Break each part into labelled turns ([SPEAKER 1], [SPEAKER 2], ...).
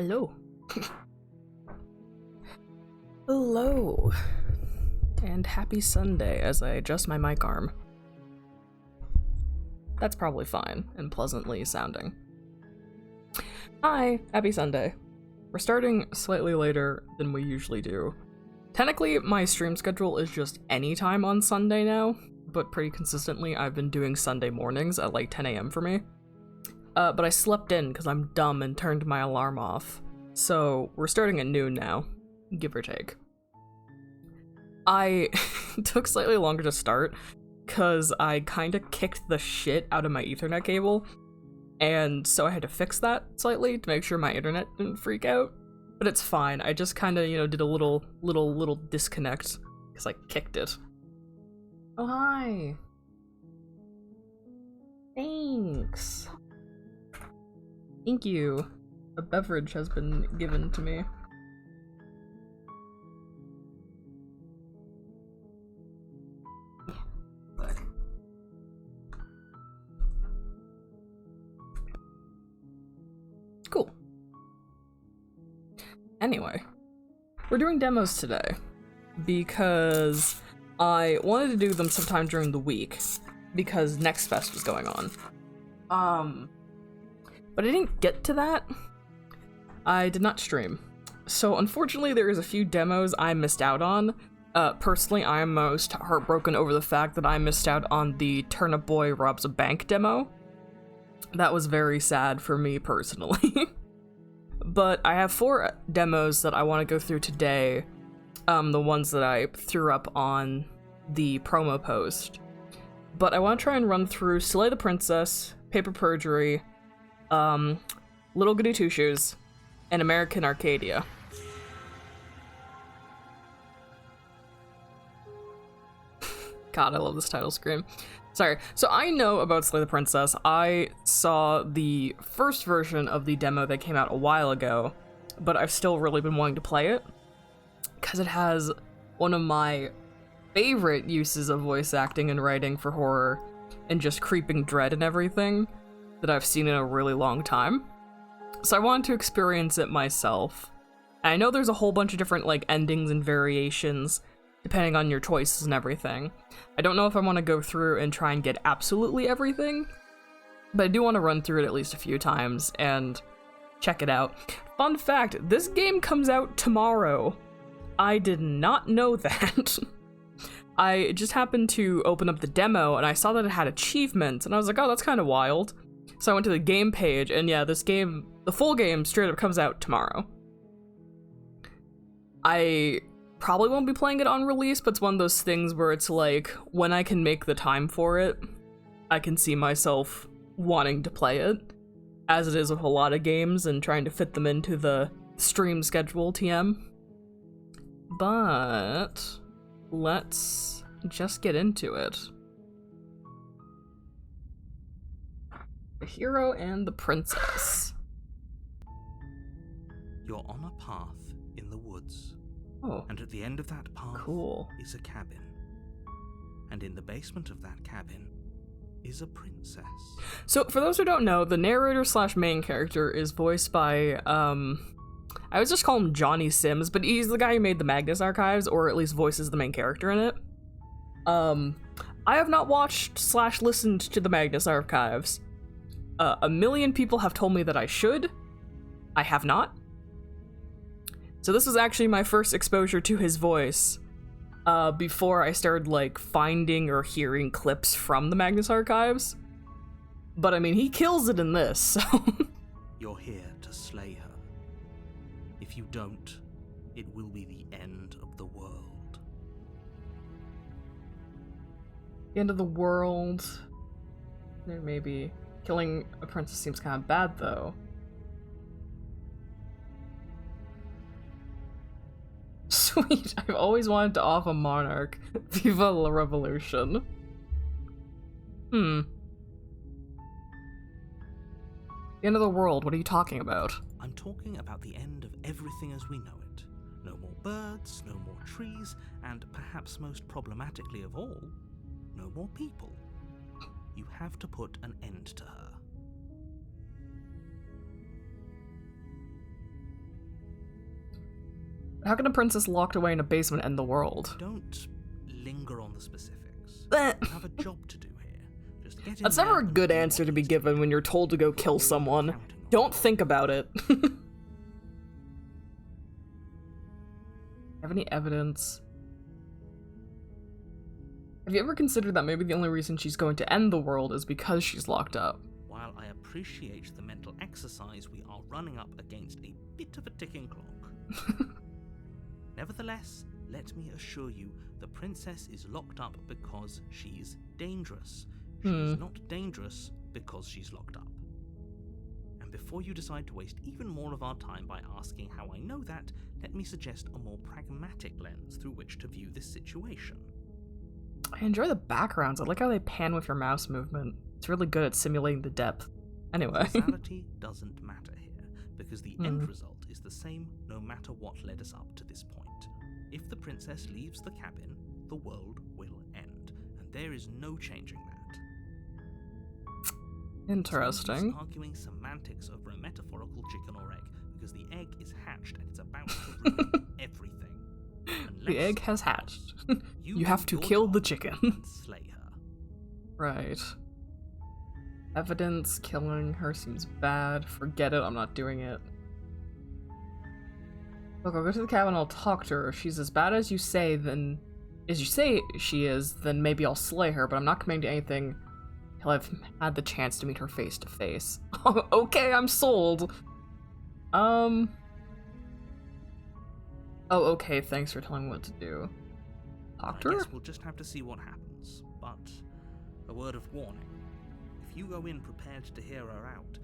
[SPEAKER 1] Hello. Hello. And happy Sunday as I adjust my mic arm. That's probably fine and pleasantly sounding. Hi, happy Sunday. We're starting slightly later than we usually do. Technically, my stream schedule is just any time on Sunday now, but pretty consistently I've been doing Sunday mornings at like 10 a.m. for me. But I slept in because I'm dumb and turned my alarm off. So we're starting at noon now, give or take. I took slightly longer to start because I kind of kicked the shit out of my Ethernet cable. And so I had to fix that slightly to make sure my internet didn't freak out. But it's fine. I just kind of, did a little disconnect because I kicked it. Oh, hi. Thanks. Thank you. A beverage has been given to me. Cool. Anyway, we're doing demos today because I wanted to do them sometime during the week because Next Fest was going on. But I didn't get to that. I did not stream. So unfortunately there is a few demos I missed out on. Personally, I am most heartbroken over the fact that I missed out on the Turnip Boy Robs a Bank demo. That was very sad for me personally. But I have 4 demos that I want to go through today. The ones that I threw up on the promo post. But I want to try and run through Slay the Princess, Paper Perjury, Little Goody Two Shoes, and American Arcadia. God, I love this title screen. Sorry. So I know about Slay the Princess. I saw the first version of the demo that came out a while ago, but I've still really been wanting to play it because it has one of my favorite uses of voice acting and writing for horror and just creeping dread and everything that I've seen in a really long time. So I wanted to experience it myself. And I know there's a whole bunch of different endings and variations depending on your choices and everything. I don't know if I want to go through and try and get absolutely everything, but I do want to run through it at least a few times and check it out. Fun fact, this game comes out tomorrow. I did not know that. I just happened to open up the demo and I saw that it had achievements and I was like, oh, that's kind of wild. So I went to the game page and yeah, this game, the full game straight up comes out tomorrow. I probably won't be playing it on release, but it's one of those things where it's like, when I can make the time for it, I can see myself wanting to play it, as it is with a lot of games and trying to fit them into the stream schedule TM. But let's just get into it. The Hero and the Princess.
[SPEAKER 2] You're on a path in the woods.
[SPEAKER 1] Oh.
[SPEAKER 2] And at the end of that path
[SPEAKER 1] Cool.
[SPEAKER 2] is a cabin. And in the basement of that cabin is a princess.
[SPEAKER 1] So for those who don't know, the narrator slash main character is voiced by, I would just call him Johnny Sims, but he's the guy who made the Magnus Archives, or at least voices the main character in it. I have not watched slash listened to the Magnus Archives. A million people have told me that I should. I have not. So this was actually my first exposure to his voice, before I started, finding or hearing clips from the Magnus Archives. But, I mean, he kills it in this, so...
[SPEAKER 2] You're here to slay her. If you don't, it will be the end of the world.
[SPEAKER 1] The end of the world... Maybe... Killing a princess seems kind of bad, though. Sweet, I've always wanted to off a monarch. Viva la revolution. The end of the world, what are you talking about?
[SPEAKER 2] I'm talking about the end of everything as we know it. No more birds, no more trees, and perhaps most problematically of all, no more people. You have to put an end to her.
[SPEAKER 1] How can a princess locked away in a basement end the world?
[SPEAKER 2] Don't linger on the specifics.
[SPEAKER 1] Eh.
[SPEAKER 2] You have a job to do here. Just get in
[SPEAKER 1] That's
[SPEAKER 2] there
[SPEAKER 1] never a
[SPEAKER 2] and
[SPEAKER 1] good
[SPEAKER 2] do what
[SPEAKER 1] answer to be
[SPEAKER 2] needs to
[SPEAKER 1] given when you're told to go kill
[SPEAKER 2] All
[SPEAKER 1] someone.
[SPEAKER 2] counting on
[SPEAKER 1] Don't
[SPEAKER 2] you.
[SPEAKER 1] think about it. Have any evidence? Have you ever considered that maybe the only reason she's going to end the world is because she's locked up?
[SPEAKER 2] While I appreciate the mental exercise, we are running up against a bit of a ticking clock. Nevertheless, let me assure you, the princess is locked up because she's dangerous. She is not dangerous because she's locked up. And before you decide to waste even more of our time by asking how I know that, let me suggest a more pragmatic lens through which to view this situation.
[SPEAKER 1] I enjoy the backgrounds. I like how they pan with your mouse movement. It's really good at simulating the depth. Anyway.
[SPEAKER 2] Causality doesn't matter here, because the end result is the same no matter what led us up to this point. If the princess leaves the cabin, the world will end, and there is no changing that.
[SPEAKER 1] Interesting.
[SPEAKER 2] So use arguing semantics over a metaphorical chicken or egg, because the egg is hatched and it's about to ruin everything.
[SPEAKER 1] The
[SPEAKER 2] Unless,
[SPEAKER 1] egg has
[SPEAKER 2] of
[SPEAKER 1] hatched.
[SPEAKER 2] course,
[SPEAKER 1] You have
[SPEAKER 2] do
[SPEAKER 1] to
[SPEAKER 2] your
[SPEAKER 1] kill the
[SPEAKER 2] job
[SPEAKER 1] chicken.
[SPEAKER 2] and slay her.
[SPEAKER 1] Right. Evidence killing her seems bad. Forget it, I'm not doing it. Look, I'll go to the cabin, I'll talk to her. If she's as bad as you say, then... as you say she is, then maybe I'll slay her, but I'm not committing to anything till I've had the chance to meet her face to face. Okay, I'm sold! Oh, okay, thanks for telling me what to do. Talk to
[SPEAKER 2] I
[SPEAKER 1] her?
[SPEAKER 2] guess we'll just have to see what happens, but a word of warning. If you go in prepared to hear her out,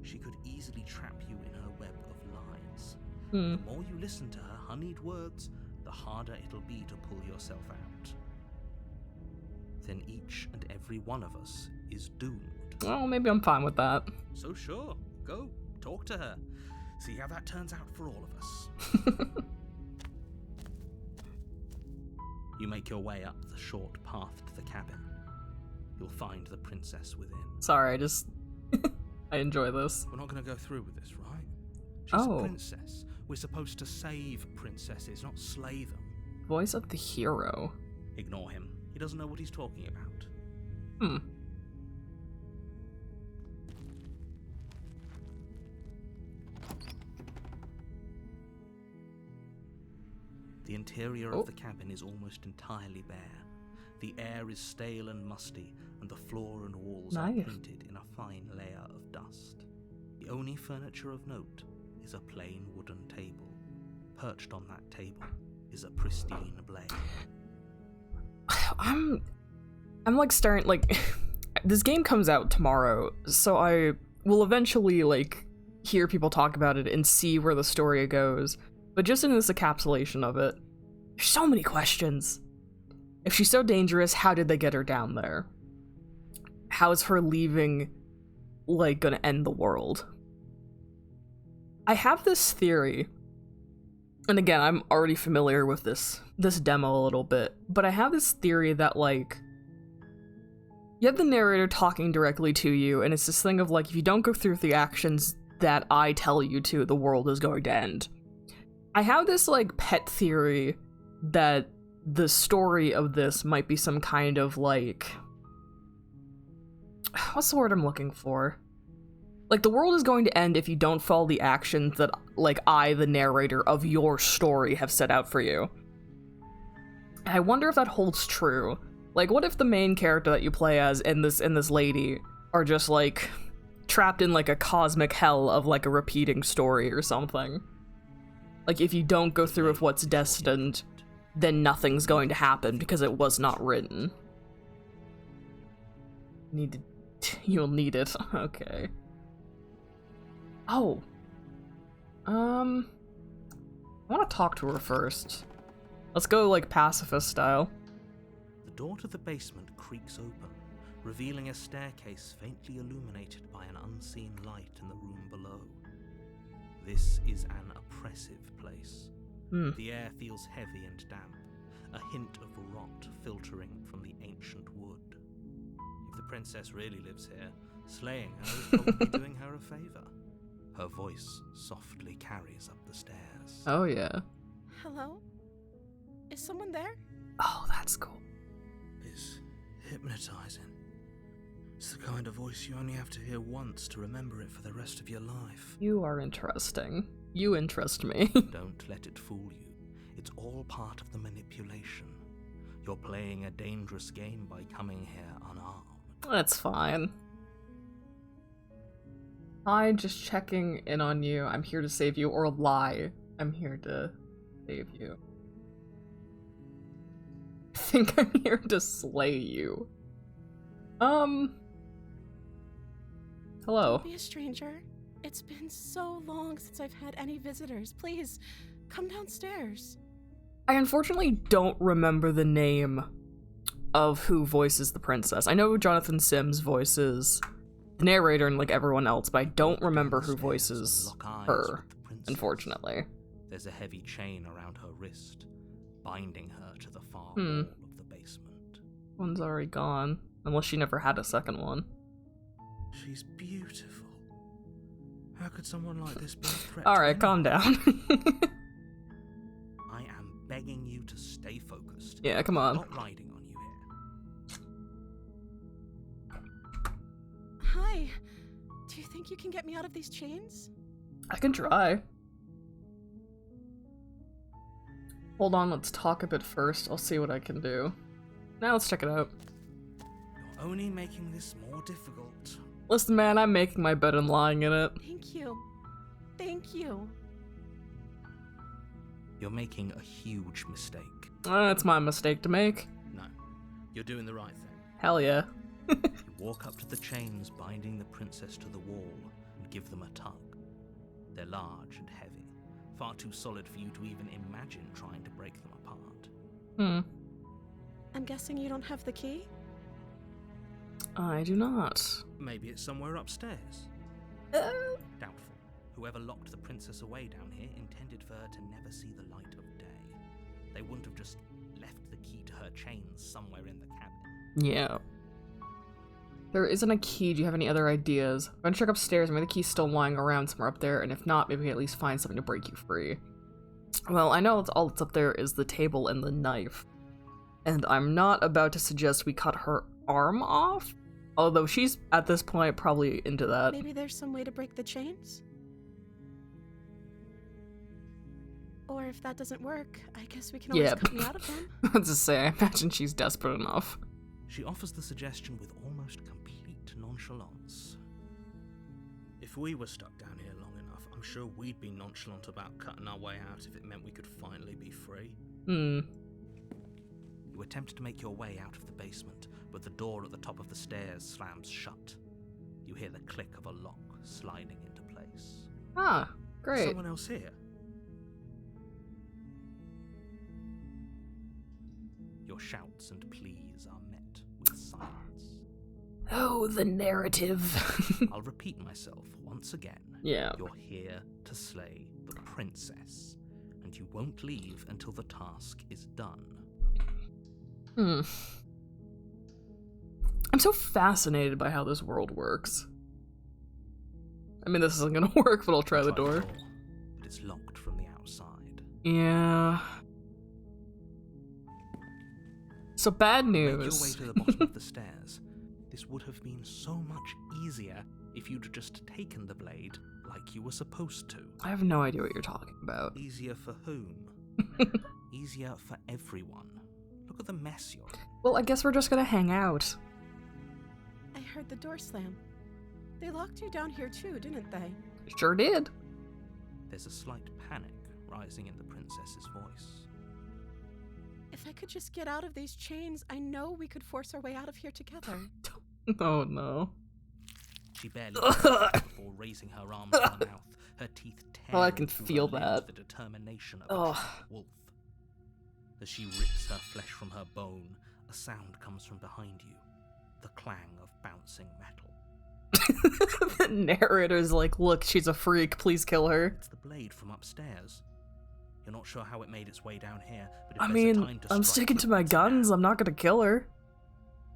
[SPEAKER 2] she could easily trap you in her web of lies. The more you listen to her honeyed words, the harder it'll be to pull yourself out. Then each and every one of us is doomed.
[SPEAKER 1] Well, maybe I'm fine with that.
[SPEAKER 2] So sure, go, talk to her. See how that turns out for all of us. You make your way up the short path to the cabin. You'll find the princess within.
[SPEAKER 1] Sorry, I just... I enjoy this.
[SPEAKER 2] We're not going to go through with this, right? She's
[SPEAKER 1] Oh.
[SPEAKER 2] a princess. We're supposed to save princesses, not slay them.
[SPEAKER 1] Voice of the hero.
[SPEAKER 2] Ignore him. He doesn't know what he's talking about. The interior of the cabin is almost entirely bare. The air is stale and musty, and the floor and walls are
[SPEAKER 1] Nice.
[SPEAKER 2] painted in a fine layer of dust. The only furniture of note is a plain wooden table. Perched on that table is a pristine blade.
[SPEAKER 1] I'm like starting, like, this game comes out tomorrow, so I will eventually, like, hear people talk about it and see where the story goes. But just in this encapsulation of it, there's so many questions. If she's so dangerous, how did they get her down there? How is her leaving, like, gonna end the world? I have this theory, and again, I'm already familiar with this demo a little bit, but I have this theory that, like, you have the narrator talking directly to you, and it's this thing of, like, if you don't go through the actions that I tell you to, the world is going to end. I have this, like, pet theory that the story of this might be some kind of, like... what's the word I'm looking for? Like, the world is going to end if you don't follow the actions that, like, I, the narrator of your story, have set out for you. And I wonder if that holds true. Like, what if the main character that you play as and this lady are just, like, trapped in, like, a cosmic hell of, like, a repeating story or something? Like, if you don't go through with what's destined, then nothing's going to happen because it was not written. You'll need it. Okay. Oh. I want to talk to her first. Let's go, like, pacifist style.
[SPEAKER 2] The door to the basement creaks open, revealing a staircase faintly illuminated by an unseen light in the room below. This is an oppressive place. The air feels heavy and damp, a hint of rot filtering from the ancient wood. If the princess really lives here, slaying her is probably doing her a favor. Her voice softly carries up the stairs.
[SPEAKER 1] Oh, yeah.
[SPEAKER 3] Hello? Is someone there?
[SPEAKER 1] Oh, that's cool.
[SPEAKER 2] It's hypnotizing. It's the kind of voice you only have to hear once to remember it for the rest of your life.
[SPEAKER 1] You are interesting. You interest me.
[SPEAKER 2] Don't let it fool you. It's all part of the manipulation. You're playing a dangerous game by coming here unarmed.
[SPEAKER 1] That's fine. I'm just checking in on you. I'm here to save you, or lie. I'm here to save you. I think I'm here to slay you. Hello.
[SPEAKER 3] Don't be a stranger. It's been so long since I've had any visitors. Please, come downstairs.
[SPEAKER 1] I unfortunately don't remember the name of who voices the princess. I know Jonathan Sims voices the narrator and like everyone else, but I don't remember who voices her, unfortunately.
[SPEAKER 2] There's a heavy chain around her wrist, binding her to the far wall of the basement.
[SPEAKER 1] One's already gone, unless she never had a second one.
[SPEAKER 2] She's beautiful. How could someone like this be a threat?
[SPEAKER 1] Alright, calm down.
[SPEAKER 2] I am begging you to stay focused.
[SPEAKER 1] Yeah, come on.
[SPEAKER 2] I'm not riding on you here.
[SPEAKER 3] Hi. Do you think you can get me out of these chains?
[SPEAKER 1] I can try. Hold on, let's talk a bit first. I'll see what I can do. Now let's check it out.
[SPEAKER 2] You're only making this more difficult.
[SPEAKER 1] Listen, man, I'm making my bed and lying in it.
[SPEAKER 3] Thank you. Thank you.
[SPEAKER 2] You're making a huge mistake.
[SPEAKER 1] It's my mistake to make.
[SPEAKER 2] No, you're doing the right thing.
[SPEAKER 1] Hell yeah.
[SPEAKER 2] You walk up to the chains binding the princess to the wall and give them a tug. They're large and heavy, far too solid for you to even imagine trying to break them apart.
[SPEAKER 3] I'm guessing you don't have the key?
[SPEAKER 1] I do not.
[SPEAKER 2] Maybe it's somewhere upstairs. Doubtful. Whoever locked the princess away down here intended for her to never see the light of day. They wouldn't have just left the key to her chains somewhere in the cabin.
[SPEAKER 1] Yeah. There isn't a key. Do you have any other ideas? I'm gonna check upstairs. Maybe the key's still lying around somewhere up there, and if not, maybe we can at least find something to break you free. Well, I know all that's up there is the table and the knife. And I'm not about to suggest we cut her arm off, although she's, at this point, probably into that.
[SPEAKER 3] Maybe there's some way to break the chains? Or if that doesn't work, I guess we can always cut me out of them.
[SPEAKER 1] I was to say, I imagine she's desperate enough.
[SPEAKER 2] She offers the suggestion with almost complete nonchalance. If we were stuck down here long enough, I'm sure we'd be nonchalant about cutting our way out if it meant we could finally be free. You attempt to make your way out of the basement, but the door at the top of the stairs slams shut. You hear the click of a lock sliding into place.
[SPEAKER 1] Ah, great.
[SPEAKER 2] Someone else here? Your shouts and pleas are met with silence.
[SPEAKER 1] Oh, the narrative.
[SPEAKER 2] I'll repeat myself once again.
[SPEAKER 1] Yeah.
[SPEAKER 2] You're here to slay the princess, and you won't leave until the task is done.
[SPEAKER 1] I'm so fascinated by how this world works. I mean, this isn't gonna work, but I'll try the door.
[SPEAKER 2] But it's locked from the outside.
[SPEAKER 1] Yeah. So bad
[SPEAKER 2] Make
[SPEAKER 1] news.
[SPEAKER 2] your way to the bottom of the stairs. This would have been so much easier if you'd just taken the blade like you were supposed to.
[SPEAKER 1] I have no idea what you're talking about.
[SPEAKER 2] Easier for whom? Easier for everyone. Look at the mess you're in.
[SPEAKER 1] Well, I guess we're just gonna hang out.
[SPEAKER 3] I heard the door slam. They locked you down here too, didn't they?
[SPEAKER 1] Sure did.
[SPEAKER 2] There's a slight panic rising in the princess's voice.
[SPEAKER 3] If I could just get out of these chains, I know we could force our way out of here together.
[SPEAKER 1] Oh no.
[SPEAKER 2] She barely before raising her arm to her mouth, her teeth tearing
[SPEAKER 1] Oh, I can
[SPEAKER 2] through
[SPEAKER 1] feel
[SPEAKER 2] her lips
[SPEAKER 1] that.
[SPEAKER 2] with the determination of
[SPEAKER 1] Oh.
[SPEAKER 2] a trapped wolf. As she rips her flesh from her bone, a sound comes from behind you, the clang of bouncing metal.
[SPEAKER 1] The narrator's like, look, she's a freak, please kill her.
[SPEAKER 2] It's the blade from upstairs. You're not sure how it made its way down here, but if
[SPEAKER 1] I
[SPEAKER 2] there's a
[SPEAKER 1] mean,
[SPEAKER 2] time to
[SPEAKER 1] I'm
[SPEAKER 2] strike
[SPEAKER 1] sticking to my
[SPEAKER 2] it's now.
[SPEAKER 1] guns, I'm not gonna kill her.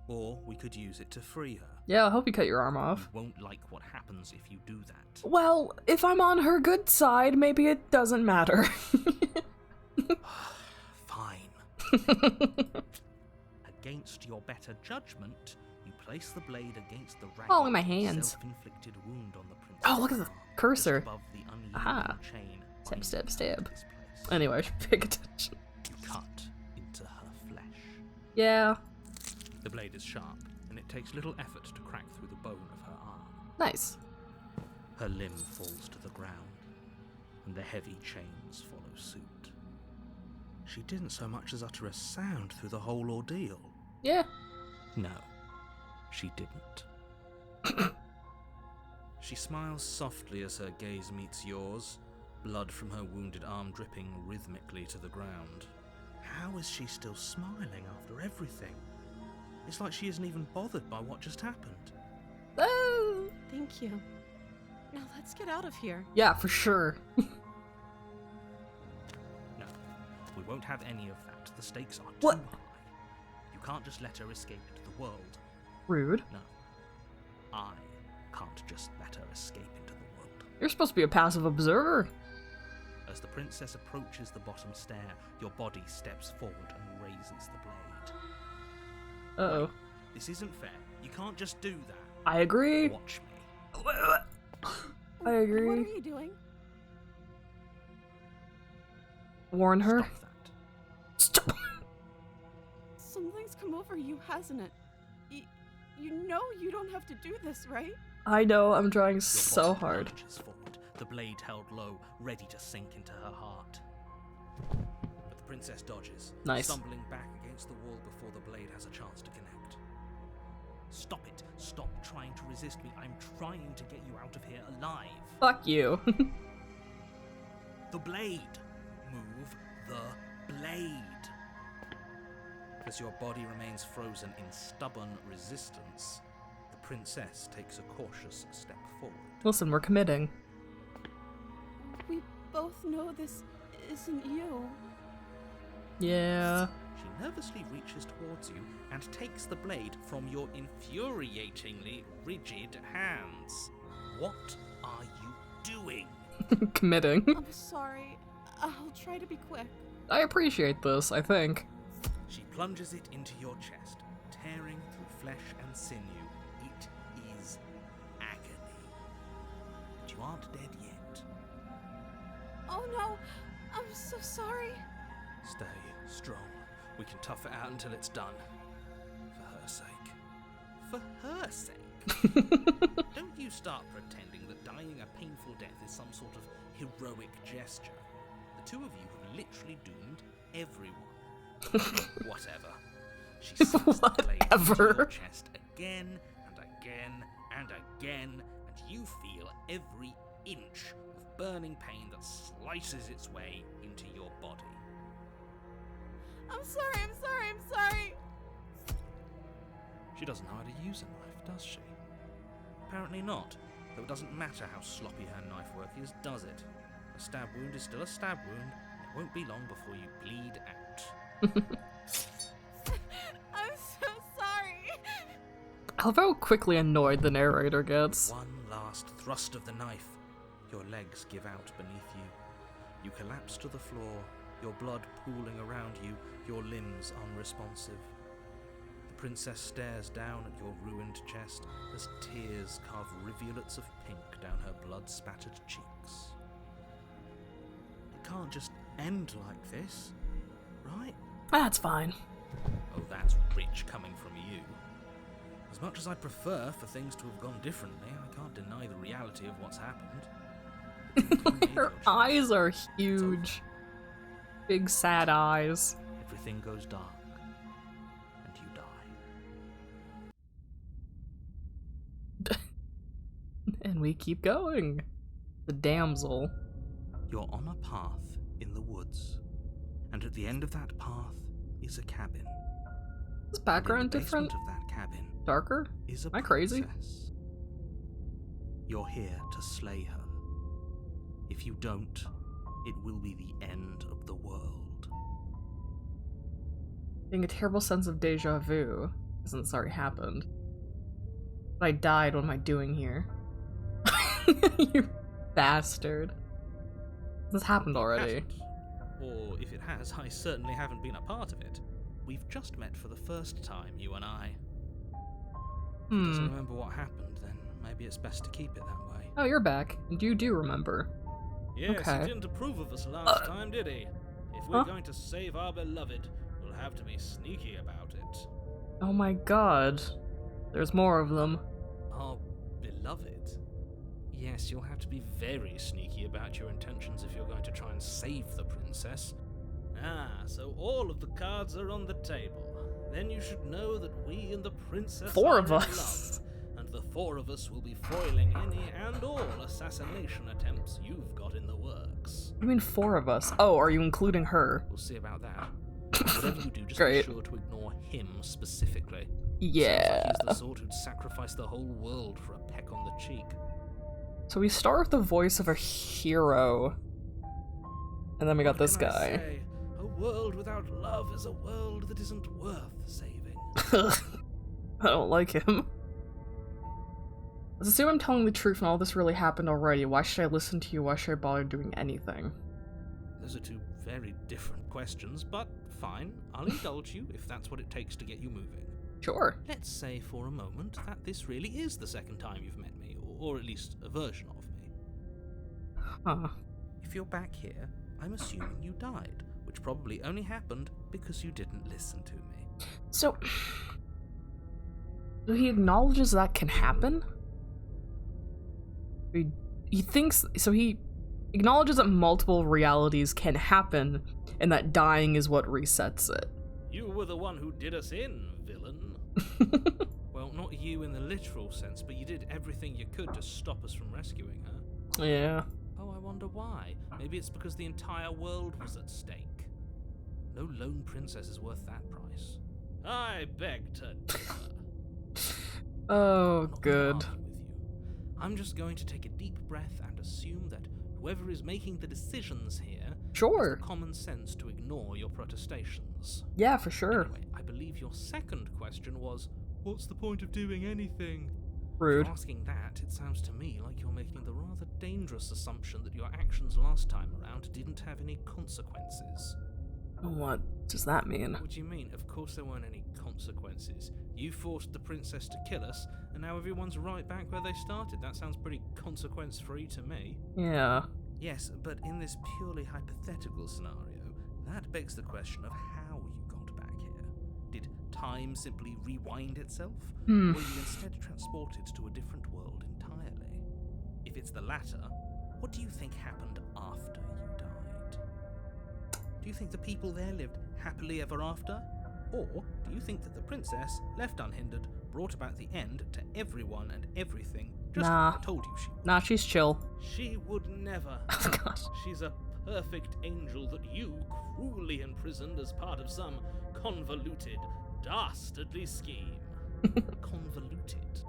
[SPEAKER 2] Or we could use it to free her.
[SPEAKER 1] Yeah, I hope you cut your arm off.
[SPEAKER 2] You won't like what happens if you do that.
[SPEAKER 1] Well, if I'm on her good side, maybe it doesn't matter.
[SPEAKER 2] Fine. Against your better judgment, you place the blade against the ragged,
[SPEAKER 1] Oh, in my hands.
[SPEAKER 2] self-inflicted wound on the princess.
[SPEAKER 1] Oh, look at the cursor.
[SPEAKER 2] Above the unyielding
[SPEAKER 1] Aha.
[SPEAKER 2] chain
[SPEAKER 1] Stab,
[SPEAKER 2] binding
[SPEAKER 1] stab,
[SPEAKER 2] her
[SPEAKER 1] stab.
[SPEAKER 2] to this place.
[SPEAKER 1] Anyway, I should pay attention.
[SPEAKER 2] You cut into her flesh.
[SPEAKER 1] Yeah.
[SPEAKER 2] The blade is sharp, and it takes little effort to crack through the bone of her arm.
[SPEAKER 1] Nice.
[SPEAKER 2] Her limb falls to the ground, and the heavy chains follow suit. She didn't so much as utter a sound through the whole ordeal.
[SPEAKER 1] Yeah.
[SPEAKER 2] No, she didn't. She smiles softly as her gaze meets yours, blood from her wounded arm dripping rhythmically to the ground. How is she still smiling after everything? It's like she isn't even bothered by what just happened.
[SPEAKER 1] Oh.
[SPEAKER 3] Thank you. Now let's get out of here.
[SPEAKER 1] Yeah, for sure.
[SPEAKER 2] No, we won't have any of that. The stakes are too
[SPEAKER 1] What?
[SPEAKER 2] high. You can't just let her escape into the world.
[SPEAKER 1] Rude.
[SPEAKER 2] No, I can't just let her escape into the world.
[SPEAKER 1] You're supposed to be a passive observer.
[SPEAKER 2] As the princess approaches the bottom stair, your body steps forward and raises the blade.
[SPEAKER 1] Uh-oh.
[SPEAKER 2] This isn't fair. You can't just do that.
[SPEAKER 1] I agree.
[SPEAKER 2] Watch me.
[SPEAKER 1] I agree.
[SPEAKER 3] What are you doing?
[SPEAKER 1] Warn her.
[SPEAKER 2] Stop that.
[SPEAKER 1] Stop.
[SPEAKER 3] Something's come over you, hasn't it? You know you don't have to do this, right?
[SPEAKER 1] I know, I'm trying
[SPEAKER 2] Your
[SPEAKER 1] so
[SPEAKER 2] body
[SPEAKER 1] hard.
[SPEAKER 2] lunges forward, the blade held low, ready to sink into her heart. But the princess dodges,
[SPEAKER 1] Nice.
[SPEAKER 2] stumbling back against the wall before the blade has a chance to connect. Stop it. Stop trying to resist me. I'm trying to get you out of here alive.
[SPEAKER 1] Fuck you.
[SPEAKER 2] The blade. Move the blade. As your body remains frozen in stubborn resistance, the princess takes a cautious step forward.
[SPEAKER 1] Listen, we're committing.
[SPEAKER 3] We both know this isn't you.
[SPEAKER 1] Yeah.
[SPEAKER 2] She nervously reaches towards you and takes the blade from your infuriatingly rigid hands. What are you doing?
[SPEAKER 1] Committing.
[SPEAKER 3] I'm sorry. I'll try to be quick.
[SPEAKER 1] I appreciate this, I think.
[SPEAKER 2] She plunges it into your chest, tearing through flesh and sinew. It is agony. But you aren't dead yet.
[SPEAKER 3] Oh no! I'm so sorry.
[SPEAKER 2] Stay strong. We can tough it out until it's done. For her sake. For her sake? Don't you start pretending that dying a painful death is some sort of heroic gesture. The two of you have literally doomed everyone. Whatever. She sinks the blade into
[SPEAKER 1] Whatever.
[SPEAKER 2] your chest again and again and again, and you feel every inch of burning pain that slices its way into your body.
[SPEAKER 3] I'm sorry, I'm sorry, I'm sorry.
[SPEAKER 2] She doesn't know how to use a knife, does she? Apparently not, though it doesn't matter how sloppy her knife work is, does it? A stab wound is still a stab wound, and it won't be long before you bleed out.
[SPEAKER 3] I'm so sorry.
[SPEAKER 1] I love how quickly annoyed the narrator gets.
[SPEAKER 2] One last thrust of the knife. Your legs give out beneath you. You collapse to the floor, your blood pooling around you, your limbs unresponsive. The princess stares down at your ruined chest as tears carve rivulets of pink down her blood-spattered cheeks. It can't just end like this, right?
[SPEAKER 1] That's fine.
[SPEAKER 2] Oh, that's rich coming from you. As much as I'd prefer for things to have gone differently, I can't deny the reality of what's happened.
[SPEAKER 1] Her eyes are huge. Big sad eyes.
[SPEAKER 2] Everything goes dark, and you die.
[SPEAKER 1] And we keep going. The damsel.
[SPEAKER 2] You're on a path in the woods, and at the end of that path is a cabin.
[SPEAKER 1] Is
[SPEAKER 2] And
[SPEAKER 1] background
[SPEAKER 2] in the
[SPEAKER 1] different?
[SPEAKER 2] basement of that cabin
[SPEAKER 1] Darker?
[SPEAKER 2] is a
[SPEAKER 1] Am I crazy?
[SPEAKER 2] princess. You're here to slay her. If you don't, it will be the end of the world.
[SPEAKER 1] Getting a terrible sense of deja vu. Hasn't this already happened? But I died. What am I doing here? You bastard. This happened already.
[SPEAKER 2] Hasn't. Or if it has, I certainly haven't been a part of it. We've just met for the first time, you and I. If he doesn't remember what happened, then maybe it's best to keep it that way.
[SPEAKER 1] Oh, you're back. And you do remember.
[SPEAKER 2] Yes,
[SPEAKER 1] Okay.
[SPEAKER 2] he didn't approve of us last time, did he? If we're going to save our beloved, we'll have to be sneaky about it.
[SPEAKER 1] Oh my god. There's more of them.
[SPEAKER 2] Our beloved? Yes, you'll have to be very sneaky about your intentions if you're going to try and save the princess. Ah, so all of the cards are on the table. Then you should know that we and the princess
[SPEAKER 1] Four
[SPEAKER 2] are
[SPEAKER 1] of
[SPEAKER 2] in
[SPEAKER 1] us.
[SPEAKER 2] love, and the four of us will be foiling any and all assassination attempts you've got in the works.
[SPEAKER 1] I mean 4 of us. Oh, are you including her?
[SPEAKER 2] We'll see about that. Whatever you do, just
[SPEAKER 1] Great.
[SPEAKER 2] be sure to ignore him specifically.
[SPEAKER 1] Yeah.
[SPEAKER 2] Sounds like he's the sort who'd sacrifice the whole world for a peck on the cheek.
[SPEAKER 1] So we start with the voice of a hero. And then we got
[SPEAKER 2] What
[SPEAKER 1] this
[SPEAKER 2] can I
[SPEAKER 1] guy.
[SPEAKER 2] say? A world without love is a world that isn't worth saving.
[SPEAKER 1] I don't like him. Let's assume I'm telling the truth and all this really happened already. Why should I listen to you? Why should I bother doing anything?
[SPEAKER 2] Those are two very different questions, but fine. I'll indulge you if that's what it takes to get you moving.
[SPEAKER 1] Sure.
[SPEAKER 2] Let's say for a moment that this really is the second time you've met me, or at least a version of me.
[SPEAKER 1] Huh.
[SPEAKER 2] If you're back here, I'm assuming you died, which probably only happened because you didn't listen to me.
[SPEAKER 1] So he acknowledges that can happen? He thinks so he acknowledges that multiple realities can happen and that dying is what resets it.
[SPEAKER 2] You were the one who did us in, villain. Well, not you in the literal sense, but you did everything you could to stop us from rescuing her.
[SPEAKER 1] Yeah.
[SPEAKER 2] Oh, I wonder why. Maybe it's because the entire world was at stake. No lone princess is worth that price. I beg to differ.
[SPEAKER 1] Oh,
[SPEAKER 2] I'm not going to
[SPEAKER 1] good.
[SPEAKER 2] argue with you. I'm just going to take a deep breath and assume that whoever is making the decisions here has
[SPEAKER 1] Sure.
[SPEAKER 2] the common sense to ignore your protestations.
[SPEAKER 1] Yeah, for sure.
[SPEAKER 2] Anyway, I believe your second question was, what's the point of doing anything?
[SPEAKER 1] Rude.
[SPEAKER 2] If you're asking that, it sounds to me like you're making the rather dangerous assumption that your actions last time around didn't have any consequences.
[SPEAKER 1] What does that mean?
[SPEAKER 2] What do you mean? Of course there weren't any consequences. You forced the princess to kill us, and now everyone's right back where they started. That sounds pretty consequence-free to me.
[SPEAKER 1] Yeah.
[SPEAKER 2] Yes, but in this purely hypothetical scenario, that begs the question of how you got back here. Did time simply rewind itself? Or were you instead transported to a different world entirely? If it's the latter, what do you think happened after you died? Do you think the people there lived happily ever after? Or do you think that the princess, left unhindered, brought about the end to everyone and everything just
[SPEAKER 1] Nah.
[SPEAKER 2] like I told you she would?
[SPEAKER 1] Nah, she's chill.
[SPEAKER 2] She would never.
[SPEAKER 1] Oh gosh.
[SPEAKER 2] She's a perfect angel that you cruelly imprisoned as part of some convoluted, dastardly scheme. Convoluted.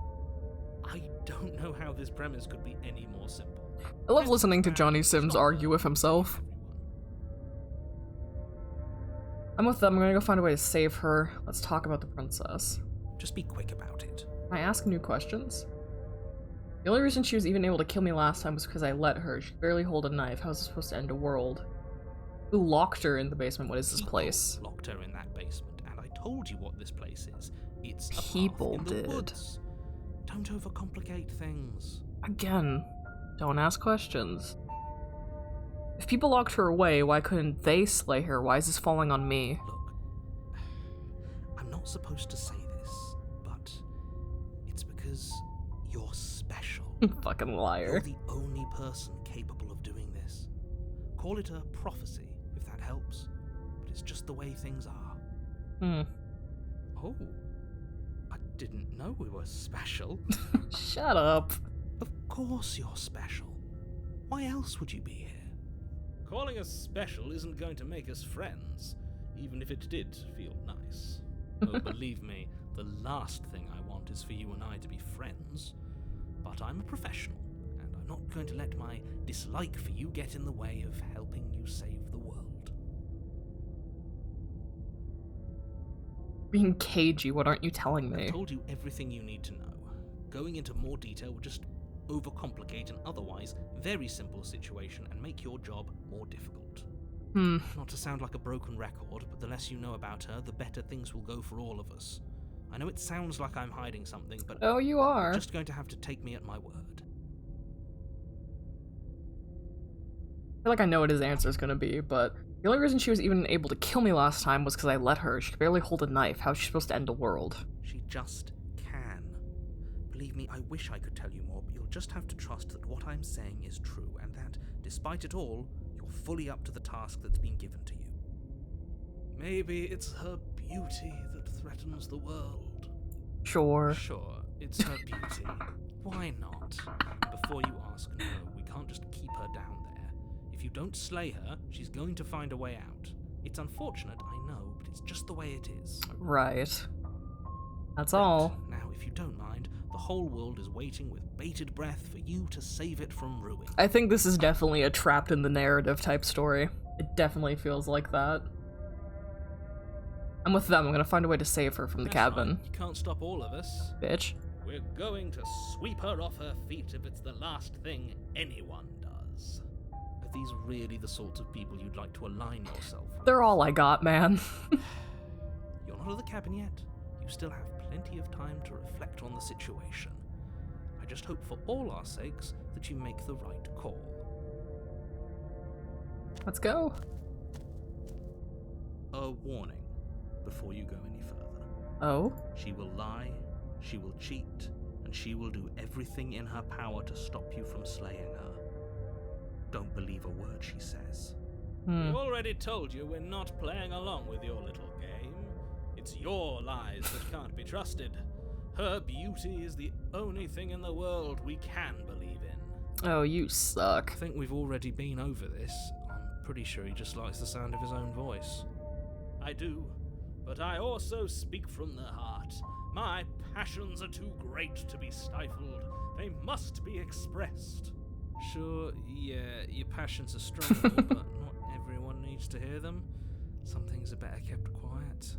[SPEAKER 2] I don't know how this premise could be any more simple.
[SPEAKER 1] I love listening to Johnny Sims argue with himself. I'm with them. I'm gonna go find a way to save her. Let's talk about the princess.
[SPEAKER 2] Just be quick about it.
[SPEAKER 1] Can I ask new questions? The only reason she was even able to kill me last time was because I let her. She could barely hold a knife. How is this supposed to end a world? Who locked her in the basement? What is this
[SPEAKER 2] People
[SPEAKER 1] place?
[SPEAKER 2] locked her in that basement, and I told you what this place is. It's a
[SPEAKER 1] People
[SPEAKER 2] path in the
[SPEAKER 1] did.
[SPEAKER 2] woods. Don't overcomplicate things.
[SPEAKER 1] Again, don't ask questions. If people locked her away, why couldn't they slay her? Why is this falling on me?
[SPEAKER 2] Look, I'm not supposed to say this, but it's because you're special.
[SPEAKER 1] Fucking
[SPEAKER 2] You're
[SPEAKER 1] liar.
[SPEAKER 2] the only person capable of doing this. Call it a prophecy, if that helps. But it's just the way things are. Oh, I didn't know we were special.
[SPEAKER 1] Shut up.
[SPEAKER 2] Of course you're special. Why else would you be here? Calling us special isn't going to make us friends, even if it did feel nice. Oh, believe me, the last thing I want is for you and I to be friends. But I'm a professional, and I'm not going to let my dislike for you get in the way of helping you save the world.
[SPEAKER 1] Being cagey, what aren't you telling me?
[SPEAKER 2] I told you everything you need to know. Going into more detail would just overcomplicate an otherwise very simple situation and make your job more difficult. Not to sound like a broken record, but the less you know about her, the better things will go for all of us. I know it sounds like I'm hiding something, but
[SPEAKER 1] Oh, you are.
[SPEAKER 2] you're just going to have to take me at my word.
[SPEAKER 1] I feel like I know what his answer is gonna be, but the only reason she was even able to kill me last time was because I let her. She could barely hold a knife. How's she supposed to end a world?
[SPEAKER 2] She just can. Believe me, I wish I could tell you more, but you'll just have to trust that what I'm saying is true, and that, despite it all, you're fully up to the task that's been given to you. Maybe it's her beauty that threatens the world.
[SPEAKER 1] Sure.
[SPEAKER 2] Sure, it's her beauty. Why not? Before you ask, no, we can't just keep her down there. If you don't slay her, she's going to find a way out. It's unfortunate, I know, but it's just the way it is.
[SPEAKER 1] Right. That's all.
[SPEAKER 2] Now, if you don't mind, the whole world is waiting with bated breath for you to save it from ruin.
[SPEAKER 1] I think this is definitely a trapped in the narrative type story. It definitely feels like that. I'm with them. I'm gonna find a way to save her from the
[SPEAKER 2] That's
[SPEAKER 1] cabin.
[SPEAKER 2] fine. You can't stop all of us.
[SPEAKER 1] Bitch.
[SPEAKER 2] We're going to sweep her off her feet if it's the last thing anyone does. Are these really the sorts of people you'd like to align yourself with?
[SPEAKER 1] They're all I got, man.
[SPEAKER 2] You're not at the cabin yet. You still have plenty of time to reflect on the situation. I just hope for all our sakes that you make the right call.
[SPEAKER 1] Let's go.
[SPEAKER 2] A warning before you go any further.
[SPEAKER 1] Oh?
[SPEAKER 2] She will lie, she will cheat, and she will do everything in her power to stop you from slaying her. Don't believe a word she says. We've already told you we're not playing along with your little game. It's your lies that can't be trusted. Her beauty is the only thing in the world we can believe in.
[SPEAKER 1] Oh, you suck.
[SPEAKER 2] I think we've already been over this. I'm pretty sure he just likes the sound of his own voice. I do, but I also speak from the heart. My passions are too great to be stifled. They must be expressed. Sure, yeah, your passions are strong, but not everyone needs to hear them. Some things are better kept quiet.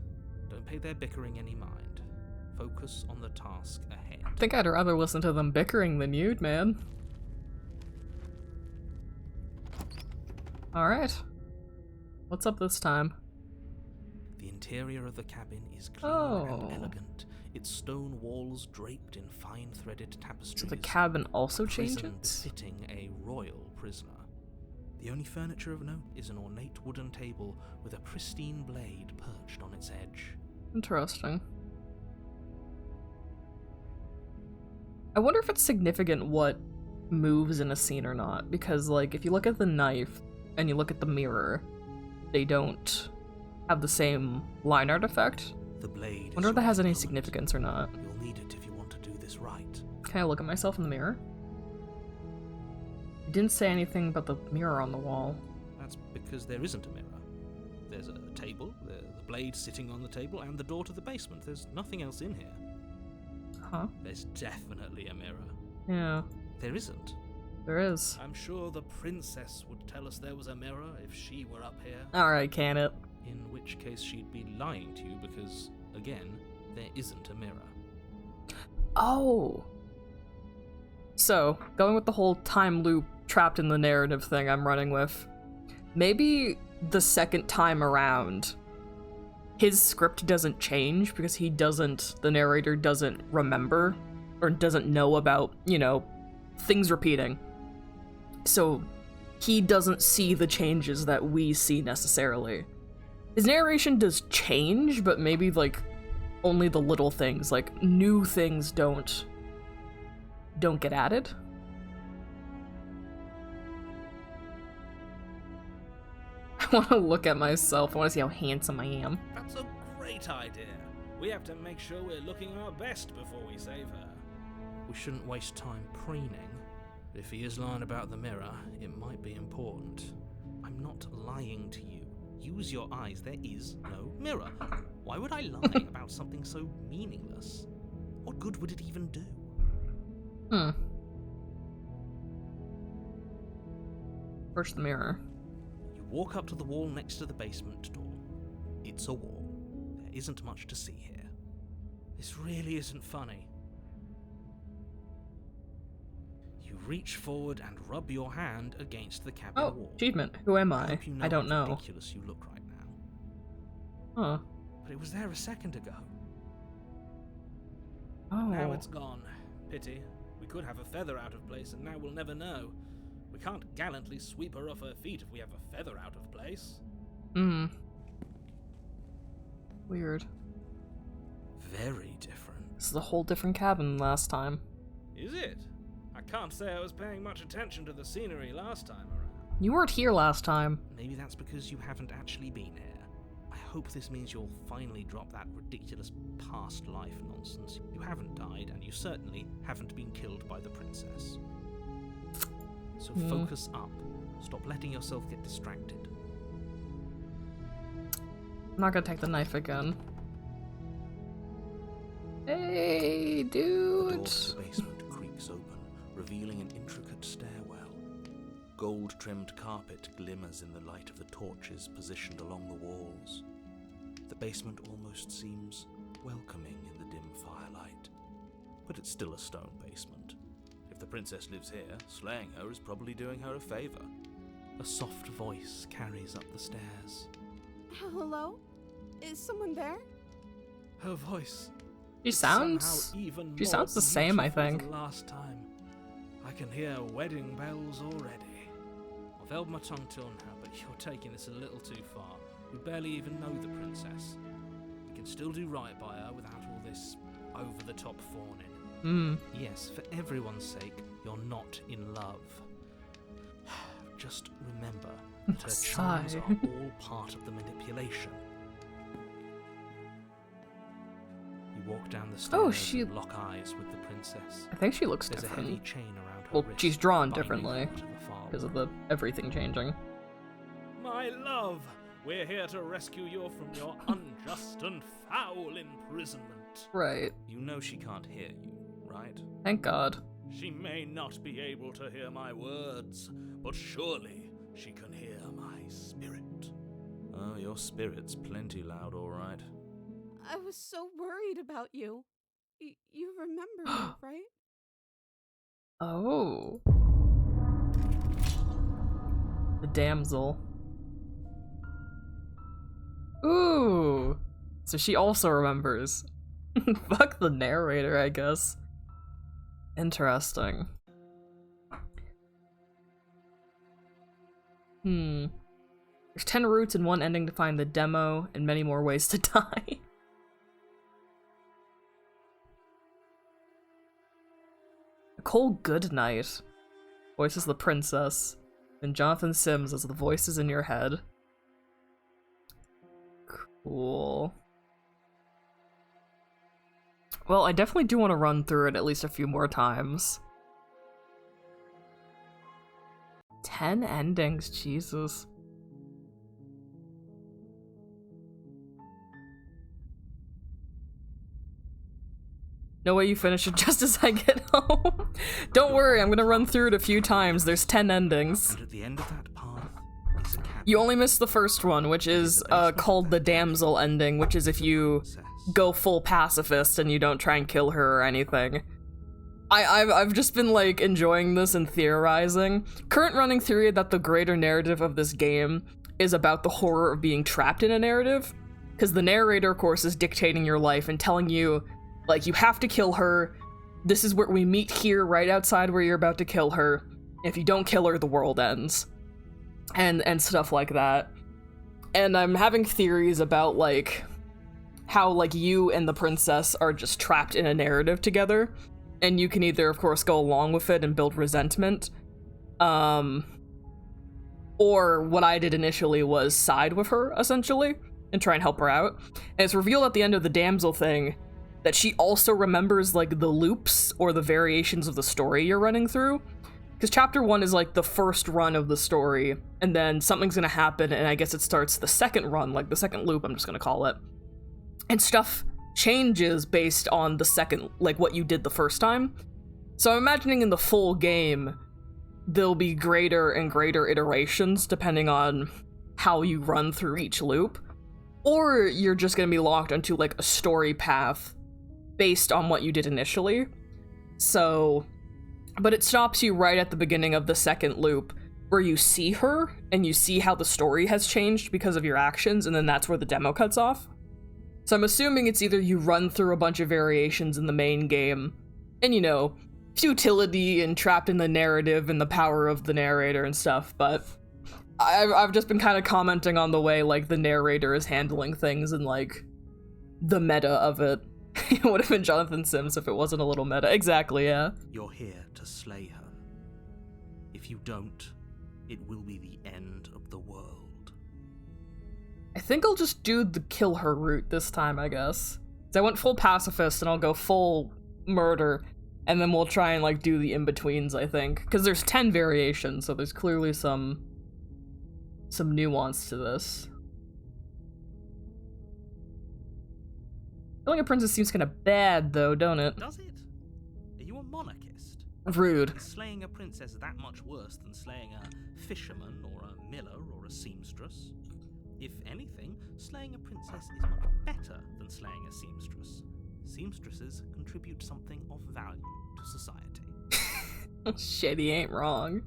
[SPEAKER 2] Don't pay their bickering any mind. Focus on the task ahead.
[SPEAKER 1] I think I'd rather listen to them bickering than you, man. Alright. What's up this time?
[SPEAKER 2] The interior of the cabin is clean and elegant, its stone walls draped in fine-threaded tapestries.
[SPEAKER 1] So the cabin also
[SPEAKER 2] prison
[SPEAKER 1] changes?
[SPEAKER 2] befitting a royal prisoner. The only furniture of note is an ornate wooden table with a pristine blade perched on its edge.
[SPEAKER 1] Interesting. I wonder if it's significant what moves in a scene or not, because, like, if you look at the knife and you look at the mirror, they don't have the same line art effect.
[SPEAKER 2] The blade.
[SPEAKER 1] Wonder if that has any
[SPEAKER 2] implement.
[SPEAKER 1] significance or not.
[SPEAKER 2] You'll need it if you want to do this right.
[SPEAKER 1] Can I look at myself in the mirror? It didn't say anything about the mirror on the wall.
[SPEAKER 2] That's because there isn't a mirror. There's a table, the blade sitting on the table, and the door to the basement. There's nothing else in here.
[SPEAKER 1] Huh?
[SPEAKER 2] There's definitely a mirror.
[SPEAKER 1] Yeah,
[SPEAKER 2] There isn't.
[SPEAKER 1] there is.
[SPEAKER 2] I'm sure the princess would tell us there was a mirror if she were up here.
[SPEAKER 1] Alright, can it?
[SPEAKER 2] In which case she'd be lying to you because, again, there isn't a mirror.
[SPEAKER 1] Oh! So, going with the whole time loop trapped in the narrative thing I'm running with, maybe the second time around, his script doesn't change because the narrator doesn't remember or doesn't know about, things repeating. So, he doesn't see the changes that we see necessarily. His narration does change, but maybe, only the little things, new things don't get added. I want to look at myself. I want to see how handsome I am.
[SPEAKER 2] That's a great idea. We have to make sure we're looking our best before we save her. We shouldn't waste time preening. If he is lying about the mirror, it might be important. I'm not lying to you. Use your eyes. There is no mirror. Why would I lie about something so meaningless? What good would it even do?
[SPEAKER 1] Where's the mirror?
[SPEAKER 2] You walk up to the wall next to the basement door. It's a wall. There isn't much to see here. This really isn't funny. You reach forward and rub your hand against the cabin
[SPEAKER 1] Oh,
[SPEAKER 2] wall.
[SPEAKER 1] achievement. Who am I?
[SPEAKER 2] Hope you
[SPEAKER 1] I don't
[SPEAKER 2] how
[SPEAKER 1] know.
[SPEAKER 2] ridiculous you look right now.
[SPEAKER 1] Huh.
[SPEAKER 2] But it was there a second ago.
[SPEAKER 1] Oh.
[SPEAKER 2] Now it's gone. Pity. We could have a feather out of place, and now we'll never know. We can't gallantly sweep her off her feet if we have a feather out of place.
[SPEAKER 1] Hmm. Weird.
[SPEAKER 2] Very different.
[SPEAKER 1] This is a whole different cabin than last time.
[SPEAKER 2] Is it? I can't say I was paying much attention to the scenery last time around.
[SPEAKER 1] You weren't here last time.
[SPEAKER 2] Maybe that's because you haven't actually been here. I hope this means you'll finally drop that ridiculous past life nonsense. You haven't died, and you certainly haven't been killed by the princess. So focus up. Stop letting yourself get distracted.
[SPEAKER 1] I'm not gonna take the knife again. Hey, dude!
[SPEAKER 2] The door to the basement creaks open, revealing an intricate stairwell. Gold-trimmed carpet glimmers in the light of the torches positioned along the walls. The basement almost seems welcoming in the dim firelight. But it's still a stone basement. If the princess lives here, slaying her is probably doing her a favor. A soft voice carries up the stairs.
[SPEAKER 3] Hello? Is someone there?
[SPEAKER 2] Her voice.
[SPEAKER 1] She
[SPEAKER 2] is
[SPEAKER 1] sounds...
[SPEAKER 2] somehow even
[SPEAKER 1] She
[SPEAKER 2] more
[SPEAKER 1] sounds the same, I
[SPEAKER 2] beautiful
[SPEAKER 1] think.
[SPEAKER 2] than last time. I can hear wedding bells already. I've held my tongue till now, but you're taking this a little too far. We barely even know the princess. We can still do right by her without all this over-the-top fawning. Yes, for everyone's sake, you're not in love. Just remember that her charms
[SPEAKER 1] Sigh.
[SPEAKER 2] are all part of the manipulation. You walk down the stairs and lock eyes with the princess.
[SPEAKER 1] I think she looks
[SPEAKER 2] There's a heavy
[SPEAKER 1] different.
[SPEAKER 2] chain around her
[SPEAKER 1] Well,
[SPEAKER 2] wrist,
[SPEAKER 1] she's drawn
[SPEAKER 2] binding
[SPEAKER 1] differently
[SPEAKER 2] her to the far
[SPEAKER 1] because of
[SPEAKER 2] wall.
[SPEAKER 1] the everything changing.
[SPEAKER 2] My love, we're here to rescue you from your unjust and foul imprisonment.
[SPEAKER 1] Right.
[SPEAKER 2] You know she can't hear you, right?
[SPEAKER 1] Thank God.
[SPEAKER 2] She may not be able to hear my words, but surely she can hear my spirit. Oh, your spirit's plenty loud, all right.
[SPEAKER 3] I was so worried about you. You remember me, right?
[SPEAKER 1] Oh. The damsel. Ooh. So she also remembers. Fuck the narrator, I guess. Interesting. There's 10 routes and 1 ending to find the demo, and many more ways to die. Nicole Goodnight voices the princess, and Jonathan Sims as the voices in your head. Cool. Well, I definitely do want to run through it at least a few more times. 10 endings, Jesus. No way you finish it just as I get home. Don't worry, I'm gonna run through it a few times. There's 10 endings.
[SPEAKER 2] And at the end of that path is a cabin.
[SPEAKER 1] You only missed the first one, which is called the damsel ending, which is if you go full pacifist and you don't try and kill her or anything. I've just been like enjoying this and theorizing. Current running theory that the greater narrative of this game is about the horror of being trapped in a narrative, because the narrator, of course, is dictating your life and telling you, like, you have to kill her. This is where we meet here, right outside where you're about to kill her. If you don't kill her, the world ends. And stuff like that. And I'm having theories about, like, how, like, you and the princess are just trapped in a narrative together. And you can either, of course, go along with it and build resentment. Or what I did initially was side with her, essentially, and try and help her out. And it's revealed at the end of the damsel thing that she also remembers, like, the loops or the variations of the story you're running through. Because chapter 1 is, like, the first run of the story, and then something's gonna happen, and I guess it starts the second run, like, the second loop, I'm just gonna call it. And stuff changes based on the second, like, what you did the first time. So I'm imagining in the full game, there'll be greater and greater iterations depending on how you run through each loop. Or you're just gonna be locked onto, like, a story path based on what you did initially. So but it stops you right at the beginning of the second loop, where you see her, and you see how the story has changed because of your actions, and then that's where the demo cuts off. So I'm assuming it's either you run through a bunch of variations in the main game, and you know, futility and trapped in the narrative and the power of the narrator and stuff, but I've just been kind of commenting on the way, like, the narrator is handling things and, like, the meta of it. It would have been Jonathan Sims if it wasn't a little meta. Exactly, yeah.
[SPEAKER 2] You're here to slay her. If you don't, it will be the end of the world.
[SPEAKER 1] I think I'll just do the kill her route this time, I guess. So I went full pacifist and I'll go full murder, and then we'll try and, like, do the in-betweens, I think. Because there's 10 variations, so there's clearly some nuance to this. Killing a princess seems kind of bad, though, don't it?
[SPEAKER 2] Does it? Are you a monarchist?
[SPEAKER 1] Rude.
[SPEAKER 2] Is slaying a princess that much worse than slaying a fisherman or a miller or a seamstress? If anything, slaying a princess is much better than slaying a seamstress. Seamstresses contribute something of value to society.
[SPEAKER 1] Shit, he ain't wrong.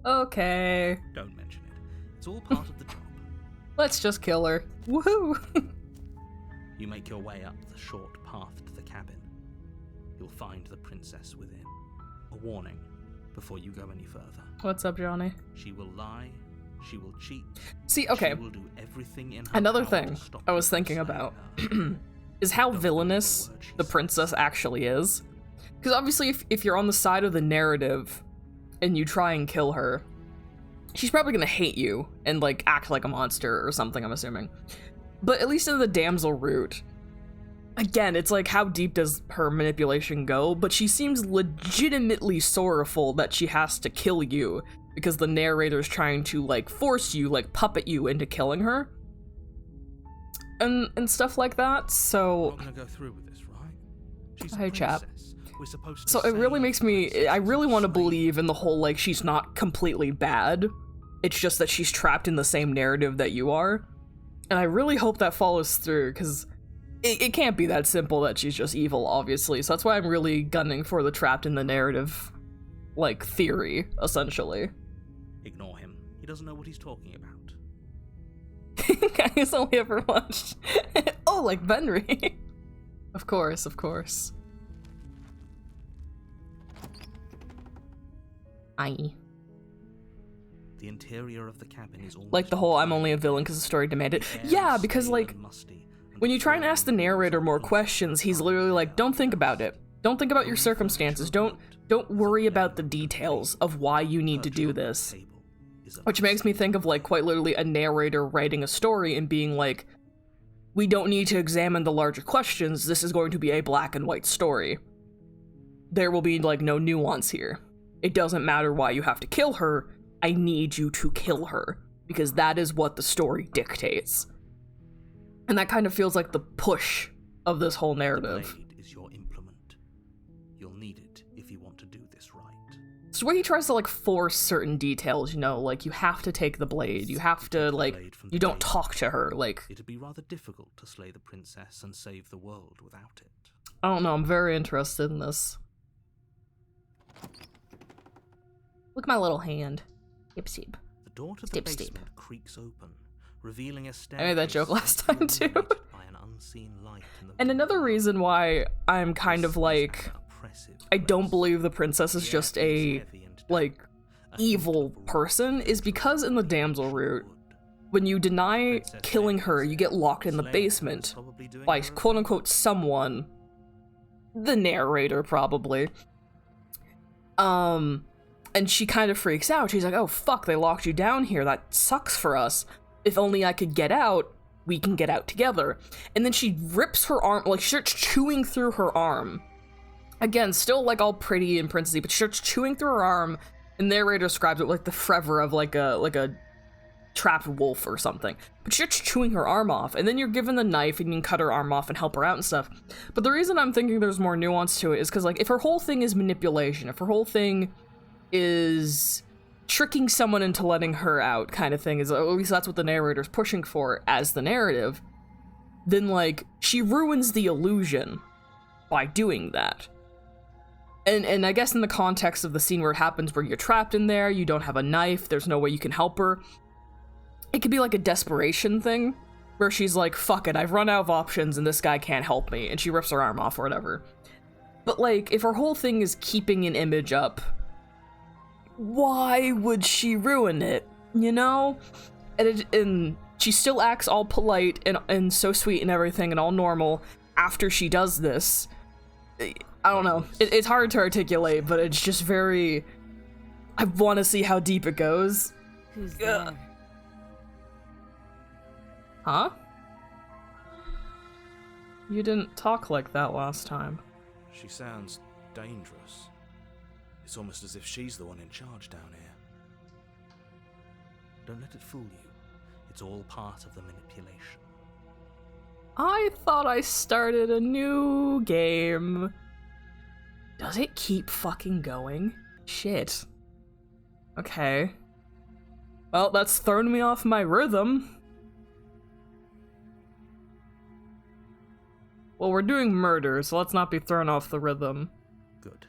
[SPEAKER 1] Okay.
[SPEAKER 2] Don't mention it. It's all part of the job.
[SPEAKER 1] Let's just kill her. Woohoo!
[SPEAKER 2] You make your way up the short path to the cabin. You'll find the princess within. A warning before you go any further.
[SPEAKER 1] What's up, Johnny?
[SPEAKER 2] She will lie. She will cheat.
[SPEAKER 1] See, okay.
[SPEAKER 2] She will do everything in her
[SPEAKER 1] Another
[SPEAKER 2] power
[SPEAKER 1] thing
[SPEAKER 2] to stop
[SPEAKER 1] I was
[SPEAKER 2] you from
[SPEAKER 1] thinking
[SPEAKER 2] slaying
[SPEAKER 1] about
[SPEAKER 2] her.
[SPEAKER 1] is how
[SPEAKER 2] Don't
[SPEAKER 1] villainous
[SPEAKER 2] believe a word she
[SPEAKER 1] the princess actually is. Because obviously, if you're on the side of the narrative and you try and kill her, she's probably gonna hate you and, like, act like a monster or something, I'm assuming. But at least in the damsel route, again, it's like, how deep does her manipulation go? But she seems legitimately sorrowful that she has to kill you because the narrator's trying to, like, force you, like, puppet you into killing her. And stuff like that, so...
[SPEAKER 2] We're not gonna go through with this, right? She's a
[SPEAKER 1] Hey, chap.
[SPEAKER 2] princess. We're supposed to
[SPEAKER 1] So it really
[SPEAKER 2] save
[SPEAKER 1] makes me...
[SPEAKER 2] princesses
[SPEAKER 1] I really
[SPEAKER 2] and
[SPEAKER 1] want to
[SPEAKER 2] slay
[SPEAKER 1] believe in the whole, like, she's not completely bad. It's just that she's trapped in the same narrative that you are. And I really hope that follows through, because it can't be that simple that she's just evil, obviously. So that's why I'm really gunning for the trapped in the narrative, like, theory, essentially.
[SPEAKER 2] Ignore him. He doesn't know what he's talking about.
[SPEAKER 1] Guys only ever watched... oh, like Benry. Of course, of course. Aye.
[SPEAKER 2] The interior of the cabin is almost
[SPEAKER 1] Like the whole I'm only a villain because the story demanded. Yeah, because, like, when you try and ask the narrator more questions, he's literally like, don't think about it. Don't think about your circumstances. Don't worry about the details of why you need to do this. Which makes me think of, like, quite literally a narrator writing a story and being like, we don't need to examine the larger questions, this is going to be a black and white story. There will be, like, no nuance here. It doesn't matter why you have to kill her, I need you to kill her, because that is what the story dictates. And that kind of feels like the push of this whole narrative.
[SPEAKER 2] The blade is your implement. You'll need it if you want to do this right.
[SPEAKER 1] So where he tries to, like, force certain details, you know, like, you have to take the blade, you have to, like, you don't talk to her, like...
[SPEAKER 2] It'd be rather difficult to slay the princess and save the world without it.
[SPEAKER 1] I don't know, I'm very interested in this. Look at my little hand. Yip seep.
[SPEAKER 2] The door to the
[SPEAKER 1] Step,
[SPEAKER 2] basement
[SPEAKER 1] step.
[SPEAKER 2] creaks open, revealing a staircase.
[SPEAKER 1] I made that joke last time, too.
[SPEAKER 2] illuminated by an unseen light in the
[SPEAKER 1] And another reason why I'm kind of like, I don't believe the princess is just a, like, evil person, is because in the damsel route, when you deny killing her, you get locked in the basement by quote-unquote someone, the narrator probably. And she kind of freaks out. She's like, oh fuck, they locked you down here, that sucks for us. If only I could get out, we can get out together. And then she rips her arm, like, she starts chewing through her arm. Again, still, like, all pretty and princessy, but she starts chewing through her arm, and the narrator describes it like the forever of, like a trapped wolf or something. But she starts chewing her arm off, and then you're given the knife, and you can cut her arm off and help her out and stuff. But the reason I'm thinking there's more nuance to it is because, like, if her whole thing is manipulation, if her whole thing is tricking someone into letting her out kind of thing, is at least that's what the narrator's pushing for as the narrative, then, like, she ruins the illusion by doing that. And I guess in the context of the scene where it happens, where you're trapped in there, you don't have a knife, there's no way you can help her, it could be like a desperation thing, where she's like, fuck it, I've run out of options and this guy can't help me, and she rips her arm off or whatever. But, like, if her whole thing is keeping an image up, why would she ruin it, you know? And she still acts all polite and so sweet and everything and all normal after she does this. I don't know. It's hard to articulate, but it's just very... I want to see how deep it goes.
[SPEAKER 3] Who's there?
[SPEAKER 1] Huh? You didn't talk like that last time.
[SPEAKER 2] She sounds dangerous. It's almost as if she's the one in charge down here. Don't let it fool you. It's all part of the manipulation.
[SPEAKER 1] I thought I started a new game. Does it keep fucking going? Shit. Okay. Well, that's thrown me off my rhythm. Well, we're doing murder, so let's not be thrown off the rhythm.
[SPEAKER 2] Good.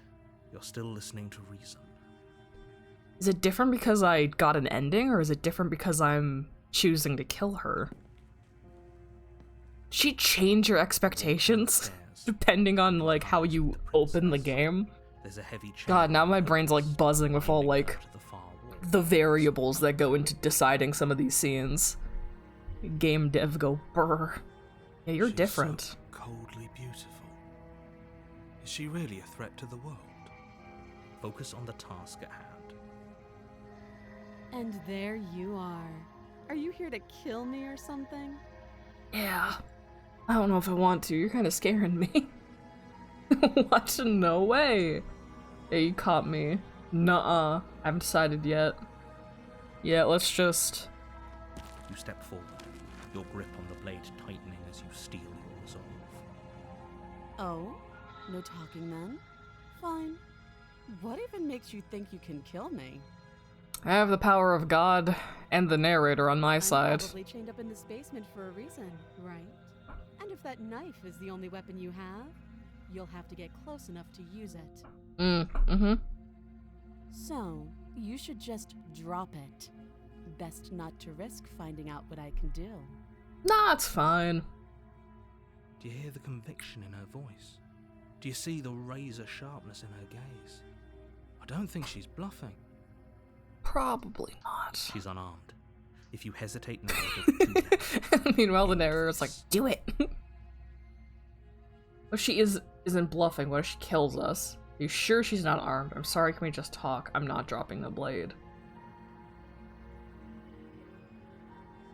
[SPEAKER 2] You're still listening to reason.
[SPEAKER 1] Is it different because I got an ending, or is it different because I'm choosing to kill her? Did she change your expectations depending on, like, how you open the game?
[SPEAKER 2] There's a heavy chain.
[SPEAKER 1] God, now my brain's, like, buzzing with all, like, the variables that go into deciding some of these scenes. Game dev go, brr. Yeah, you're
[SPEAKER 2] She's
[SPEAKER 1] different.
[SPEAKER 2] So coldly beautiful. Is she really a threat to the world? Focus on the task at hand.
[SPEAKER 3] And there you are. Are you here to kill me or something?
[SPEAKER 1] Yeah. I don't know if I want to. You're kind of scaring me. What? No way. Yeah, you caught me. Nuh-uh. I haven't decided yet. Yeah, let's just...
[SPEAKER 2] You step forward, your grip on the blade tightening as you steel your resolve.
[SPEAKER 3] Oh? No talking then? Fine. What even makes you think you can kill me?
[SPEAKER 1] I have the power of God and the narrator on my side.
[SPEAKER 3] I'm probably chained up in this basement for a reason, right? And if that knife is the only weapon you have, you'll have to get close enough to use it.
[SPEAKER 1] Mm-hmm.
[SPEAKER 3] So, you should just drop it. Best not to risk finding out what I can do.
[SPEAKER 1] Nah, it's fine.
[SPEAKER 2] Do you hear the conviction in her voice? Do you see the razor sharpness in her gaze? I don't think she's bluffing.
[SPEAKER 1] Probably not.
[SPEAKER 2] She's unarmed. If you hesitate now, it'll be too late.
[SPEAKER 1] Meanwhile, the narrator's like, do it. What if she isn't bluffing? What if she kills us? Are you sure she's not armed? I'm sorry, can we just talk? I'm not dropping the blade.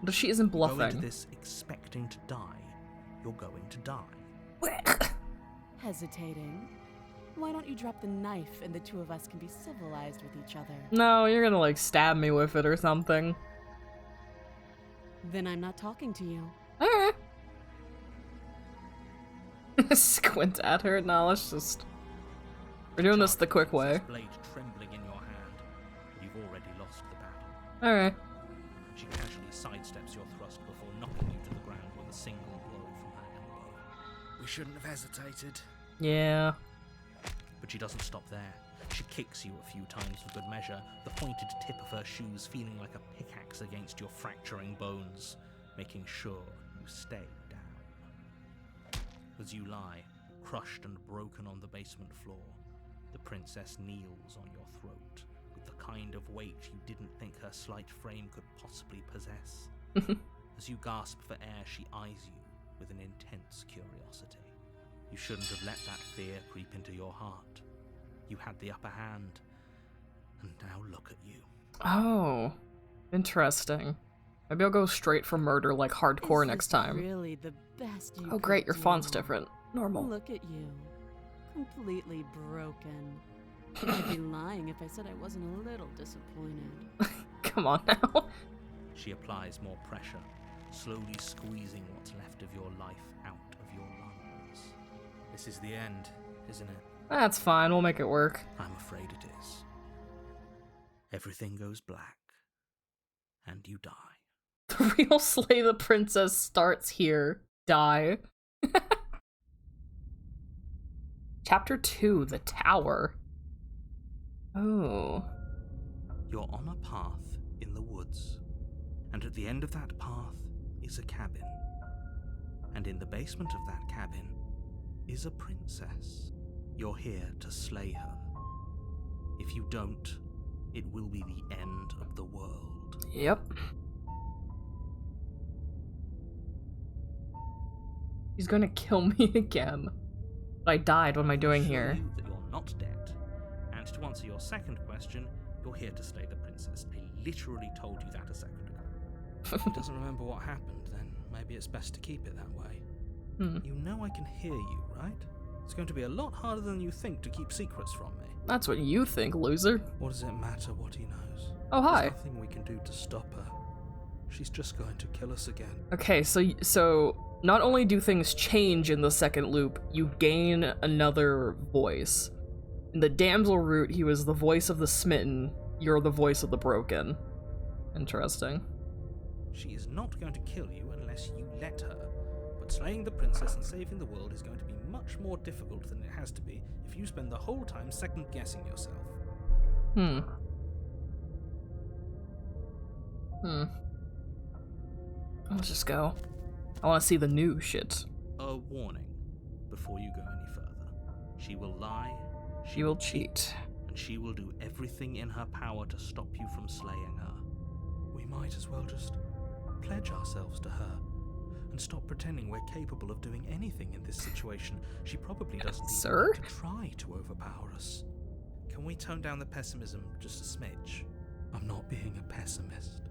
[SPEAKER 1] What if she isn't
[SPEAKER 2] Go into
[SPEAKER 1] bluffing?
[SPEAKER 2] this expecting to die. You're going to die.
[SPEAKER 3] Hesitating? Why don't you drop the knife and the two of us can be civilized with each other?
[SPEAKER 1] No, you're gonna, like, stab me with it or something.
[SPEAKER 3] Then I'm not talking to you.
[SPEAKER 1] Alright. Squint at her. No, let's just... We're doing this the quick way.
[SPEAKER 2] Blade trembling in your hand. You've already lost the battle.
[SPEAKER 1] Alright.
[SPEAKER 2] She casually sidesteps your thrust before knocking you to the ground with a single blow from her elbow. We shouldn't have hesitated.
[SPEAKER 1] Yeah.
[SPEAKER 2] But she doesn't stop there. She kicks you a few times for good measure, the pointed tip of her shoes feeling like a pickaxe against your fracturing bones, making sure you stay down. As you lie, crushed and broken on the basement floor, the princess kneels on your throat with the kind of weight you didn't think her slight frame could possibly possess. As you gasp for air, she eyes you with an intense curiosity. You shouldn't have let that fear creep into your heart. You had the upper hand, and now look at you.
[SPEAKER 1] Oh. Interesting. Maybe I'll go straight for murder, like, hardcore
[SPEAKER 3] Is
[SPEAKER 1] next
[SPEAKER 3] this
[SPEAKER 1] time.
[SPEAKER 3] really the best you
[SPEAKER 1] Oh
[SPEAKER 3] could
[SPEAKER 1] great, your
[SPEAKER 3] do?
[SPEAKER 1] font's different. Normal.
[SPEAKER 3] Look at you. Completely broken. I'd be lying if I said I wasn't a little disappointed.
[SPEAKER 1] Come on now.
[SPEAKER 2] She applies more pressure, slowly squeezing what's left of your life out of your lungs. This is the end, isn't it?
[SPEAKER 1] That's fine, we'll make it work.
[SPEAKER 2] I'm afraid it is. Everything goes black, and you die.
[SPEAKER 1] The real Slay the Princess starts here. Die. Chapter 2, The Tower. Oh.
[SPEAKER 2] You're on a path in the woods, and at the end of that path is a cabin. And in the basement of that cabin is a princess. You're here to slay her. If you don't, it will be the end of the world.
[SPEAKER 1] Yep. He's gonna kill me again. But I died. What am I doing here?
[SPEAKER 2] You that you're not dead. And to answer your second question, you're here to slay the princess. I literally told you that a second ago. If he doesn't remember what happened, then maybe it's best to keep it that way. You know I can hear you, right? It's going to be a lot harder than you think to keep secrets from me.
[SPEAKER 1] That's what you think, loser.
[SPEAKER 2] What does it matter what he knows?
[SPEAKER 1] Oh, hi.
[SPEAKER 2] There's nothing we can do to stop her. She's just going to kill us again.
[SPEAKER 1] Okay, so not only do things change in the second loop, you gain another voice. In the damsel route, he was the voice of the smitten. You're the voice of the broken. Interesting.
[SPEAKER 2] She is not going to kill you unless you let her. But slaying the princess and saving the world is going to be much more difficult than it has to be if you spend the whole time second-guessing yourself.
[SPEAKER 1] Let's just go. I want to see the new shit.
[SPEAKER 2] A warning before you go any further. She will lie,
[SPEAKER 1] She will cheat.
[SPEAKER 2] and she will do everything in her power to stop you from slaying her. We might as well just pledge ourselves to her and stop pretending we're capable of doing anything in this situation. She probably doesn't even want to try to overpower us. Can we tone down the pessimism just a smidge? I'm not being a pessimist.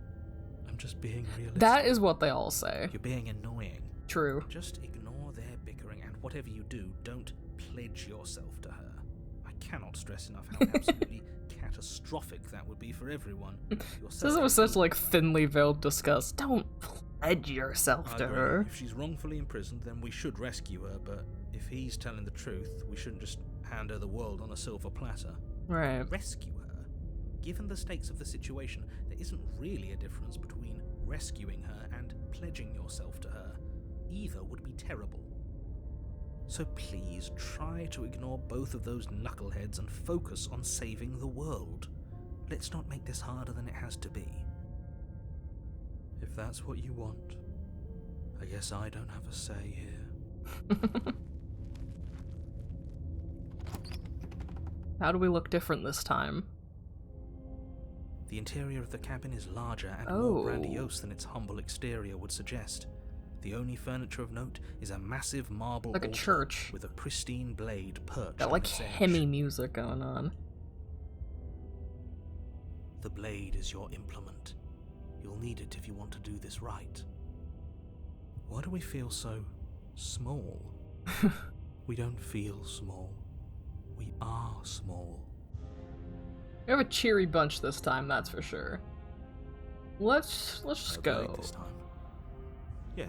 [SPEAKER 2] I'm just being realistic.
[SPEAKER 1] That is what they all say.
[SPEAKER 2] You're being annoying.
[SPEAKER 1] True.
[SPEAKER 2] Just ignore their bickering, and whatever you do, don't pledge yourself to her. I cannot stress enough how absolutely catastrophic that would be for everyone.
[SPEAKER 1] Says it with such like thinly veiled disgust. Don't pledge yourself
[SPEAKER 2] I
[SPEAKER 1] to
[SPEAKER 2] agree.
[SPEAKER 1] her.
[SPEAKER 2] If she's wrongfully imprisoned, then we should rescue her, but if he's telling the truth, we shouldn't just hand her the world on a silver platter.
[SPEAKER 1] Right.
[SPEAKER 2] Rescue her? Given the stakes of the situation, there isn't really a difference between rescuing her and pledging yourself to her. Either would be terrible. So please try to ignore both of those knuckleheads and focus on saving the world. Let's not make this harder than it has to be. If that's what you want, I guess I don't have a say here.
[SPEAKER 1] How do we look different this time?
[SPEAKER 2] The interior of the cabin is larger and
[SPEAKER 1] Oh.
[SPEAKER 2] more grandiose than its humble exterior would suggest. The only furniture of note is a massive marble
[SPEAKER 1] Like a
[SPEAKER 2] altar
[SPEAKER 1] church.
[SPEAKER 2] with a pristine blade perched
[SPEAKER 1] Got
[SPEAKER 2] on
[SPEAKER 1] like
[SPEAKER 2] its edge.
[SPEAKER 1] hemi music going on.
[SPEAKER 2] The blade is your implement. You'll need it if you want to do this right. Why do we feel so small? We don't feel small. We are small.
[SPEAKER 1] We have a cheery bunch this time, that's for sure. Let's just
[SPEAKER 2] Okay,
[SPEAKER 1] go.
[SPEAKER 2] this time. Yeah.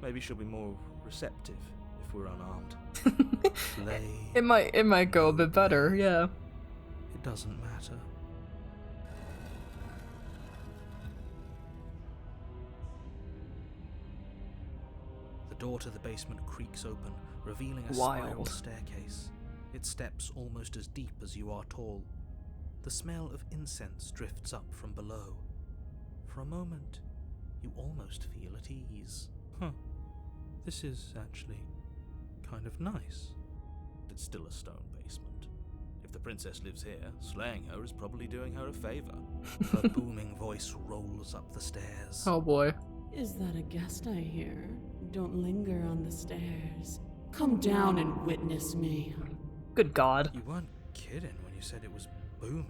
[SPEAKER 2] Maybe she'll be more receptive if we're unarmed. Slay.
[SPEAKER 1] It might go a bit better, yeah.
[SPEAKER 2] It doesn't matter. The door to the basement creaks open, revealing a spiral
[SPEAKER 1] Wild.
[SPEAKER 2] staircase. Its steps almost as deep as you are tall. The smell of incense drifts up from below. For a moment, you almost feel at ease. This is actually kind of nice. It's still a stone basement. If the princess lives here, slaying her is probably doing her a favor. Her booming voice rolls up the stairs.
[SPEAKER 1] Oh boy.
[SPEAKER 3] Is that a guest I hear? Don't linger on the stairs. Come down and witness me.
[SPEAKER 1] Good God.
[SPEAKER 2] You weren't kidding when you said it was booming.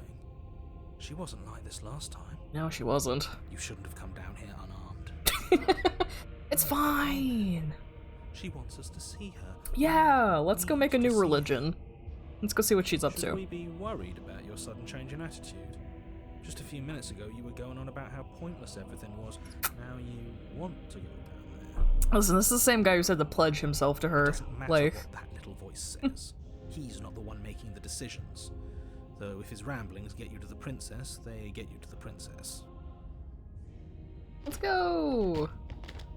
[SPEAKER 2] She wasn't like this last time.
[SPEAKER 1] No, she wasn't.
[SPEAKER 2] You shouldn't have come down here unarmed.
[SPEAKER 1] It's fine.
[SPEAKER 2] She wants us to see her.
[SPEAKER 1] Yeah, let's go make a
[SPEAKER 2] Need
[SPEAKER 1] new
[SPEAKER 2] to see
[SPEAKER 1] religion. Let's go see what she's up
[SPEAKER 2] Should
[SPEAKER 1] to.
[SPEAKER 2] we be worried about your sudden change in attitude? Just a few minutes ago, you were going on about how pointless everything was. Now you want to go down there.
[SPEAKER 1] Listen, this is the same guy who said to pledge himself to
[SPEAKER 2] It
[SPEAKER 1] her.
[SPEAKER 2] doesn't matter
[SPEAKER 1] Like,
[SPEAKER 2] what that little voice says. He's not the one making the decisions. Though if his ramblings get you to the princess, they get you to the princess.
[SPEAKER 1] let's go.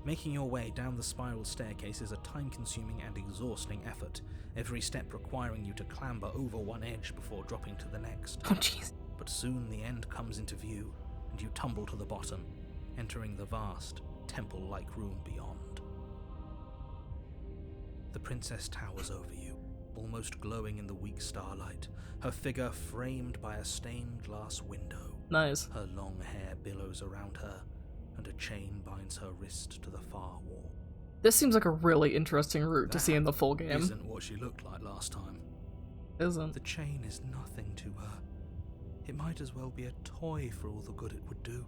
[SPEAKER 2] Making your way down the spiral staircase is a time-consuming and exhausting effort, every step requiring you to clamber over one edge before dropping to the next.
[SPEAKER 1] Oh, jeez.
[SPEAKER 2] But soon the end comes into view, and you tumble to the bottom, entering the vast, temple-like room beyond. The princess towers over you, almost glowing in the weak starlight, her figure framed by a stained glass window.
[SPEAKER 1] Nice.
[SPEAKER 2] Her long hair billows around her, and a chain binds her wrist to the far wall.
[SPEAKER 1] This seems like a really interesting route to see in the full game.
[SPEAKER 2] Isn't what she looked like last time.
[SPEAKER 1] Isn't.
[SPEAKER 2] The chain is nothing to her. It might as well be a toy for all the good it would do.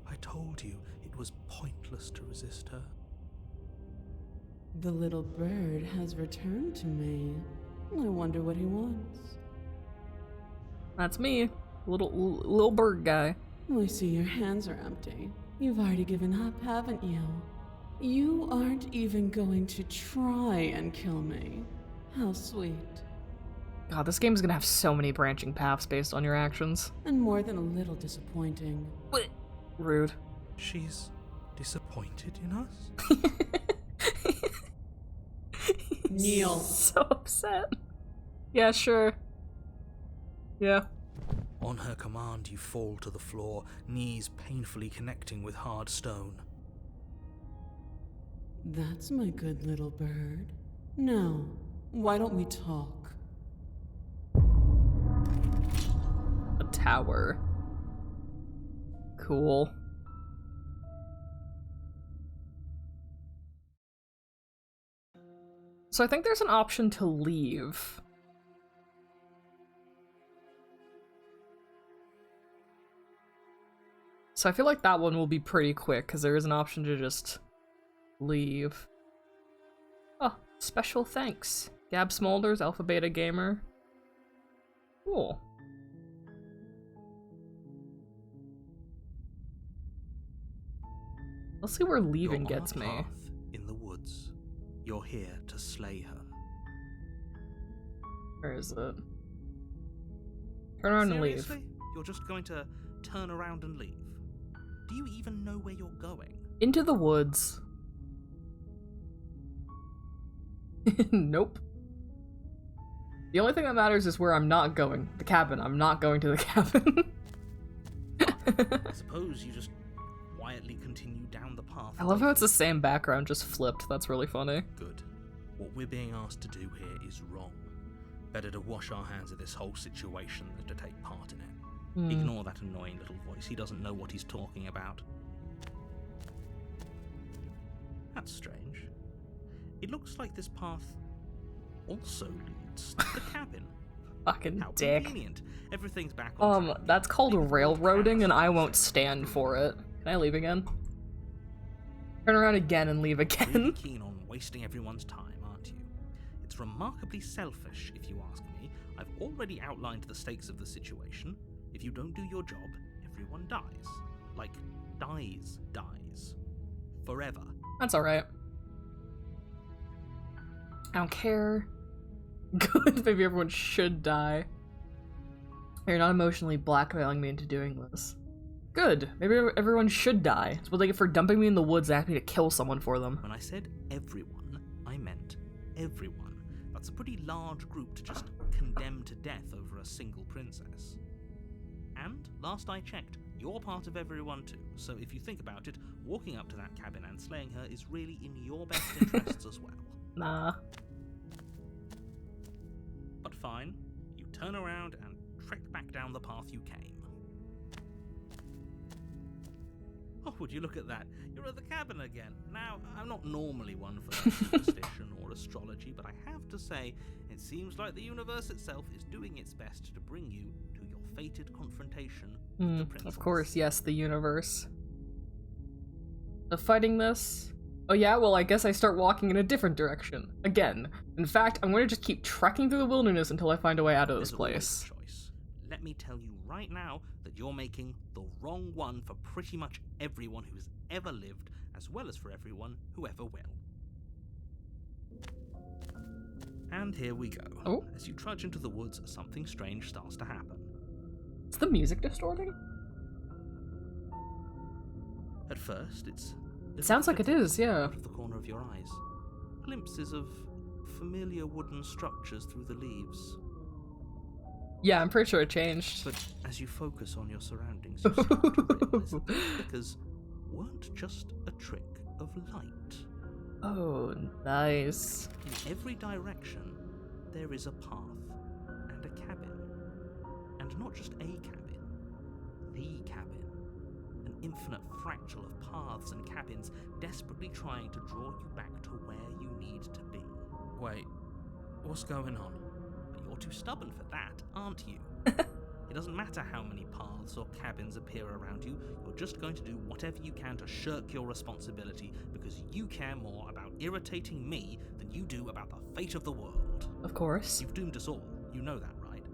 [SPEAKER 2] I told you it was pointless to resist her.
[SPEAKER 3] The little bird has returned to me. I wonder what he wants.
[SPEAKER 1] That's me. Little bird guy.
[SPEAKER 3] I see your hands are empty. You've already given up, haven't you? You aren't even going to try and kill me. How sweet.
[SPEAKER 1] God, this game is gonna have so many branching paths based on your actions.
[SPEAKER 3] And more than a little disappointing.
[SPEAKER 1] Rude.
[SPEAKER 2] She's disappointed in us?
[SPEAKER 3] Kneel.
[SPEAKER 1] So upset. Yeah, sure. Yeah.
[SPEAKER 2] On her command, you fall to the floor, knees painfully connecting with hard stone.
[SPEAKER 3] That's my good little bird. Now, why don't we talk?
[SPEAKER 1] A tower. Cool. So I think there's an option to leave. So I feel like that one will be pretty quick, because there is an option to just leave. Oh, special thanks. Gab Smolders, Alpha Beta Gamer. Cool. Let's see where leaving
[SPEAKER 2] You're on
[SPEAKER 1] gets
[SPEAKER 2] a
[SPEAKER 1] me.
[SPEAKER 2] path in the woods. You're here to slay her.
[SPEAKER 1] Where is it? Turn around and leave.
[SPEAKER 2] Seriously? You're just going to turn around and leave? Do you even know where you're going?
[SPEAKER 1] Into the woods. Nope. The only thing that matters is where I'm not going. The cabin. I'm not going to the cabin.
[SPEAKER 2] I suppose you just quietly continue down the path.
[SPEAKER 1] I love how it's the same background, just flipped. That's really funny.
[SPEAKER 2] Good. What we're being asked to do here is wrong. Better to wash our hands of this whole situation than to take part in it. Ignore that annoying little voice. He doesn't know what he's talking about. That's strange. It looks like this path also leads to the cabin.
[SPEAKER 1] Fucking
[SPEAKER 2] How
[SPEAKER 1] dick.
[SPEAKER 2] convenient. Everything's back on track.
[SPEAKER 1] That's called railroading, and I won't stand for it. Can I leave again? Turn around again and leave
[SPEAKER 2] Really
[SPEAKER 1] again.
[SPEAKER 2] keen on wasting everyone's time, aren't you? It's remarkably selfish, if you ask me. I've already outlined the stakes of the situation. If you don't do your job, everyone dies. Like, dies. Forever.
[SPEAKER 1] That's alright. I don't care. Good, maybe everyone should die. You're not emotionally blackmailing me into doing this. Good, maybe everyone should die. It's what they get for dumping me in the woods and asking me to kill someone for them.
[SPEAKER 2] When I said everyone, I meant everyone. That's a pretty large group to just condemn to death over a single princess. And, last I checked, you're part of everyone too, so if you think about it, walking up to that cabin and slaying her is really in your best interests as well.
[SPEAKER 1] Nah.
[SPEAKER 2] But fine, you turn around and trek back down the path you came. Oh, would you look at that? You're at the cabin again. Now, I'm not normally one for superstition or astrology, but I have to say, it seems like the universe itself is doing its best to bring you to your fated confrontation with the princess.
[SPEAKER 1] Of course, yes, the universe. The fighting this? Oh yeah, well I guess I start walking in a different direction. Again. In fact, I'm going to just keep trekking through the wilderness until I find a way out of this
[SPEAKER 2] There's always
[SPEAKER 1] place.
[SPEAKER 2] a choice. Let me tell you right now that you're making the wrong one for pretty much everyone who's ever lived, as well as for everyone who ever will. And here we go.
[SPEAKER 1] Oh.
[SPEAKER 2] As you trudge into the woods, something strange starts to happen.
[SPEAKER 1] Is the music distorting?
[SPEAKER 2] At first, it's
[SPEAKER 1] It sounds like it is, yeah.
[SPEAKER 2] Out of the corner of your eyes. Glimpses of familiar wooden structures through the leaves.
[SPEAKER 1] Yeah, I'm pretty sure it changed.
[SPEAKER 2] But as you focus on your surroundings, you start to realize that the flickers weren't just a trick of light.
[SPEAKER 1] Oh, nice.
[SPEAKER 2] In every direction, there is a path and a cabin. And not just a cabin, the cabin. An infinite fractal of paths and cabins desperately trying to draw you back to where you need to be. Wait, what's going on? You're too stubborn for that, aren't you? It doesn't matter how many paths or cabins appear around you, you're just going to do whatever you can to shirk your responsibility because you care more about irritating me than you do about the fate of the world.
[SPEAKER 1] Of course.
[SPEAKER 2] You've doomed us all, you know that, right?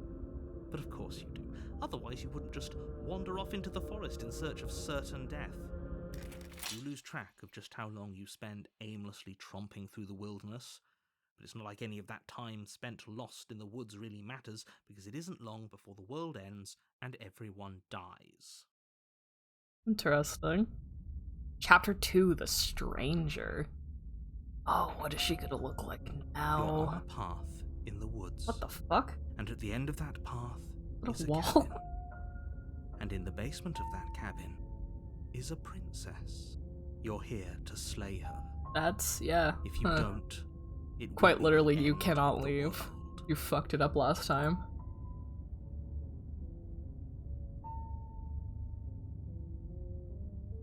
[SPEAKER 2] But of course you do. Otherwise you wouldn't just wander off into the forest in search of certain death. You lose track of just how long you spend aimlessly tromping through the wilderness. But it's not like any of that time spent lost in the woods really matters, because it isn't long before the world ends and everyone dies.
[SPEAKER 1] Interesting. Chapter 2, The Stranger. Oh, what is she gonna look like
[SPEAKER 2] You're
[SPEAKER 1] now?
[SPEAKER 2] on a path in the woods.
[SPEAKER 1] What the fuck?
[SPEAKER 2] And at the end of that path
[SPEAKER 1] What
[SPEAKER 2] is
[SPEAKER 1] a
[SPEAKER 2] a
[SPEAKER 1] wall.
[SPEAKER 2] cabin. And in the basement of that cabin is a princess. You're here to slay her.
[SPEAKER 1] That's, yeah.
[SPEAKER 2] If you don't, it will
[SPEAKER 1] Quite
[SPEAKER 2] be
[SPEAKER 1] literally,
[SPEAKER 2] the
[SPEAKER 1] you
[SPEAKER 2] end
[SPEAKER 1] cannot
[SPEAKER 2] of the
[SPEAKER 1] leave.
[SPEAKER 2] world.
[SPEAKER 1] You fucked it up last time.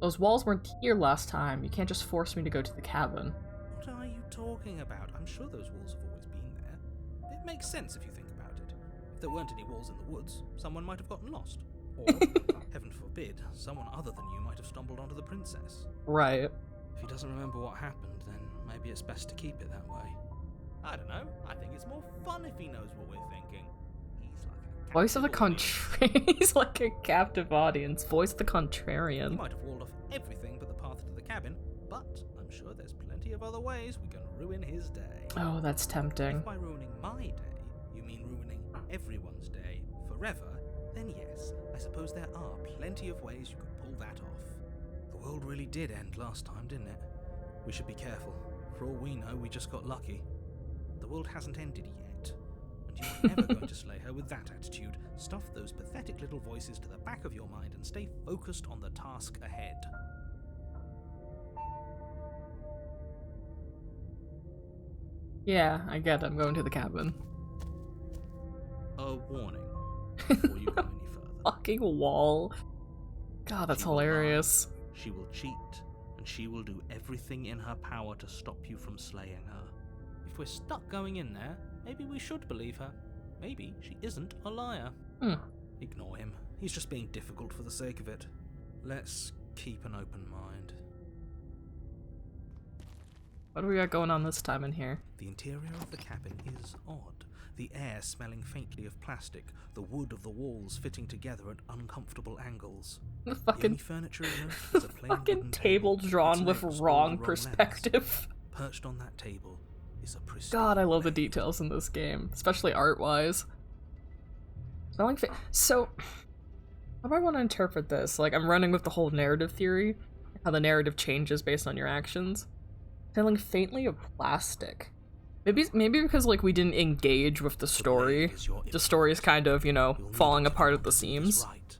[SPEAKER 1] Those walls weren't here last time. You can't just force me to go to the cabin.
[SPEAKER 2] What are you talking about? I'm sure those walls have always been there. It makes sense if you think about it. If there weren't any walls in the woods, someone might have gotten lost. Or, heaven forbid, someone other than you might have stumbled onto the princess.
[SPEAKER 1] Right.
[SPEAKER 2] If he doesn't remember what happened, then maybe it's best to keep it that way. I don't know. I think it's more fun if he knows what we're thinking. He's like a
[SPEAKER 1] Voice of the
[SPEAKER 2] captive audience.
[SPEAKER 1] He's like a captive audience. Voice of the
[SPEAKER 2] He
[SPEAKER 1] contrarian.
[SPEAKER 2] might have walled off everything but the path to the cabin, but I'm sure there's plenty of other ways we can ruin his day.
[SPEAKER 1] Oh, that's tempting.
[SPEAKER 2] If by ruining my day, you mean ruining everyone's day forever, then yes, I suppose there are plenty of ways you could pull that off. The world really did end last time, didn't it? We should be careful. For all we know, we just got lucky. The world hasn't ended yet, and you're never going to slay her with that attitude. Stuff those pathetic little voices to the back of your mind and stay focused on the task ahead.
[SPEAKER 1] Yeah, I get it. I'm going to the cabin.
[SPEAKER 2] A warning before you go any further.
[SPEAKER 1] Fucking wall. God, that's
[SPEAKER 2] She will lie,
[SPEAKER 1] hilarious.
[SPEAKER 2] She will cheat, and she will do everything in her power to stop you from slaying her. If we're stuck going in there, maybe we should believe her. Maybe she isn't a liar. Ignore him. He's just being difficult for the sake of it. Let's keep an open mind.
[SPEAKER 1] What do we got going on this time in here?
[SPEAKER 2] The interior of the cabin is odd. The air smelling faintly of plastic, the wood of the walls fitting together at uncomfortable angles.
[SPEAKER 1] The
[SPEAKER 2] The only
[SPEAKER 1] fucking,
[SPEAKER 2] furniture in it is a plain
[SPEAKER 1] fucking
[SPEAKER 2] wooden
[SPEAKER 1] table drawn
[SPEAKER 2] its
[SPEAKER 1] with
[SPEAKER 2] legs
[SPEAKER 1] wrong
[SPEAKER 2] all the legs.
[SPEAKER 1] perspective.
[SPEAKER 2] Perched on that table is a pristine
[SPEAKER 1] God, I love the
[SPEAKER 2] blade.
[SPEAKER 1] details in this game, especially art-wise. Smelling so, how do I want to interpret this? Like, I'm running with the whole narrative theory, how the narrative changes based on your actions. Smelling faintly of plastic. Maybe because, like, we didn't engage with the story.
[SPEAKER 2] blade is your
[SPEAKER 1] The story is kind of, you know,
[SPEAKER 2] You'll need
[SPEAKER 1] falling
[SPEAKER 2] it to
[SPEAKER 1] apart at
[SPEAKER 2] do
[SPEAKER 1] the
[SPEAKER 2] what is
[SPEAKER 1] seams.
[SPEAKER 2] right.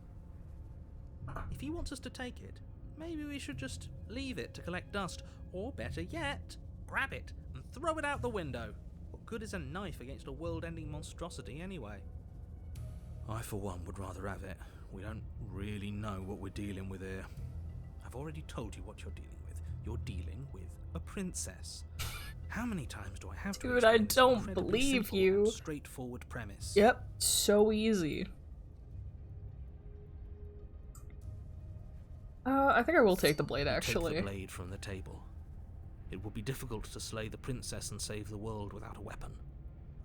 [SPEAKER 2] If he wants us to take it, maybe we should just leave it to collect dust, or better yet, grab it and throw it out the window. What good is a knife against a world-ending monstrosity anyway? I, for one, would rather have it. We don't really know what we're dealing with here. I've already told you what you're dealing with. You're dealing with a princess. How many times do I have to
[SPEAKER 1] Dude, I
[SPEAKER 2] explain this
[SPEAKER 1] don't
[SPEAKER 2] incredibly
[SPEAKER 1] believe
[SPEAKER 2] simple
[SPEAKER 1] you.
[SPEAKER 2] and straightforward premise?
[SPEAKER 1] Yep, so easy. I think I will take the blade, actually.
[SPEAKER 2] Take the blade from the table. It would be difficult to slay the princess and save the world without a weapon.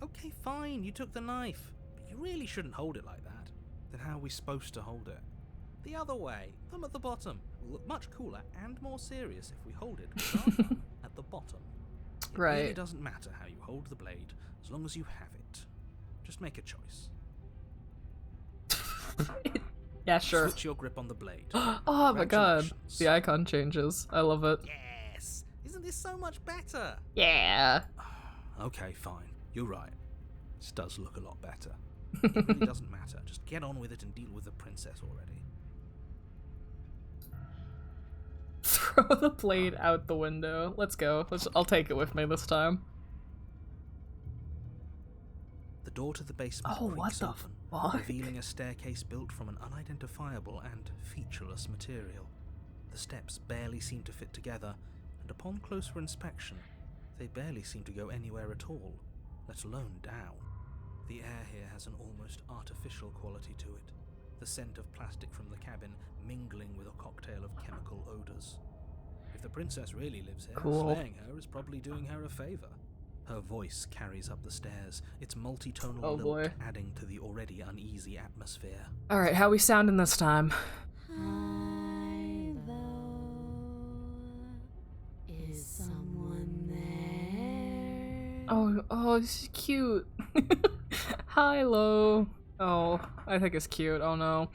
[SPEAKER 2] Okay, fine, you took the knife. But you really shouldn't hold it like that. Then how are we supposed to hold it? The other way, thumb at the bottom. Will look much cooler and more serious if we hold it with our thumb at the bottom. It really
[SPEAKER 1] Right.
[SPEAKER 2] doesn't matter how you hold the blade, as long as you have it. Just make a choice.
[SPEAKER 1] Yeah, sure.
[SPEAKER 2] Switch your grip on the blade.
[SPEAKER 1] Oh my god.
[SPEAKER 2] Congratulations.
[SPEAKER 1] The icon changes. I love it.
[SPEAKER 2] Yes! Isn't this so much better?
[SPEAKER 1] Yeah.
[SPEAKER 2] Okay, fine. You're right. This does look a lot better. It really doesn't matter. Just get on with it and deal with the princess already.
[SPEAKER 1] Throw the blade out the window. Let's go. I'll take it with me this time.
[SPEAKER 2] The door to the basement
[SPEAKER 1] Oh, what
[SPEAKER 2] creaks
[SPEAKER 1] the
[SPEAKER 2] open,
[SPEAKER 1] fuck?
[SPEAKER 2] revealing a staircase built from an unidentifiable and featureless material. The steps barely seem to fit together, and upon closer inspection, they barely seem to go anywhere at all, let alone down. The air here has an almost artificial quality to it, the scent of plastic from the cabin mingling with a cocktail of chemical odors. If the princess really lives here,
[SPEAKER 1] Cool.
[SPEAKER 2] slaying her is probably doing her a favor. Her voice carries up the stairs, its multitonal
[SPEAKER 1] Oh,
[SPEAKER 2] lilt
[SPEAKER 1] boy.
[SPEAKER 2] adding to the already uneasy atmosphere.
[SPEAKER 1] Alright, how we sounding this time?
[SPEAKER 3] Hi, is someone there?
[SPEAKER 1] Oh, this is cute. Hi, Lo. Oh, I think it's cute. Oh no.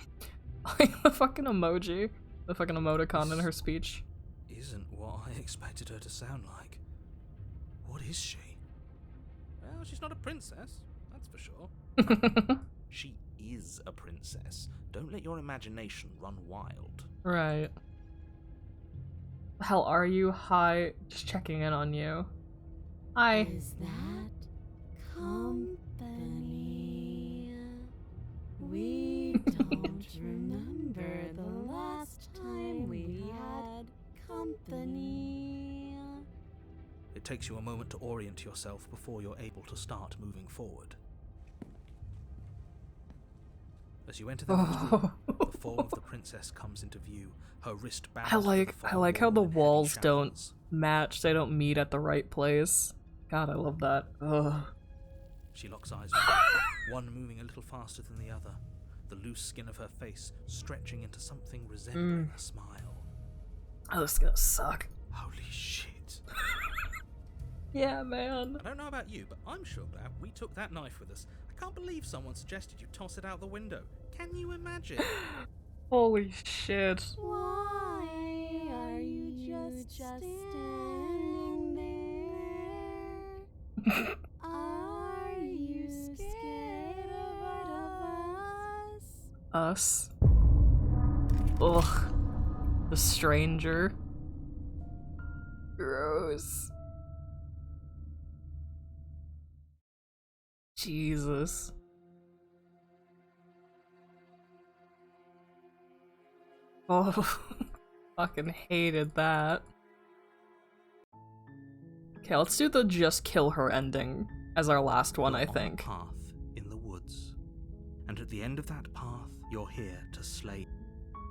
[SPEAKER 1] Like the fucking emoji. The fucking emoticon in her speech.
[SPEAKER 2] Isn't what I expected her to sound like. What is she? Well, she's not a princess, that's for sure. She is a princess. Don't let your imagination run wild.
[SPEAKER 1] Right. The hell are you? Hi. Just checking in on you. Hi.
[SPEAKER 3] Is that company? We don't remember the last time we had company.
[SPEAKER 2] It takes you a moment to orient yourself before you're able to start moving forward. As you enter the next room, the form of the princess comes into view. Her wrist bows to the far
[SPEAKER 1] I like how the
[SPEAKER 2] wall in heavy
[SPEAKER 1] walls
[SPEAKER 2] shadows.
[SPEAKER 1] don't match. They don't meet at the right place. God, I love that. Ugh.
[SPEAKER 2] She locks eyes with you, one moving a little faster than the other, the loose skin of her face stretching into something resembling a smile.
[SPEAKER 1] Oh, this is gonna suck.
[SPEAKER 2] Holy shit.
[SPEAKER 1] Yeah, man.
[SPEAKER 2] I don't know about you, but I'm sure glad we took that knife with us. I can't believe someone suggested you toss it out the window. Can you imagine?
[SPEAKER 1] Holy shit.
[SPEAKER 3] Why are you just standing there? Are you scared of us?
[SPEAKER 1] Us. Ugh. The stranger. Gross. Jesus. Oh, fucking hated that. Okay, let's do the just kill her ending as our last one,
[SPEAKER 2] You're
[SPEAKER 1] I
[SPEAKER 2] on a
[SPEAKER 1] think.
[SPEAKER 2] path in the woods, and at the end of that path, you're here to slay.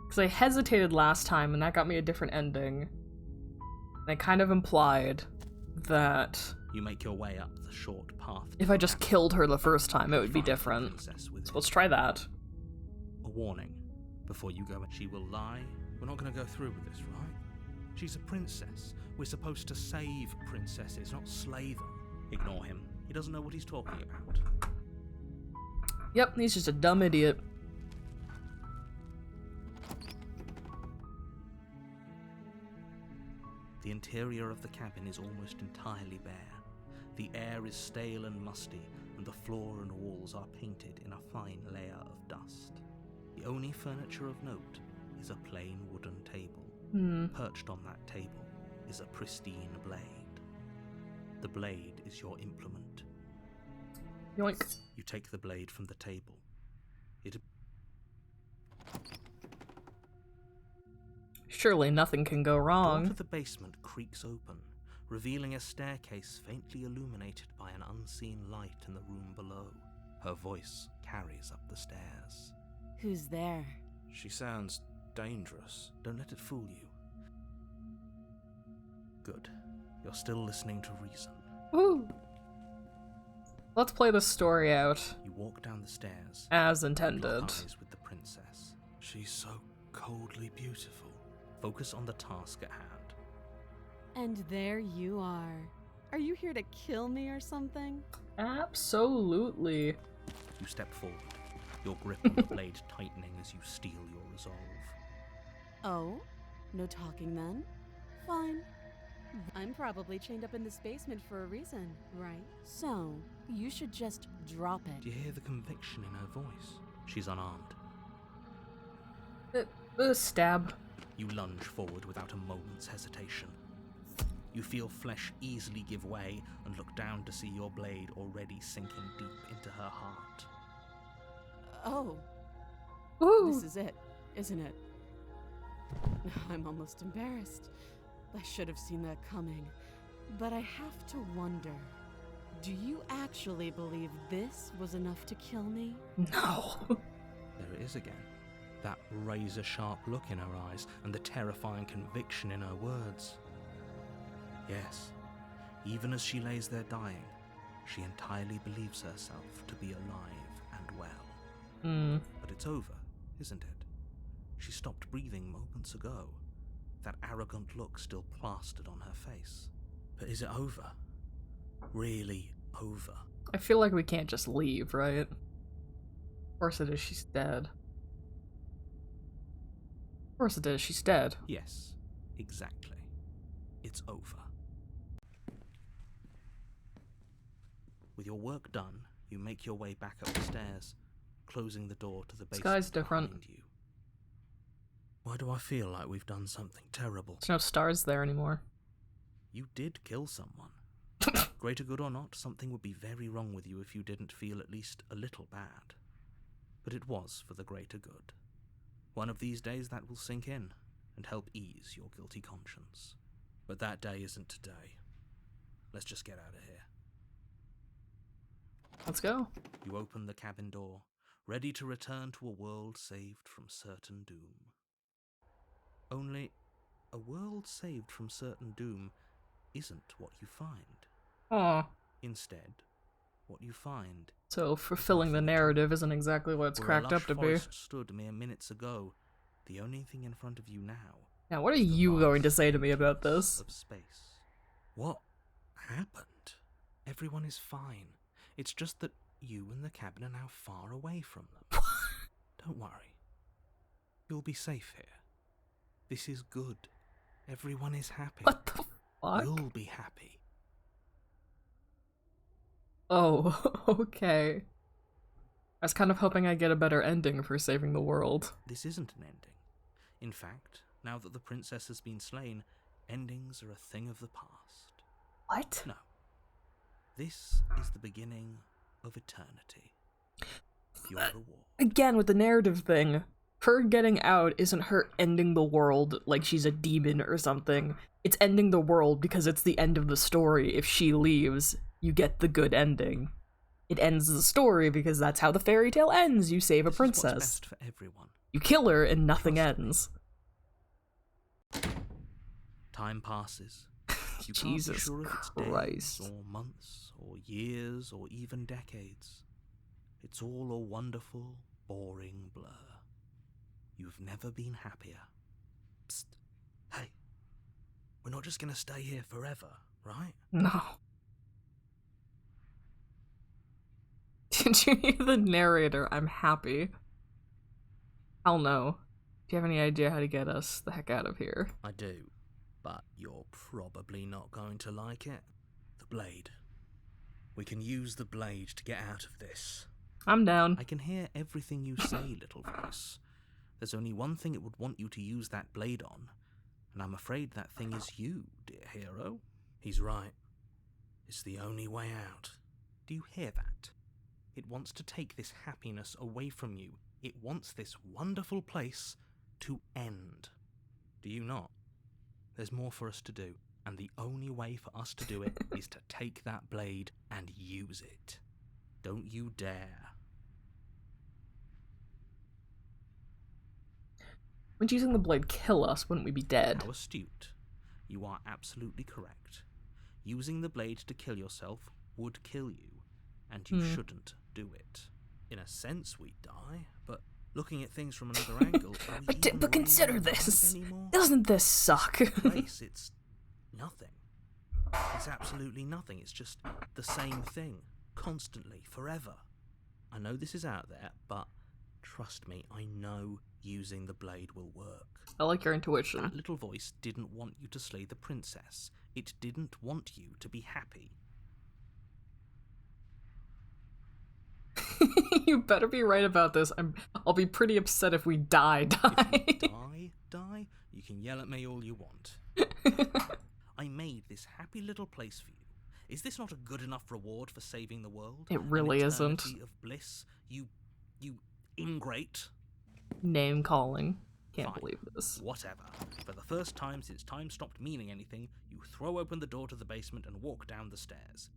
[SPEAKER 1] Because I hesitated last time and that got me a different ending. And I kind of implied that
[SPEAKER 2] You make your way up the short path. to
[SPEAKER 1] if
[SPEAKER 2] the
[SPEAKER 1] I just
[SPEAKER 2] cabin.
[SPEAKER 1] killed her the first time, it would be
[SPEAKER 2] Find the
[SPEAKER 1] different.
[SPEAKER 2] princess within.
[SPEAKER 1] So let's try that.
[SPEAKER 2] A warning. Before you go, she will lie. We're not going to go through with this, right? She's a princess. We're supposed to save princesses, not slay them. Ignore him. He doesn't know what he's talking about.
[SPEAKER 1] Yep, he's just a dumb idiot.
[SPEAKER 2] The interior of the cabin is almost entirely bare. The air is stale and musty, and the floor and walls are painted in a fine layer of dust. The only furniture of note is a plain wooden table. Perched on that table is a pristine blade. The blade is your implement.
[SPEAKER 1] Yoink.
[SPEAKER 2] You take the blade from the table. It
[SPEAKER 1] Surely nothing can go
[SPEAKER 2] door
[SPEAKER 1] wrong.
[SPEAKER 2] to the basement creaks open, revealing a staircase faintly illuminated by an unseen light in the room below. Her voice carries up the stairs.
[SPEAKER 3] Who's there?
[SPEAKER 2] She sounds dangerous. Don't let it fool you. Good. You're still listening to reason.
[SPEAKER 1] Woo! Let's play the story out
[SPEAKER 2] You walk down the stairs.
[SPEAKER 1] as
[SPEAKER 2] Lock
[SPEAKER 1] intended.
[SPEAKER 2] eyes with the princess. She's so coldly beautiful. Focus on the task at hand.
[SPEAKER 3] And there you are. Are you here to kill me or something?
[SPEAKER 1] Absolutely.
[SPEAKER 2] You step forward. your grip on the blade tightening as you steel your resolve.
[SPEAKER 3] Oh? No talking then? Fine. I'm probably chained up in this basement for a reason, right? So, you should just drop
[SPEAKER 2] Do
[SPEAKER 3] it.
[SPEAKER 2] you hear the conviction in her voice? She's unarmed.
[SPEAKER 1] Stab.
[SPEAKER 2] You lunge forward without a moment's hesitation. You feel flesh easily give way and look down to see your blade already sinking deep into her heart.
[SPEAKER 3] Oh,
[SPEAKER 1] Ooh.
[SPEAKER 3] this is it, isn't it? I'm almost embarrassed. I should have seen that coming. But I have to wonder, do you actually believe this was enough to kill me?
[SPEAKER 1] No.
[SPEAKER 2] There it is again. That razor-sharp look in her eyes and the terrifying conviction in her words. Yes, even as she lays there dying, she entirely believes herself to be alive and well. But it's over, isn't it? She stopped breathing moments ago, that arrogant look still plastered on her face. But is it over? Really over?
[SPEAKER 1] I feel like we can't just leave, right? Of course it is, she's dead. Of course it is, she's dead.
[SPEAKER 2] Yes, exactly. It's over. With your work done, you make your way back up the stairs, closing the door to the basement
[SPEAKER 1] Sky's different.
[SPEAKER 2] behind you. Why do I feel like we've done something terrible?
[SPEAKER 1] There's no stars there anymore.
[SPEAKER 2] You did kill someone. Greater good or not, something would be very wrong with you if you didn't feel at least a little bad. But it was for the greater good. One of these days that will sink in and help ease your guilty conscience. But that day isn't today. Let's just get out of here.
[SPEAKER 1] Let's go.
[SPEAKER 2] You open the cabin door, ready to return to a world saved from certain doom. Only, a world saved from certain doom isn't what you find.
[SPEAKER 1] Aw.
[SPEAKER 2] Instead, what you find...
[SPEAKER 1] So fulfilling the narrative isn't exactly what it's
[SPEAKER 2] where a
[SPEAKER 1] cracked up
[SPEAKER 2] lush
[SPEAKER 1] to be.
[SPEAKER 2] forest stood mere minutes ago, the only thing in front of you now...
[SPEAKER 1] Now, what are
[SPEAKER 2] is the
[SPEAKER 1] you going to
[SPEAKER 2] vast
[SPEAKER 1] say to me about
[SPEAKER 2] emptiness
[SPEAKER 1] this?
[SPEAKER 2] of space. What happened? Everyone is fine. It's just that you and the cabin are now far away from them. Don't worry. You'll be safe here. This is good. Everyone is happy.
[SPEAKER 1] What the fuck?
[SPEAKER 2] You'll be happy.
[SPEAKER 1] Oh, okay. I was kind of hoping I'd get a better ending for saving the world.
[SPEAKER 2] This isn't an ending. In fact, now that the princess has been slain, endings are a thing of the past.
[SPEAKER 1] What?
[SPEAKER 2] No. This is the beginning of eternity. Your reward.
[SPEAKER 1] Again, with the narrative thing, her getting out isn't her ending the world like she's a demon or something. It's ending the world because it's the end of the story. If she leaves, you get the good ending. It ends the story because that's how the fairy tale ends. You save a
[SPEAKER 2] This is what's
[SPEAKER 1] princess.
[SPEAKER 2] best for everyone.
[SPEAKER 1] You kill her and nothing
[SPEAKER 2] Trust me.
[SPEAKER 1] ends.
[SPEAKER 2] Time passes. You can't be
[SPEAKER 1] Jesus
[SPEAKER 2] sure if it's
[SPEAKER 1] Christ.
[SPEAKER 2] days, or months, or years, or even decades. It's all a wonderful, boring blur. You've never been happier. Psst. Hey. We're not just gonna stay here forever, right?
[SPEAKER 1] No. Did you hear the narrator? I'm happy. Hell no. Do you have any idea how to get us the heck out of here?
[SPEAKER 2] I do. But you're probably not going to like it. The blade. We can use the blade to get out of this.
[SPEAKER 1] I'm down.
[SPEAKER 2] I can hear everything you say, little voice. There's only one thing it would want you to use that blade on, and I'm afraid that thing is you, dear hero. He's right. It's the only way out. Do you hear that? It wants to take this happiness away from you. It wants this wonderful place to end. Do you not? There's more for us to do, and the only way for us to do it is to take that blade and use it. Don't you dare.
[SPEAKER 1] Wouldn't using the blade kill us? Wouldn't we be dead?
[SPEAKER 2] How astute. You are absolutely correct. Using the blade to kill yourself would kill you, and you shouldn't do it. In a sense, we die, but looking at things from another angle, are we even
[SPEAKER 1] But consider
[SPEAKER 2] really
[SPEAKER 1] this.
[SPEAKER 2] alive anymore?
[SPEAKER 1] Doesn't this suck?
[SPEAKER 2] Place, it's nothing. It's absolutely nothing. It's just the same thing, constantly, forever. I know this is out there, but Trust me, I know using the blade will work.
[SPEAKER 1] I like your intuition.
[SPEAKER 2] That little voice didn't want you to slay the princess. It didn't want you to be happy.
[SPEAKER 1] You better be right about this. I'll be pretty upset if we die.
[SPEAKER 2] If you die, you can yell at me all you want. I made this happy little place for you. Is this not a good enough reward for saving the world?
[SPEAKER 1] It really
[SPEAKER 2] An
[SPEAKER 1] isn't.
[SPEAKER 2] eternity of bliss, you ingrate.
[SPEAKER 1] Name calling. Can't
[SPEAKER 2] Fine.
[SPEAKER 1] believe this.
[SPEAKER 2] Whatever. For the first time since time stopped meaning anything, you throw open the door to the basement and walk down the stairs.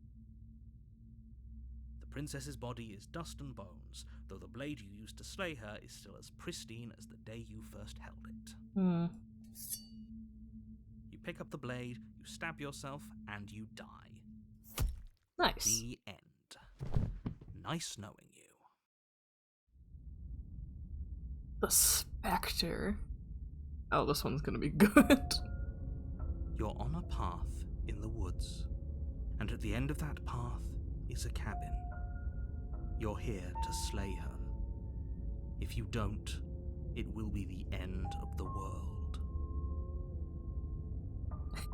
[SPEAKER 2] The princess's body is dust and bones, though the blade you used to slay her is still as pristine as the day you first held it. You pick up the blade, you stab yourself, and you die.
[SPEAKER 1] Nice.
[SPEAKER 2] The end. Nice knowing you.
[SPEAKER 1] The Spectre. Oh, this one's gonna be good.
[SPEAKER 2] You're on a path in the woods, and at the end of that path is a cabin. You're here to slay her. If you don't, it will be the end of the world.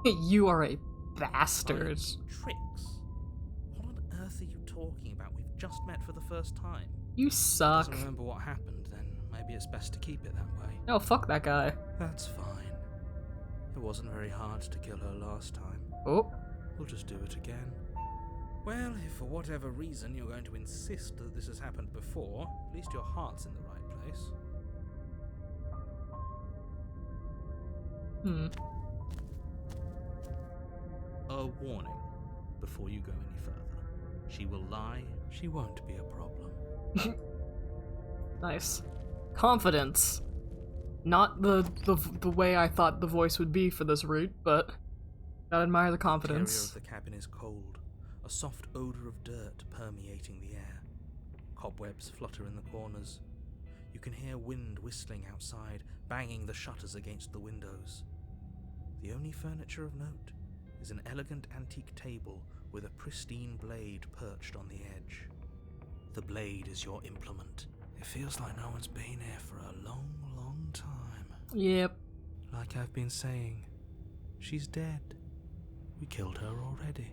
[SPEAKER 1] You are a bastard.
[SPEAKER 2] Tricks? What on earth are you talking about? We've just met for the first time.
[SPEAKER 1] You suck.
[SPEAKER 2] Doesn't remember what happened, then maybe it's best to keep it that way.
[SPEAKER 1] No, fuck that guy.
[SPEAKER 2] That's fine. It wasn't very hard to kill her last time.
[SPEAKER 1] Oh.
[SPEAKER 2] We'll just do it again. Well, if for whatever reason you're going to insist that this has happened before, at least your heart's in the right place. A warning before you go any further. She will lie, she won't be a problem.
[SPEAKER 1] Nice. Confidence. Not the way I thought the voice would be for this route, but gotta admire the confidence.
[SPEAKER 2] The interior of the cabin is cold, a soft odor of dirt permeating the air. Cobwebs flutter in the corners. You can hear wind whistling outside, banging the shutters against the windows. The only furniture of note is an elegant antique table with a pristine blade perched on the edge. The blade is your implement. It feels like no one's been here for a long, long time.
[SPEAKER 1] Yep.
[SPEAKER 2] Like I've been saying, she's dead. We killed her already.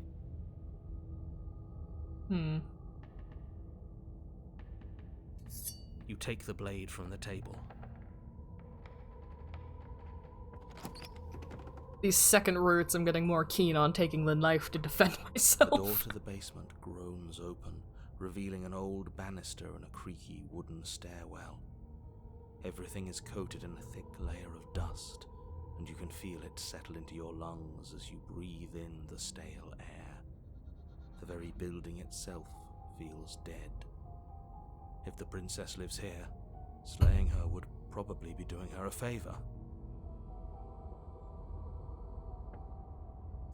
[SPEAKER 2] You take the blade from the table.
[SPEAKER 1] These second routes, I'm getting more keen on taking the knife to defend
[SPEAKER 2] The
[SPEAKER 1] myself.
[SPEAKER 2] door to the basement groans open, revealing an old banister and a creaky wooden stairwell. Everything is coated in a thick layer of dust, and you can feel it settle into your lungs as you breathe in the stale air. The very building itself feels dead. If the princess lives here, slaying her would probably be doing her a favor.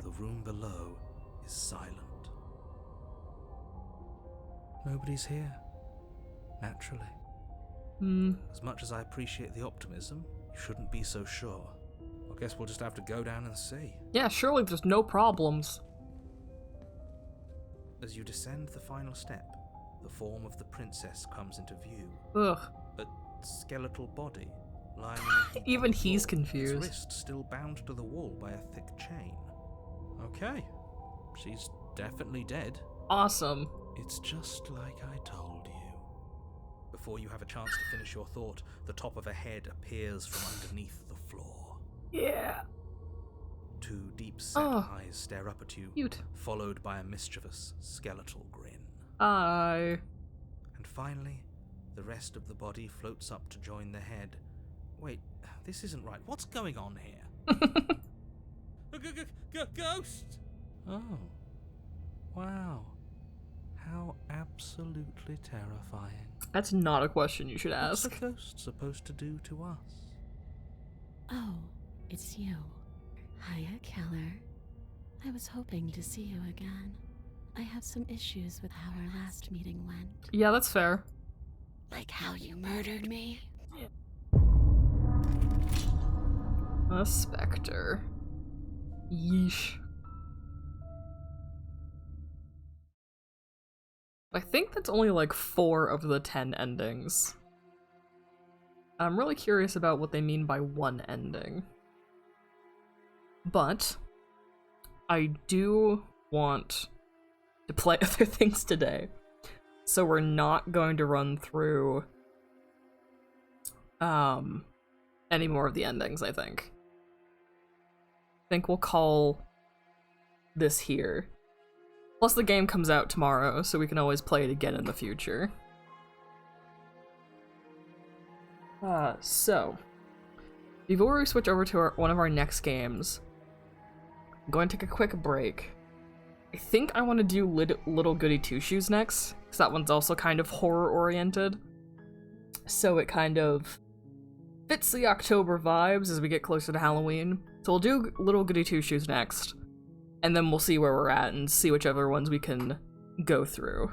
[SPEAKER 2] The room below is silent. Nobody's here. Naturally. As much as I appreciate the optimism, you shouldn't be so sure. I guess we'll just have to go down and see.
[SPEAKER 1] Yeah, surely there's no problems.
[SPEAKER 2] As you descend the final step, the form of the princess comes into view.
[SPEAKER 1] Ugh.
[SPEAKER 2] A skeletal body lying in a heap
[SPEAKER 1] Even
[SPEAKER 2] on the
[SPEAKER 1] he's
[SPEAKER 2] floor,
[SPEAKER 1] confused.
[SPEAKER 2] Its wrist still bound to the wall by a thick chain. Okay, she's definitely dead.
[SPEAKER 1] Awesome.
[SPEAKER 2] It's just like I told you. Before you have a chance to finish your thought, the top of a head appears from underneath the floor.
[SPEAKER 1] Yeah.
[SPEAKER 2] Two deep-set eyes stare up at you,
[SPEAKER 1] Cute.
[SPEAKER 2] followed by a mischievous, skeletal grin.
[SPEAKER 1] I.
[SPEAKER 2] And finally, the rest of the body floats up to join the head. Wait, this isn't right. What's going on here? Ghost! Oh. Wow. How absolutely terrifying.
[SPEAKER 1] That's not a question you should
[SPEAKER 2] What's
[SPEAKER 1] ask.
[SPEAKER 2] a ghost supposed to do to us?
[SPEAKER 3] Oh, it's you. Hiya, Keller. I was hoping to see you again. I have some issues with how our last meeting went.
[SPEAKER 1] Yeah, that's fair.
[SPEAKER 3] Like how you murdered me?
[SPEAKER 1] A Spectre. Yeesh. I think that's only like 4 of the 10 endings. I'm really curious about what they mean by one ending. But I do want to play other things today. So we're not going to run through any more of the endings, I think. I think we'll call this here. Plus the game comes out tomorrow, so we can always play it again in the future. So before we switch over to one of our next games, I'm going to take a quick break. I think I want to do Little Goody Two Shoes next, because that one's also kind of horror-oriented. So it kind of fits the October vibes as we get closer to Halloween. So we'll do Little Goody Two Shoes next, and then we'll see where we're at and see whichever ones we can go through.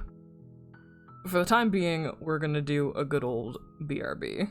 [SPEAKER 1] For the time being, we're gonna do a good old BRB.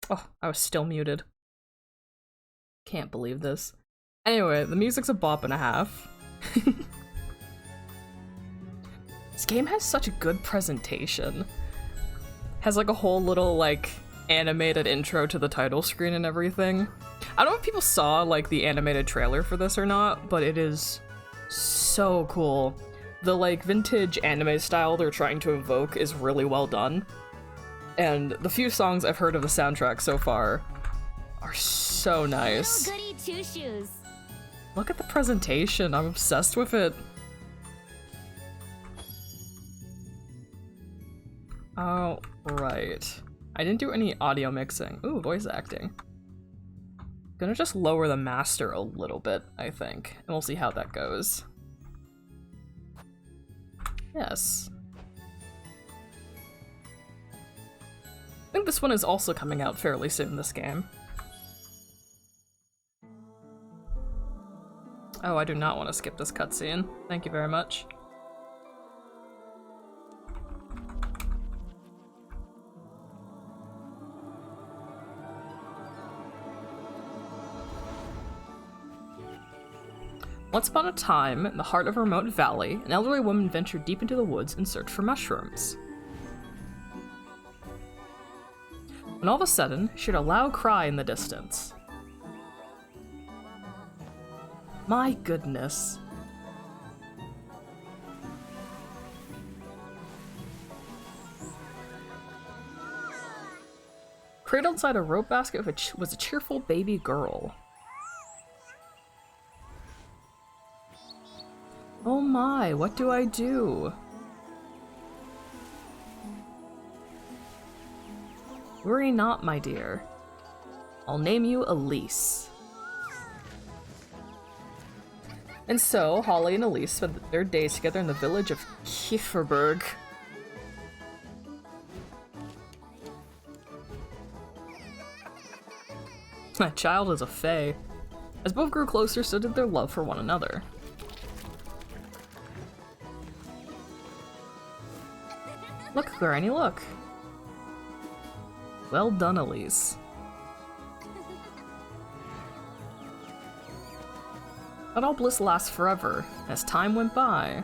[SPEAKER 1] Oh, I was still muted. Can't believe this. Anyway, the music's a bop and a half. This game has such a good presentation. Has like a whole little like animated intro to the title screen and everything. I don't know if people saw like the animated trailer for this or not, but it is so cool. The like vintage anime style they're trying to evoke is really well done. And the few songs I've heard of the soundtrack so far are so nice.
[SPEAKER 4] Goody two shoes.
[SPEAKER 1] Look at the presentation, I'm obsessed with it. Oh, right. I didn't do any audio mixing. Ooh, voice acting. Gonna just lower the master a little bit, I think, and we'll see how that goes. Yes. I think this one is also coming out fairly soon, this game. Oh, I do not want to skip this cutscene. Thank you very much. Once upon a time, in the heart of a remote valley, an elderly woman ventured deep into the woods in search for mushrooms. When all of a sudden, she heard a loud cry in the distance. My goodness. Cradled inside a rope basket was a cheerful baby girl. Oh my, what do I do? Worry not, my dear. I'll name you Elise. And so, Holly and Elise spent their days together in the village of Kieferberg. That child is a fae. As both grew closer, so did their love for one another. Look, Granny, look. Well done, Elise. But all bliss lasts forever, as time went by.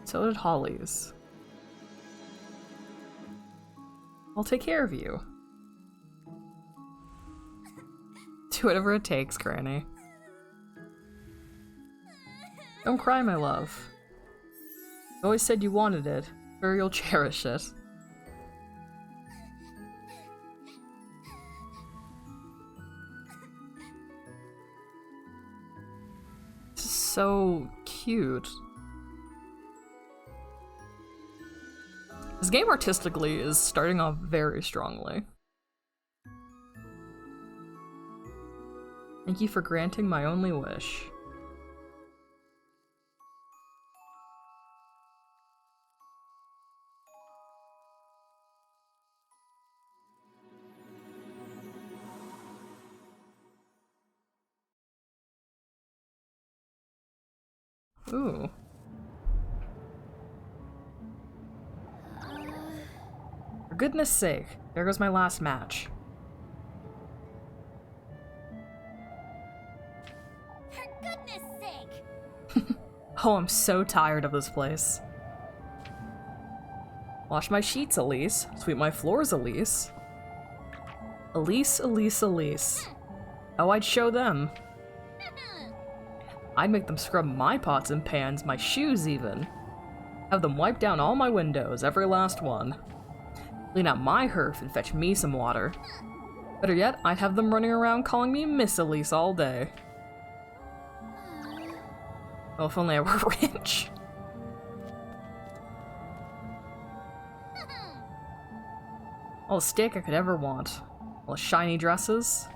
[SPEAKER 1] So did Holly's. I'll take care of you. Do whatever it takes, Granny. Don't cry, my love. You always said you wanted it, or you'll cherish it. so cute. This game artistically is starting off very strongly. Thank you for granting my only wish. Ooh. For goodness sake, there goes my last match.
[SPEAKER 4] For goodness sake!
[SPEAKER 1] Oh, I'm so tired of this place. Wash my sheets, Elise. Sweep my floors, Elise. Elise, Elise, Elise. Oh, I'd show them. I'd make them scrub my pots and pans, my shoes even. Have them wipe down all my windows, every last one. Clean out my hearth and fetch me some water. Better yet, I'd have them running around calling me Miss Elise all day. Oh, if only I were rich. All the steak I could ever want. All the shiny dresses.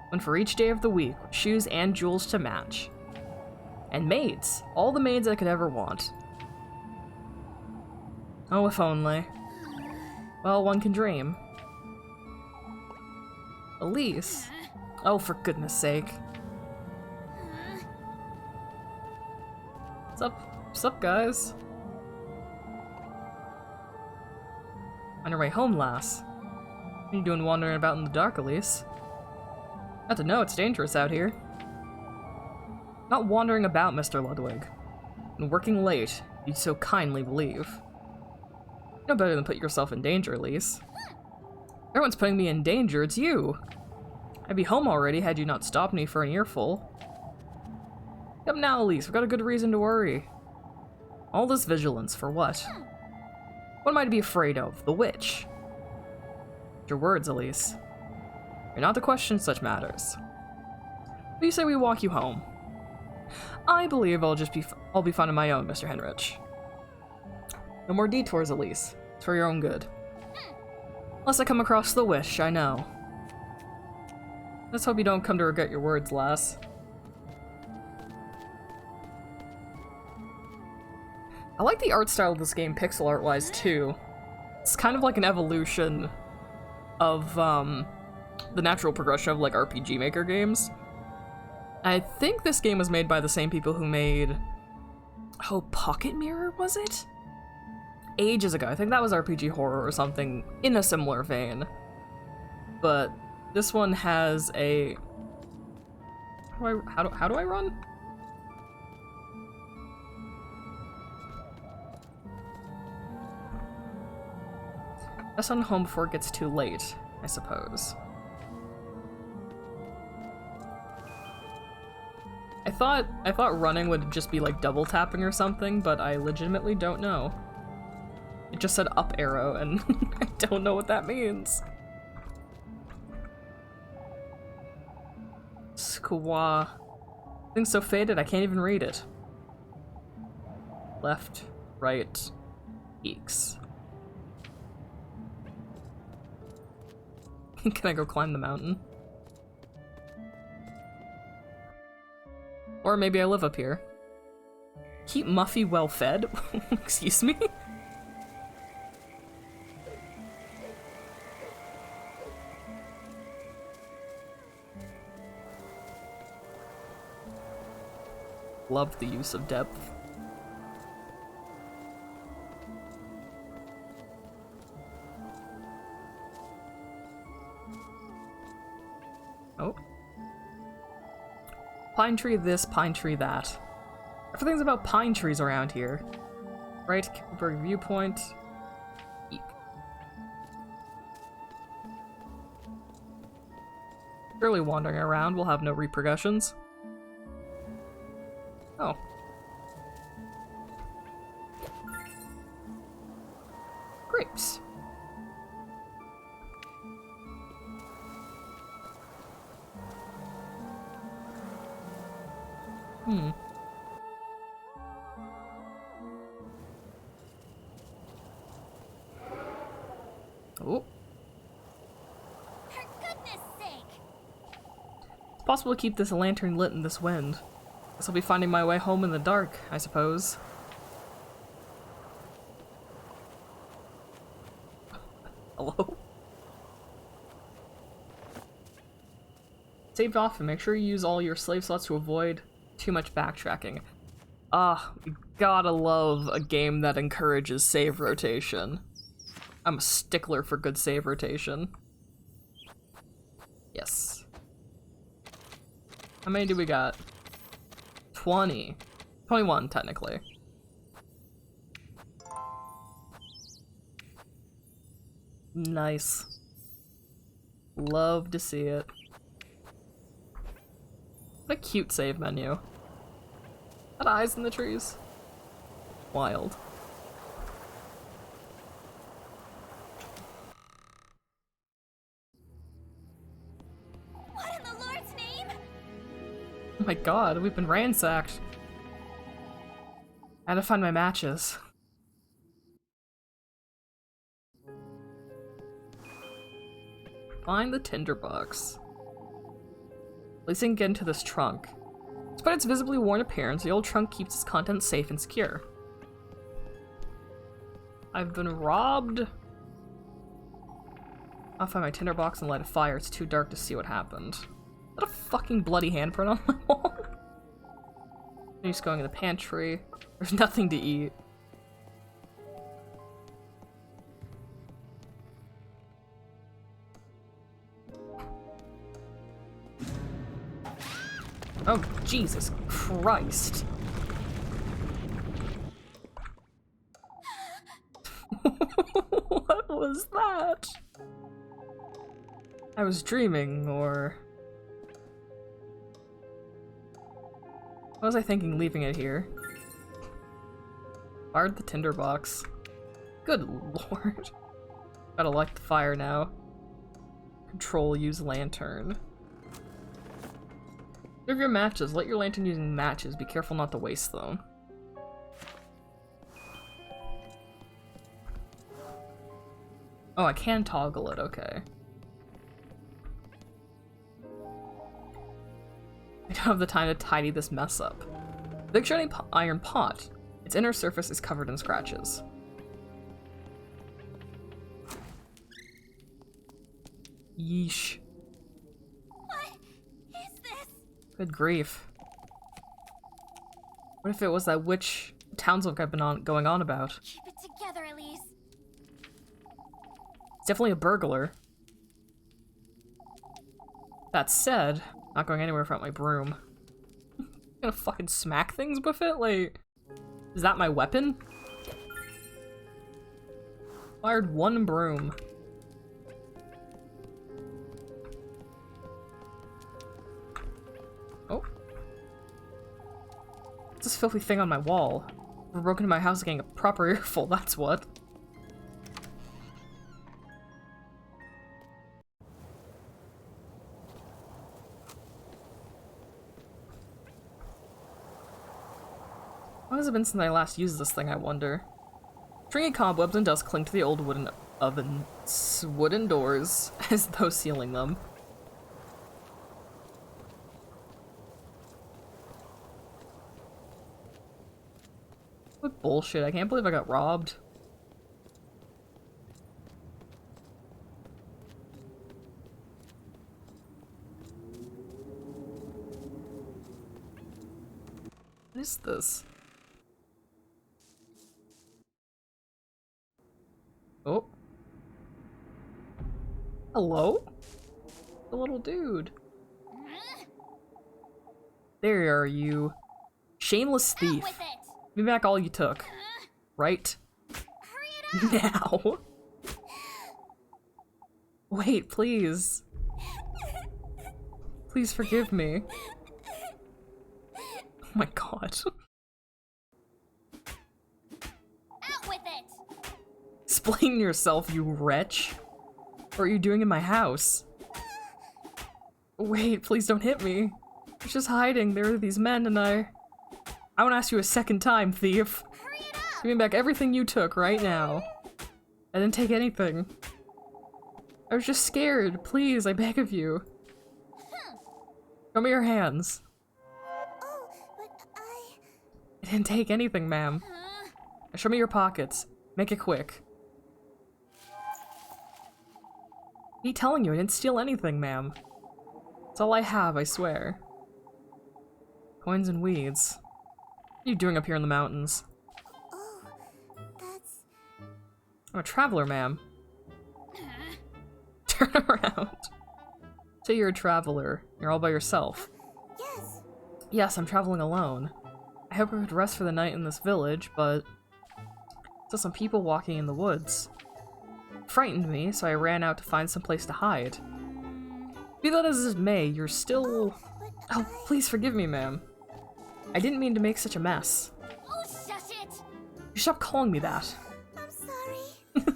[SPEAKER 1] One for each day of the week, with shoes and jewels to match. And maids. All the maids I could ever want. Oh, if only. Well, one can dream. Elise? Oh, for goodness sake. What's up? What's up, guys? On your way home, lass. What are you doing wandering about in the dark, Elise? Got to know it's dangerous out here. Not wandering about, Mr. Ludwig. And working late, you'd so kindly believe. No better than put yourself in danger, Elise. Everyone's putting me in danger, it's you! I'd be home already had you not stopped me for an earful. Come now, Elise, we've got a good reason to worry. All this vigilance, for what? What am I to be afraid of? The witch? Your words, Elise. You're not to question such matters. What do you say we walk you home? I believe I'll be fine on my own, Mr. Henrich. No more detours, Elise. It's for your own good. Unless I come across the wish, I know. Let's hope you don't come to regret your words, lass. I like the art style of this game, pixel art-wise, too. It's kind of like an evolution of, the natural progression of, like, RPG Maker games. I think this game was made by the same people who made... Oh, Pocket Mirror, was it? Ages ago. I think that was RPG Horror or something in a similar vein. But this one has a... How do I run? Just on home before it gets too late, I suppose. I thought running would just be like double tapping or something, but I legitimately don't know. It just said up arrow, and I don't know what that means. Squaw. Thing's so faded I can't even read it. Left, right, X. Can I go climb the mountain? Or maybe I live up here. Keep Muffy well fed? Excuse me? Love the use of depth. Oh. Pine tree this, pine tree that. Everything's about pine trees around here. Right, Kippelberg viewpoint. Eek. Surely wandering around will have no repercussions. Oh. Grapes. Oh.
[SPEAKER 4] For goodness sake!
[SPEAKER 1] It's possible to keep this lantern lit in this wind. Guess I'll be finding my way home in the dark, I suppose. Hello? Save off and make sure you use all your slave slots to avoid too much backtracking. Ah, you gotta love a game that encourages save rotation. I'm a stickler for good save rotation. Yes. How many do we got? 20. 21, technically. Nice. Love to see it. What a cute save menu. Got eyes in the trees. Wild.
[SPEAKER 4] What in the Lord's name?
[SPEAKER 1] Oh my god, we've been ransacked. I had to find my matches. Find the tinderbox. At least I can get into this trunk. Despite its visibly worn appearance, the old trunk keeps its contents safe and secure. I've been robbed. I'll find my tinderbox and light a fire. It's too dark to see what happened. Is that a fucking bloody handprint on my wall? I'm just going in the pantry. There's nothing to eat. Oh, Jesus Christ. What was that? I was dreaming, or... What was I thinking leaving it here? Fired the tinderbox. Good lord. Gotta light the fire now. Control, use lantern. Give your matches. Light your lantern using matches. Be careful not to waste them. Oh, I can toggle it, okay. I don't have the time to tidy this mess up. The big shiny iron pot. Its inner surface is covered in scratches. Yeesh.
[SPEAKER 4] What is this?
[SPEAKER 1] Good grief. What if it was that witch Townslook I've been going on about?
[SPEAKER 4] Keep it together, Elise.
[SPEAKER 1] It's definitely a burglar. That said, not going anywhere without my broom. Gonna fucking smack things with it? Like, is that my weapon? Fired one broom. Oh. What's this filthy thing on my wall? I broke into my house getting a proper earful, that's what. How has it been since I last used this thing, I wonder? Stringy cobwebs and dust cling to the old wooden doors as though sealing them. What bullshit, I can't believe I got robbed. What is this? Oh. Hello? The little dude. There are you. Shameless
[SPEAKER 4] Out
[SPEAKER 1] thief.
[SPEAKER 4] with it!
[SPEAKER 1] Give me back all you took. Right?
[SPEAKER 4] Hurry it up!
[SPEAKER 1] Now. Wait, please. Please forgive me. Oh my god.
[SPEAKER 4] Out with it!
[SPEAKER 1] Explain yourself, you wretch. What are you doing in my house? Wait, please don't hit me. I was just hiding. There are these men and I want to ask you a second time, thief.
[SPEAKER 4] Hurry it up!
[SPEAKER 1] Give me back everything you took right now. I didn't take anything. I was just scared. Please, I beg of you. Show me your hands.
[SPEAKER 4] Oh, but I...
[SPEAKER 1] I didn't take anything, ma'am. Show me your pockets. Make it quick. Me telling you, I didn't steal anything, ma'am. It's all I have, I swear. Coins and weeds. What are you doing up here in the mountains?
[SPEAKER 4] Oh, that's...
[SPEAKER 1] I'm a traveler, ma'am. Turn around. Say you're a traveler. You're all by yourself.
[SPEAKER 4] Yes.
[SPEAKER 1] Yes, I'm traveling alone. I hope I could rest for the night in this village, but... I saw some people walking in the woods. It frightened me, so I ran out to find some place to hide. Be that as it may, you're still... Oh, please forgive me, ma'am. I didn't mean to make such a mess.
[SPEAKER 4] Oh, shut it!
[SPEAKER 1] You stop calling me that.
[SPEAKER 4] I'm sorry.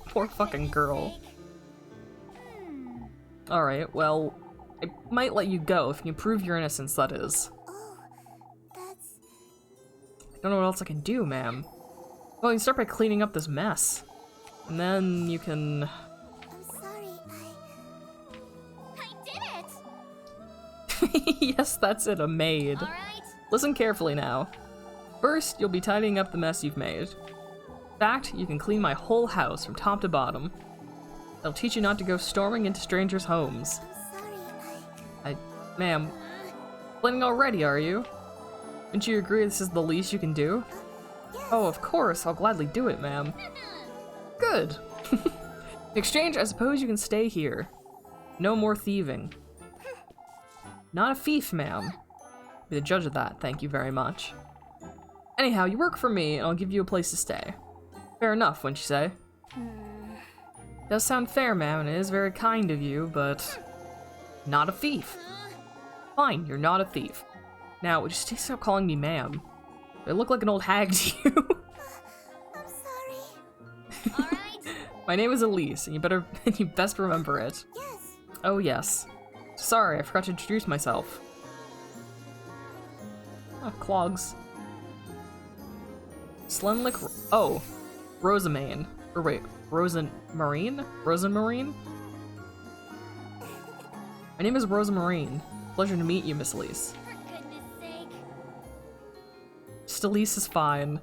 [SPEAKER 1] Poor fucking girl. Alright, well, I might let you go if you can prove your innocence, that is.
[SPEAKER 4] Oh, that's...
[SPEAKER 1] I don't know what else I can do, ma'am. Well, you can start by cleaning up this mess. And then you can...
[SPEAKER 4] I'm sorry, I did it!
[SPEAKER 1] Yes, that's it, a maid.
[SPEAKER 4] Alright.
[SPEAKER 1] Listen carefully now. First, you'll be tidying up the mess you've made. In fact, you can clean my whole house from top to bottom. That'll teach you not to go storming into strangers' homes.
[SPEAKER 4] I'm sorry,
[SPEAKER 1] Ma'am, complaining already, are you? Wouldn't you agree this is the least you can do?
[SPEAKER 4] yes.
[SPEAKER 1] Oh, of course, I'll gladly do it, ma'am. Good. In exchange, I suppose you can stay here. No more thieving. Not a thief, ma'am. Be the judge of that, thank you very much. Anyhow, you work for me, and I'll give you a place to stay. Fair enough, wouldn't you say? Does sound fair, ma'am, and it is very kind of you, but... Not a thief. Fine, you're not a thief. Now, would you stop calling me ma'am? Do I look like an old hag to you?
[SPEAKER 4] I'm sorry. Alright.
[SPEAKER 1] My name is Elise, and you best remember it.
[SPEAKER 4] Yes.
[SPEAKER 1] Oh yes. Sorry, I forgot to introduce myself. Oh, clogs. Slenlick. Oh, Rosamane. Or wait, Rosamarine? Rosamarine? My name is Rosamarine. Pleasure to meet you, Miss Elise.
[SPEAKER 4] For goodness sake.
[SPEAKER 1] Just Elise is fine.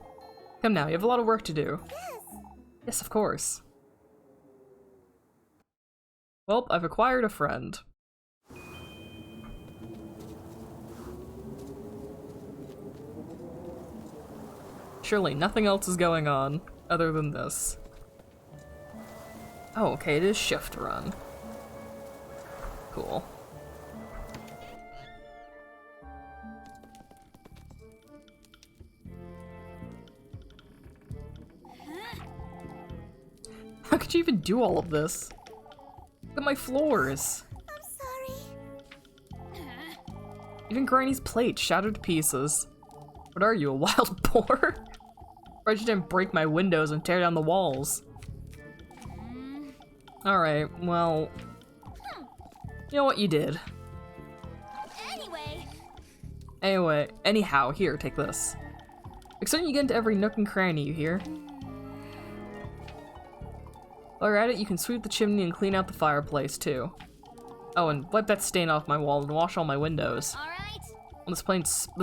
[SPEAKER 1] Come now, you have a lot of work to do.
[SPEAKER 4] Yes.
[SPEAKER 1] Yes, of course. Well, I've acquired a friend. Surely nothing else is going on other than this. Oh, okay, it is shift run. Cool. How could you even do all of this? Look at my floors.
[SPEAKER 4] I'm sorry.
[SPEAKER 1] Even Granny's plate shattered to pieces. What are you, a wild boar? Surprised you didn't break my windows and tear down the walls. Alright, well... You know what you did. Anyhow, here, take this. Except you get into every nook and cranny, you hear? While you're at it, you can sweep the chimney and clean out the fireplace, too. Oh, and wipe that stain off my wall and wash all my windows.
[SPEAKER 4] Alright.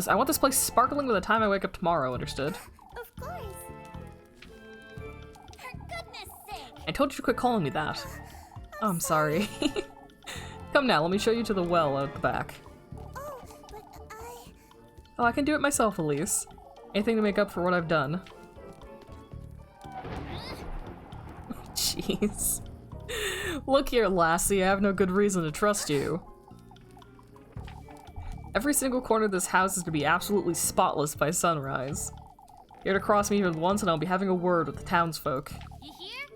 [SPEAKER 1] I want this place sparkling by the time I wake up tomorrow, understood?
[SPEAKER 4] Of course. For goodness sake.
[SPEAKER 1] I told you to quit calling me that. Oh, I'm sorry. Come now, let me show you to the well out the back.
[SPEAKER 4] Oh, but I...
[SPEAKER 1] Oh, I can do it myself, Elise. Anything to make up for what I've done. Jeez. Look here, lassie, I have no good reason to trust you. Every single corner of this house is to be absolutely spotless by sunrise. You're to cross me even once and I'll be having a word with the townsfolk.
[SPEAKER 4] You hear?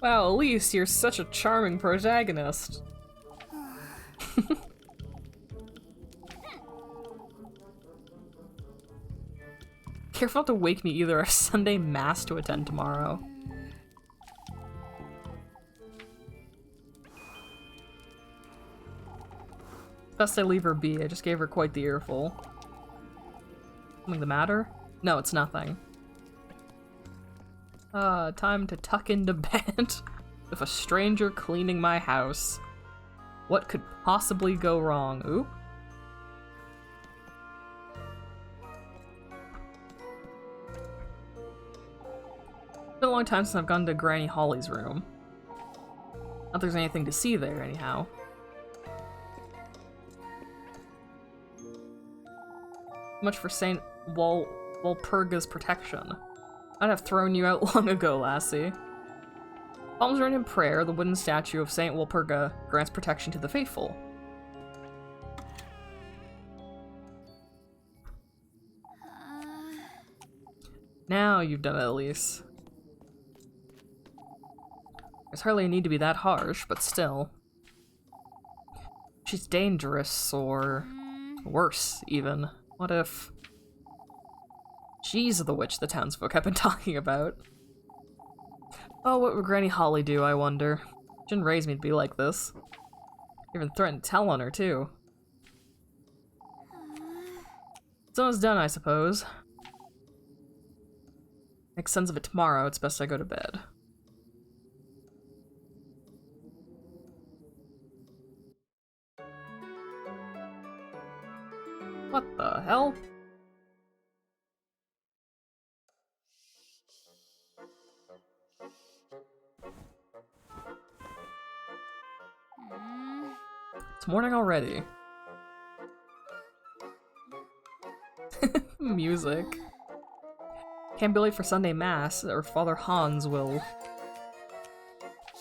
[SPEAKER 1] Wow, Elise, you're such a charming protagonist. Careful not to wake me either, I have Sunday mass to attend tomorrow. Best I leave her be, I just gave her quite the earful. Something the matter? No, it's nothing. Time to tuck into bed with a stranger cleaning my house. What could possibly go wrong? Oop. It's been a long time since I've gone to Granny Holly's room. Not there's anything to see there, anyhow. Much for Saint Walpurga's protection. I'd have thrown you out long ago, lassie. Palms joined in prayer, the wooden statue of Saint Walpurga grants protection to the faithful. Now you've done it, Elise. There's hardly a need to be that harsh, but still. She's dangerous, or worse, even. What if she's the witch the townsfolk have been talking about? Oh, what would Granny Holly do, I wonder? She didn't raise me to be like this. Even threatened to tell on her, too. Someone's done, I suppose. Make sense of it tomorrow, it's best I go to bed. What the hell? It's morning already. Music. Can't be late for Sunday Mass, or Father Hans will.
[SPEAKER 4] You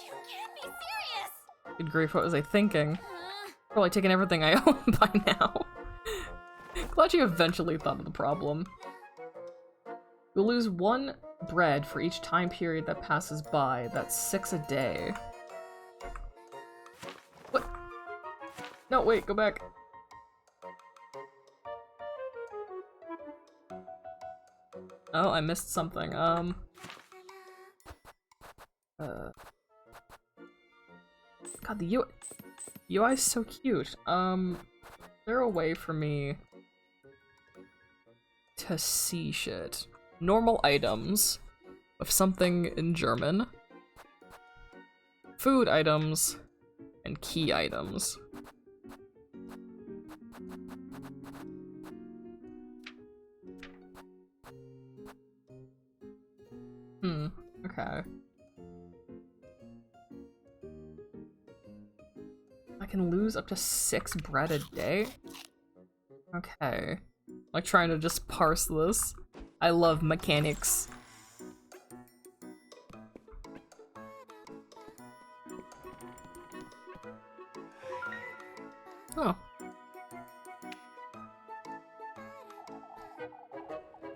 [SPEAKER 4] can't be serious!
[SPEAKER 1] Good grief, what was I thinking? Probably taking everything I own by now. Glad you eventually thought of the problem. You'll lose 1 bread for each time period that passes by. That's 6 a day. What? No, wait, go back. Oh, I missed something. God, the UI is so cute. Is there a way for me to see shit? Normal items of something in German. Food items and key items. Okay. I can lose up to 6 bread a day? Okay. Like trying to just parse this. I love mechanics. Oh.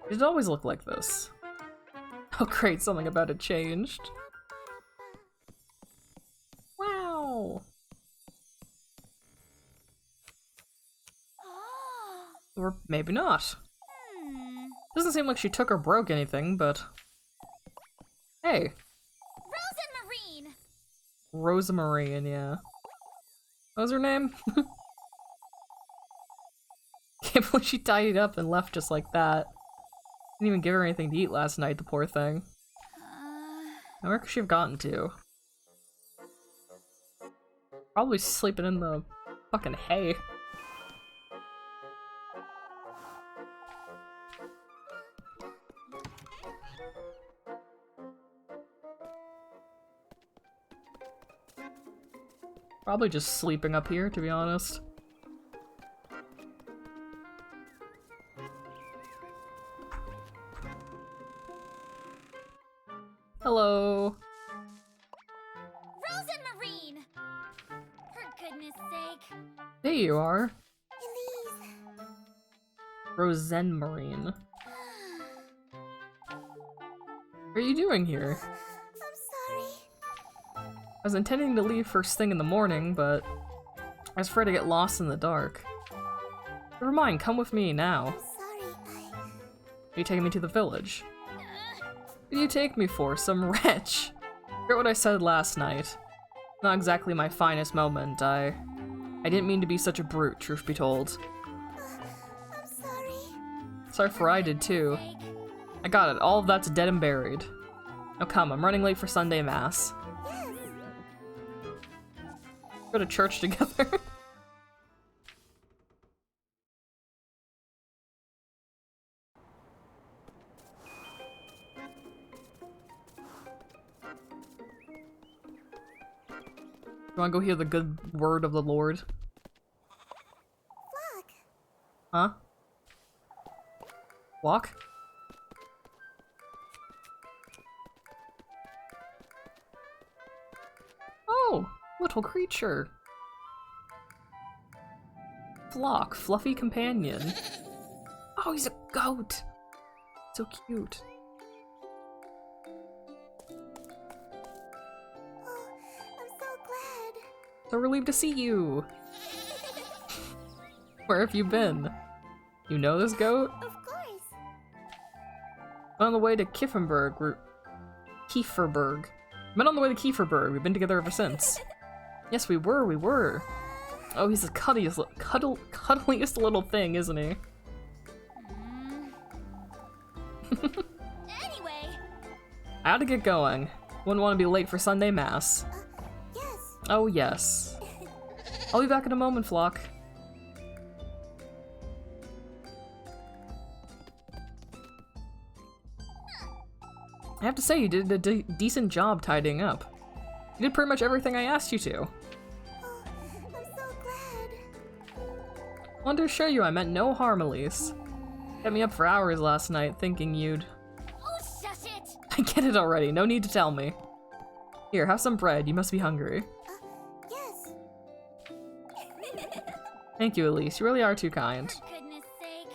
[SPEAKER 1] It did always look like this. Oh great, something about it changed. Wow! Or maybe not. Doesn't seem like she took or broke anything, but... Hey! Rosamarine, yeah. What was her name? Can't believe she tidied up and left just like that. Didn't even give her anything to eat last night, the poor thing. Now where could she have gotten to? Probably sleeping in the fucking hay. Probably just sleeping up here, to be honest. Hello.
[SPEAKER 4] Rosamarine! For goodness sake.
[SPEAKER 1] There you are.
[SPEAKER 4] Elise.
[SPEAKER 1] Rosenmarine. What are you doing here?
[SPEAKER 4] I'm sorry.
[SPEAKER 1] I was intending to leave first thing in the morning, but I was afraid to get lost in the dark. Never mind, come with me now.
[SPEAKER 4] I'm sorry,
[SPEAKER 1] Are you taking me to the village? What do you take me for? Some wretch? Forget what I said last night. Not exactly my finest moment. I didn't mean to be such a brute, truth be told.
[SPEAKER 4] I'm sorry.
[SPEAKER 1] Sorry for I did too. I got it. All of that's dead and buried. Oh come, I'm running late for Sunday Mass.
[SPEAKER 4] Yes.
[SPEAKER 1] Go to church together. You wanna go hear the good word of the Lord?
[SPEAKER 4] Flock.
[SPEAKER 1] Huh? Walk? Oh, little creature. Flock, fluffy companion. Oh, he's a goat. So cute.
[SPEAKER 4] Oh, I'm so glad.
[SPEAKER 1] So relieved to see you. Where have you been? You know this goat?
[SPEAKER 4] Of course.
[SPEAKER 1] On the way to Kieferberg. Met on the way to Kieferberg. We've been together ever since. Yes, we were. Oh, he's the cuddliest little thing, isn't he?
[SPEAKER 4] Anyway.
[SPEAKER 1] I had to get going. Wouldn't want to be late for Sunday Mass.
[SPEAKER 4] Yes.
[SPEAKER 1] Oh, yes. I'll be back in a moment, Flock. I have to say, you did a decent job tidying up. You did pretty much everything I asked you to.
[SPEAKER 4] Oh, I'm so glad.
[SPEAKER 1] Wanted to assure you I meant no harm, Elise. Kept me up for hours last night thinking you'd...
[SPEAKER 4] Oh, shush it.
[SPEAKER 1] I get it already, no need to tell me. Here, have some bread, you must be hungry.
[SPEAKER 4] Yes.
[SPEAKER 1] Thank you, Elise, you really are too kind.
[SPEAKER 4] For goodness sake.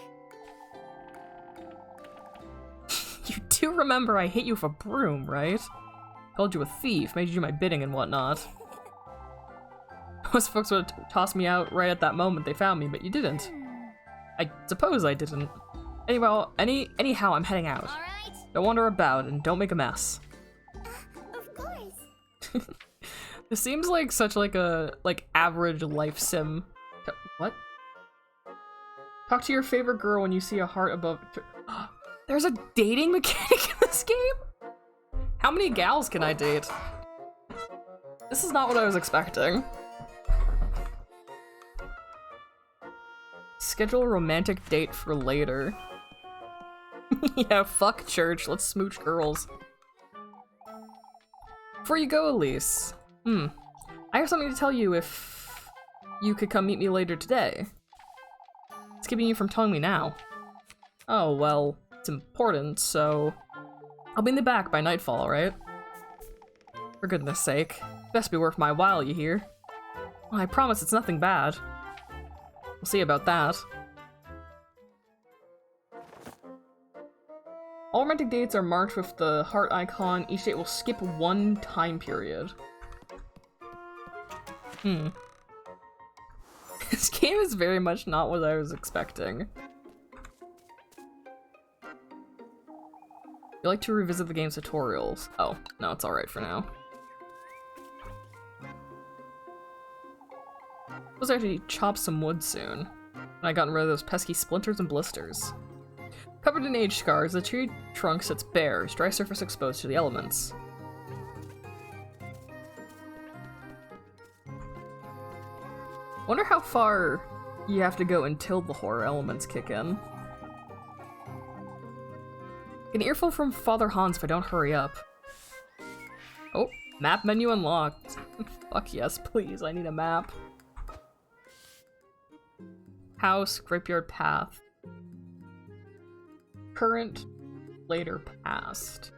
[SPEAKER 1] You do remember I hit you with a broom, right? Called you a thief, made you do my bidding and whatnot. Most folks would have tossed me out right at that moment they found me, but you didn't. I suppose I didn't. Anyhow, I'm heading out.
[SPEAKER 4] All right.
[SPEAKER 1] Don't wander about and don't make a mess.
[SPEAKER 4] Of course.
[SPEAKER 1] This seems like such a average life sim. What? Talk to your favorite girl when you see a heart above. There's a dating mechanic in this game? How many gals can I date? This is not what I was expecting. Schedule a romantic date for later. Yeah, fuck church, let's smooch girls. Before you go, Elise. I have something to tell you if you could come meet me later today. It's keeping you from telling me now. Oh, well, it's important, so... I'll be in the back by nightfall, alright? For goodness sake. Best be worth my while, you hear? Well, I promise it's nothing bad. We'll see about that. All romantic dates are marked with the heart icon. Each date will skip one time period. This game is very much not what I was expecting. You like to revisit the game's tutorials. Oh, no, it's alright for now. I was actually chop some wood soon. And I gotten rid of those pesky splinters and blisters. Covered in age scars, the tree trunk sits bare, its dry surface exposed to the elements. Wonder how far you have to go until the horror elements kick in. An earful from Father Hans if I don't hurry up. Oh, map menu unlocked. Fuck yes, please, I need a map. House, Grapeyard Path. Current, later, past.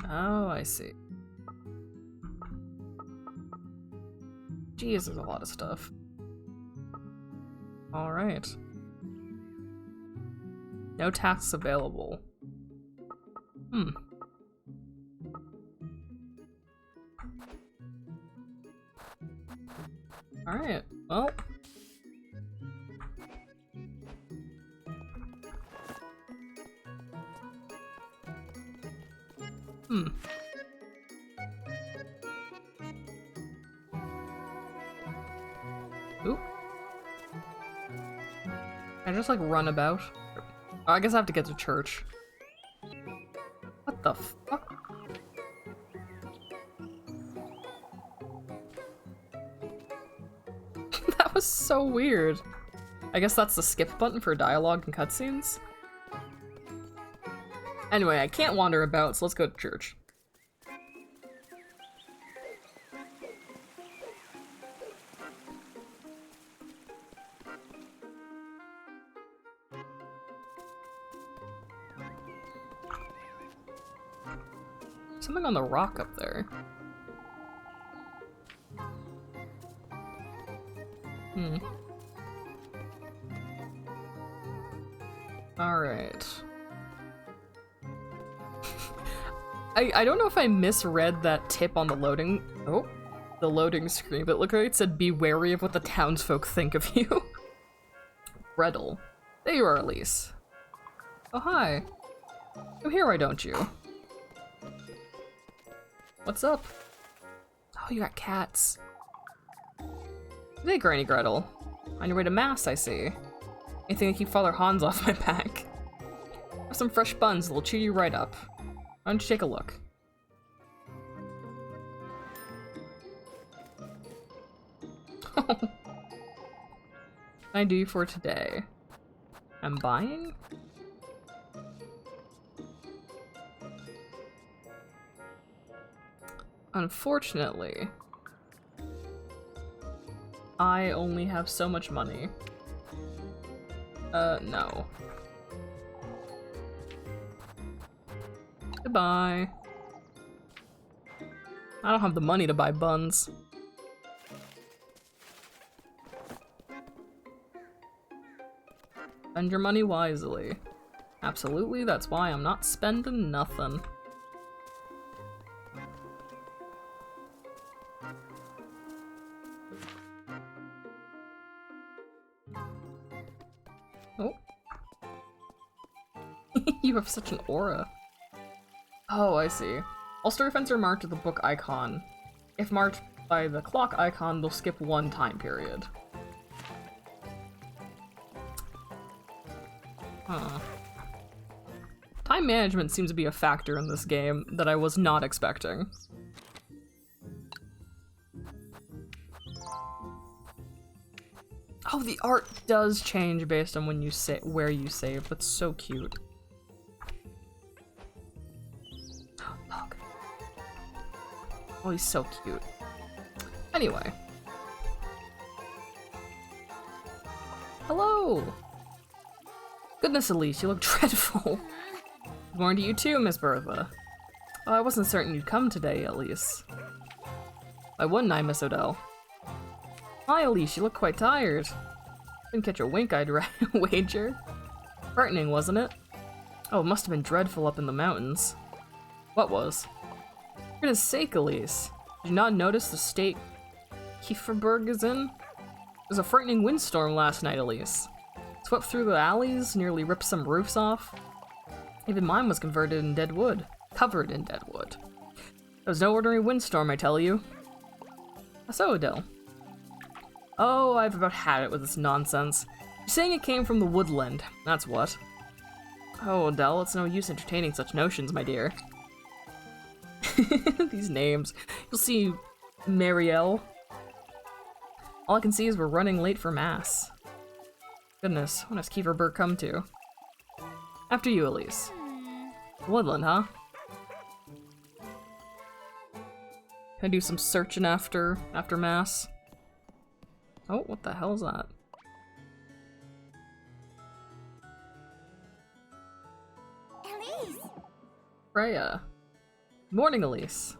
[SPEAKER 1] Oh, I see. Jeez, there's a lot of stuff. Alright. No tasks available. Alright, well. Oop. I just like run about. Oh, I guess I have to get to church. What the fuck? That was so weird. I guess that's the skip button for dialogue and cutscenes? Anyway, I can't wander about, so let's go to church. Something on the rock up there. Alright. I don't know if I misread that tip on the loading screen, but look like it said be wary of what the townsfolk think of you. Gretel. There you are, Elise. Oh, hi. Come here, why don't you? What's up? Oh, you got cats. Hey, Granny Gretel. On your way to Mass, I see. Anything to keep Father Hans off my back. Have some fresh buns that'll cheer you right up. Why don't you take a look? What can I do for today? I'm buying? Unfortunately, I only have so much money. No. Goodbye. I don't have the money to buy buns. Spend your money wisely. Absolutely, that's why I'm not spending nothing. Oh. You have such an aura. Oh, I see. All story events are marked with the book icon. If marked by the clock icon, they'll skip one time period. Huh. Time management seems to be a factor in this game that I was not expecting. Oh, the art does change based on when you where you save. That's so cute. Look. Oh, he's so cute. Anyway. Hello! Goodness, Elise, you look dreadful. Good morning to you too, Miss Bertha. Oh, I wasn't certain you'd come today, Elise. Why wouldn't I, Miss Odell? Hi, Elise, you look quite tired. Didn't catch a wink, I'd wager. Frightening, wasn't it? Oh, it must have been dreadful up in the mountains. What was? For goodness sake, Elise. Did you not notice the state Kieferberg is in? There was a frightening windstorm last night, Elise. Swept through the alleys, nearly ripped some roofs off. Even mine was covered in dead wood. It was no ordinary windstorm, I tell you. So, Odell. Oh, I've about had it with this nonsense. You're saying it came from the woodland, that's what. Oh, Odell, it's no use entertaining such notions, my dear. These names. You'll see Marielle. All I can see is we're running late for Mass. Goodness, when does Kieferberg come to? After you, Elise. Woodland, huh? Can I do some searching after Mass? Oh, what the hell is that?
[SPEAKER 4] Elise!
[SPEAKER 1] Freya. Morning, Elise.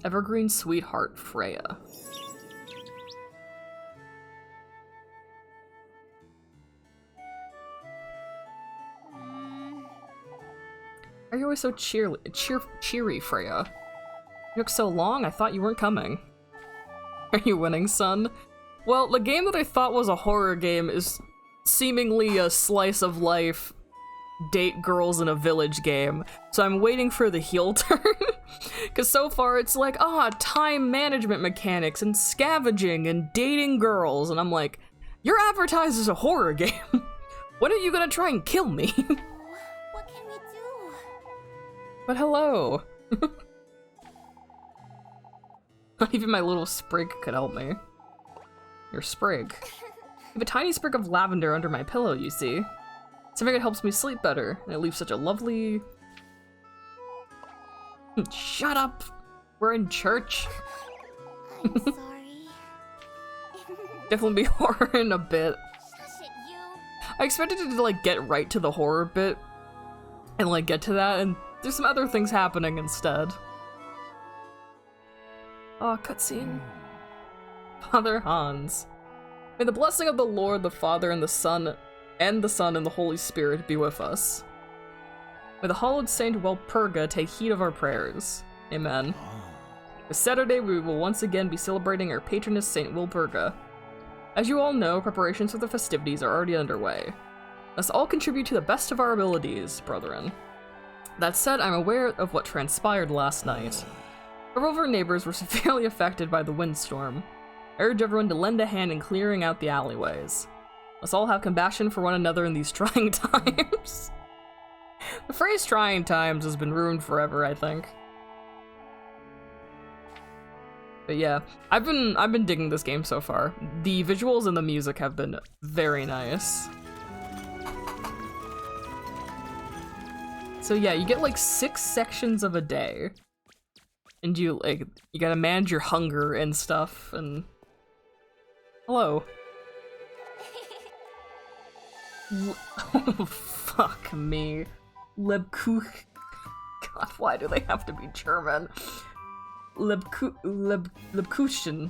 [SPEAKER 1] Evergreen Sweetheart, Freya. Are you always so cheery, Freya? You look so long, I thought you weren't coming. Are you winning, son? Well, the game that I thought was a horror game is seemingly a slice of life date girls in a village game, so I'm waiting for the heel turn. Because so far it's like, time management mechanics and scavenging and dating girls, and I'm like, You're advertised as a horror game. When are you gonna try and kill me?
[SPEAKER 4] What can we do?
[SPEAKER 1] But hello. Not even my little sprig could help me. Your sprig. I have a tiny sprig of lavender under my pillow, you see. Something that helps me sleep better, and it leaves such a lovely... Shut up! We're in church.
[SPEAKER 4] I'm sorry.
[SPEAKER 1] Definitely be horror in a bit.
[SPEAKER 4] Shush it, you.
[SPEAKER 1] I expected it to, like, get right to the horror bit, and, like, get to that, and there's some other things happening instead. Oh, cutscene. Father Hans. May the blessing of the Lord, the Father, and the Son, and the Holy Spirit be with us. May the hallowed Saint Walpurga take heed of our prayers. Amen. This Saturday, we will once again be celebrating our patroness, Saint Walpurga. As you all know, preparations for the festivities are already underway. Let's all contribute to the best of our abilities, brethren. That said, I'm aware of what transpired last night. Several of our neighbors were severely affected by the windstorm. I urge everyone to lend a hand in clearing out the alleyways. Let's all have compassion for one another in these trying times. The phrase trying times has been ruined forever, I think. But yeah, I've been digging this game so far. The visuals and the music have been very nice. So yeah, you get like 6 sections of a day. And you gotta manage your hunger and stuff, and... Hello. Oh, fuck me. Lebkuchen. God, why do they have to be German? Lebkuchen.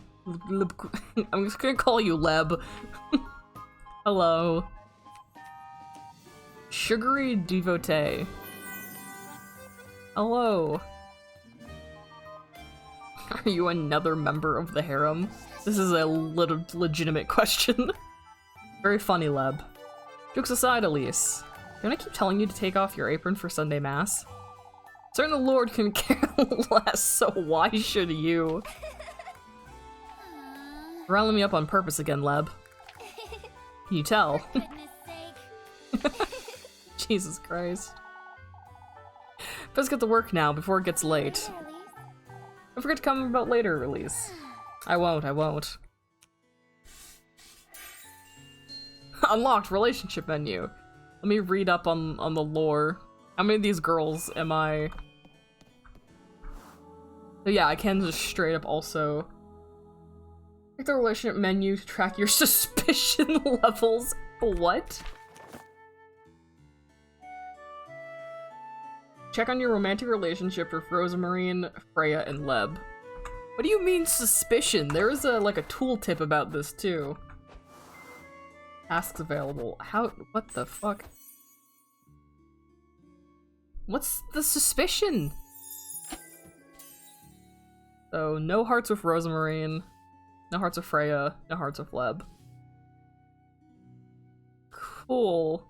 [SPEAKER 1] I'm just gonna call you Leb. Hello. Sugary devotee. Hello. Are you another member of the harem? This is a legitimate question. Very funny, Leb. Jokes aside, Elise. Don't I keep telling you to take off your apron for Sunday Mass? Certain the Lord can care less, so why should you? Riling me up on purpose again, Leb. Can you tell?
[SPEAKER 4] Goodness sake.
[SPEAKER 1] Jesus Christ. Let's get to work now before it gets late.
[SPEAKER 4] Here, Elise.
[SPEAKER 1] Don't forget to come about later, Elise. I won't. Unlocked relationship menu. Let me read up on the lore. How many of these girls am I? So yeah, I can just straight up also check the relationship menu to track your suspicion levels. What? Check on your romantic relationship with Rosamarine, Freya, and Leb. What do you mean suspicion? There is a tooltip about this too. Tasks available. What the fuck? What's the suspicion? So, no hearts with Rosamarine, no hearts with Freya, no hearts with Leb. Cool.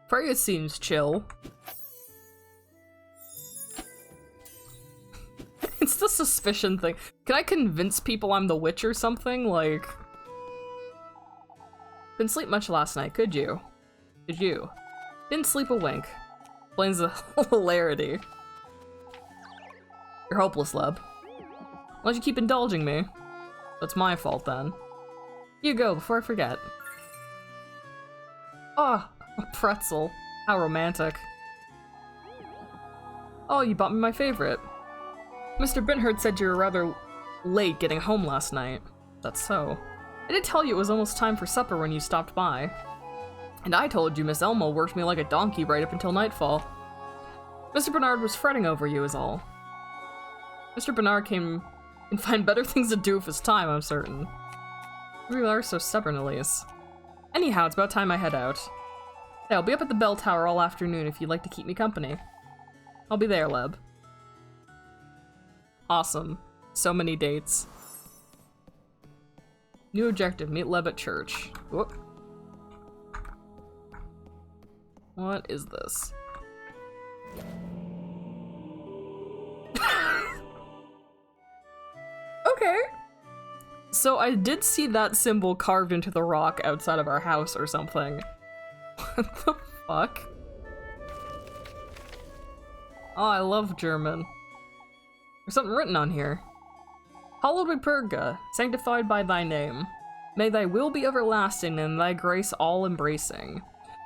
[SPEAKER 1] Freya seems chill. It's the suspicion thing. Can I convince people I'm the witch or something? Like... Didn't sleep much last night, could you? Did you? Didn't sleep a wink. Explains the hilarity. You're hopeless, Leb. Why don't you keep indulging me? That's my fault then. You go, before I forget. Ah, a pretzel. How romantic. Oh, you bought me my favorite. Mr. Binhurt said you were rather late getting home last night. That's so. I did tell you it was almost time for supper when you stopped by. And I told you Miss Elmo worked me like a donkey right up until nightfall. Mr. Bernard was fretting over you is all. Mr. Bernard can find better things to do with his time, I'm certain. You are so stubborn, Elise. Anyhow, it's about time I head out. Hey, I'll be up at the bell tower all afternoon if you'd like to keep me company. I'll be there, Leb. Awesome. So many dates. New objective, meet Leb at church. Whoop. What is this? Okay. So I did see that symbol carved into the rock outside of our house or something. What the fuck? Oh, I love German. There's something written on here. Hallowed be Purga, sanctified by thy name. May thy will be everlasting and thy grace all embracing.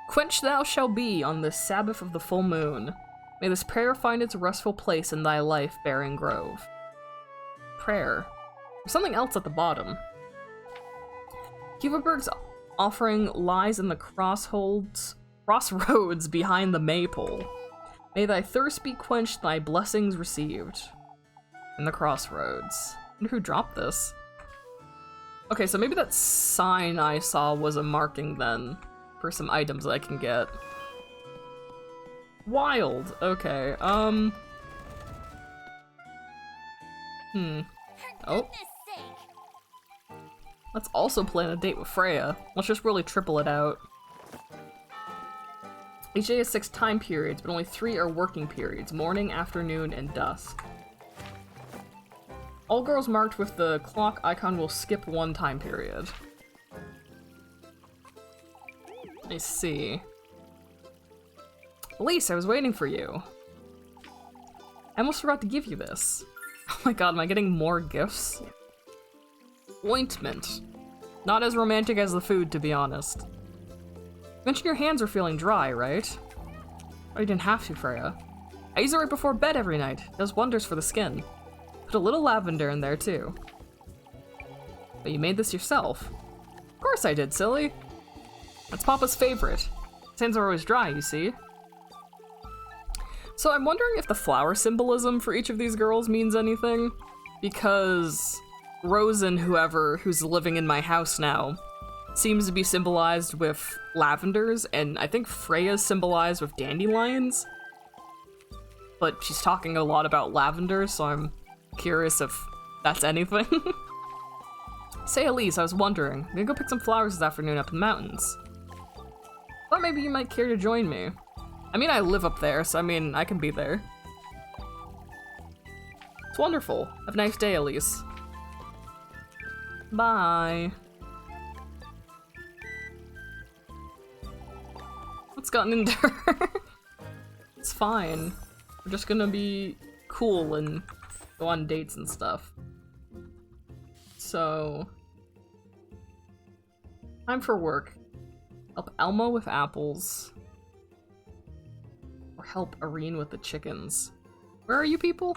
[SPEAKER 1] Quenched thou shalt be on this Sabbath of the full moon. May this prayer find its restful place in thy life-bearing grove. Prayer. There's something else at the bottom. Cuvaberg's offering lies in the crossroads behind the maypole. May thy thirst be quenched, thy blessings received. In the crossroads. I wonder who dropped this. Okay, so maybe that sign I saw was a marking then for some items that I can get. Wild. Okay,
[SPEAKER 4] For
[SPEAKER 1] Oh.
[SPEAKER 4] goodness sake.
[SPEAKER 1] Let's also plan a date with Freya. Let's just really triple it out. Each day has 6 time periods, but only 3 are working periods: morning, afternoon, and dusk. All girls marked with the clock icon will skip 1 time period. I see. Elise, I was waiting for you. I almost forgot to give you this. Oh my god, am I getting more gifts? Ointment. Not as romantic as the food, to be honest. You mentioned your hands were feeling dry, right? Oh, you didn't have to, Freya. I use it right before bed every night. It does wonders for the skin. Put a little lavender in there, too. But you made this yourself. Of course I did, silly. That's Papa's favorite. His hands are always dry, you see. So I'm wondering if the flower symbolism for each of these girls means anything. Because Rosen, who's living in my house now, seems to be symbolized with lavenders, and I think Freya's symbolized with dandelions. But she's talking a lot about lavender, so I'm curious if that's anything. Say, Elise, I was wondering. I'm gonna go pick some flowers this afternoon up in the mountains. Thought maybe you might care to join me. I mean, I live up there, so I mean, I can be there. It's wonderful. Have a nice day, Elise. Bye. What's gotten into her? It's fine. We're just gonna be cool and go on dates and stuff. So... time for work. Help Elmo with apples. Or help Irene with the chickens. Where are you people?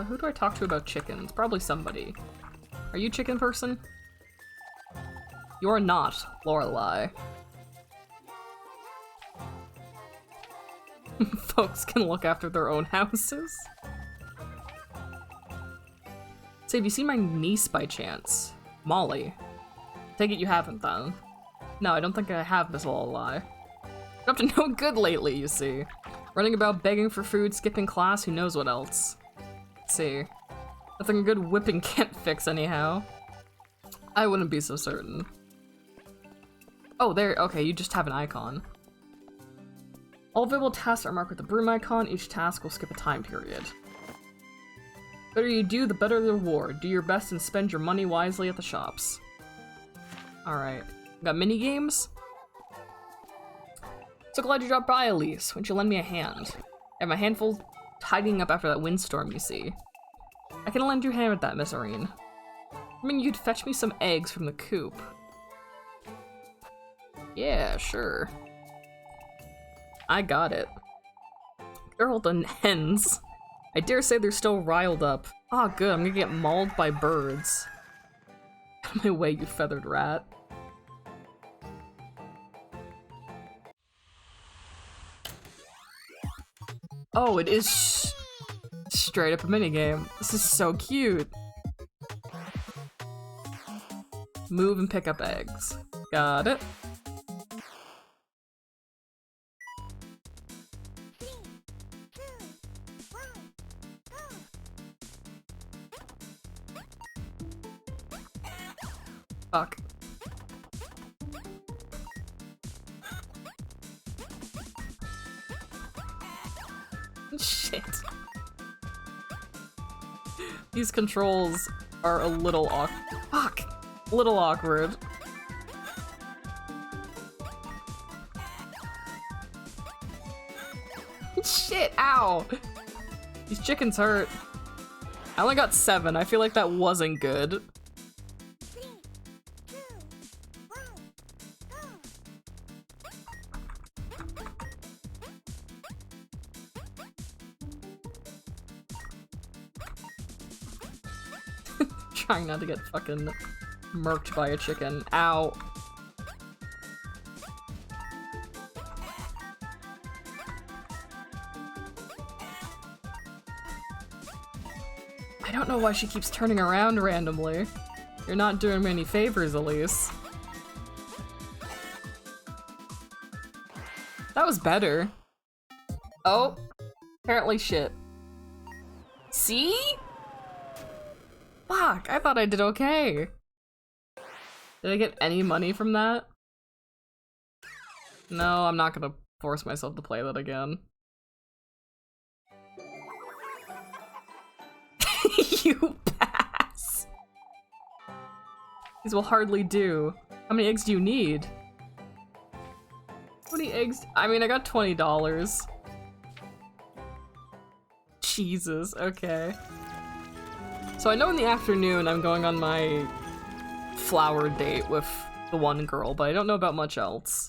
[SPEAKER 1] Who do I talk to about chickens? Probably somebody. Are you chicken person? You're not, Lorelei. Folks can look after their own houses. Say, have you seen my niece by chance? Molly. Take it you haven't then. No, I don't think I have, Miss Lorelei. You're up to no good lately, you see. Running about begging for food, skipping class, who knows what else. Let's see. Nothing a good whipping can't fix anyhow. I wouldn't be so certain. Oh, there, okay, you just have an icon. All available tasks are marked with the broom icon. Each task will skip a time period. The better you do, the better the reward. Do your best and spend your money wisely at the shops. Alright. Got mini games? So glad you dropped by, Elise. Why don't you lend me a hand? I have my handful tidying up after that windstorm, you see. I can lend you a hand with that, Miss Irene. I mean, you'd fetch me some eggs from the coop. Yeah, sure. I got it. Girl, the hens. I dare say they're still riled up. Ah, good, I'm gonna get mauled by birds. Out of my way, you feathered rat. Oh, it is straight up a minigame. This is so cute. Move and pick up eggs. Got it. Fuck. Shit. These controls are a little little awkward. Shit, ow! These chickens hurt. I only got 7. I feel like that wasn't good.
[SPEAKER 4] 3, 2, 1, go!
[SPEAKER 1] Trying not to get fucking murked by a chicken. Ow. I don't know why she keeps turning around randomly. You're not doing me any favors, Elise. That was better. Oh, apparently shit. See? Fuck, I thought I did okay. Did I get any money from that? No, I'm not gonna force myself to play that again. You pass. These will hardly do. How many eggs do you need? How many eggs? I mean, I got $20. Jesus, okay. So I know in the afternoon I'm going on my flower date with the one girl, but I don't know about much else.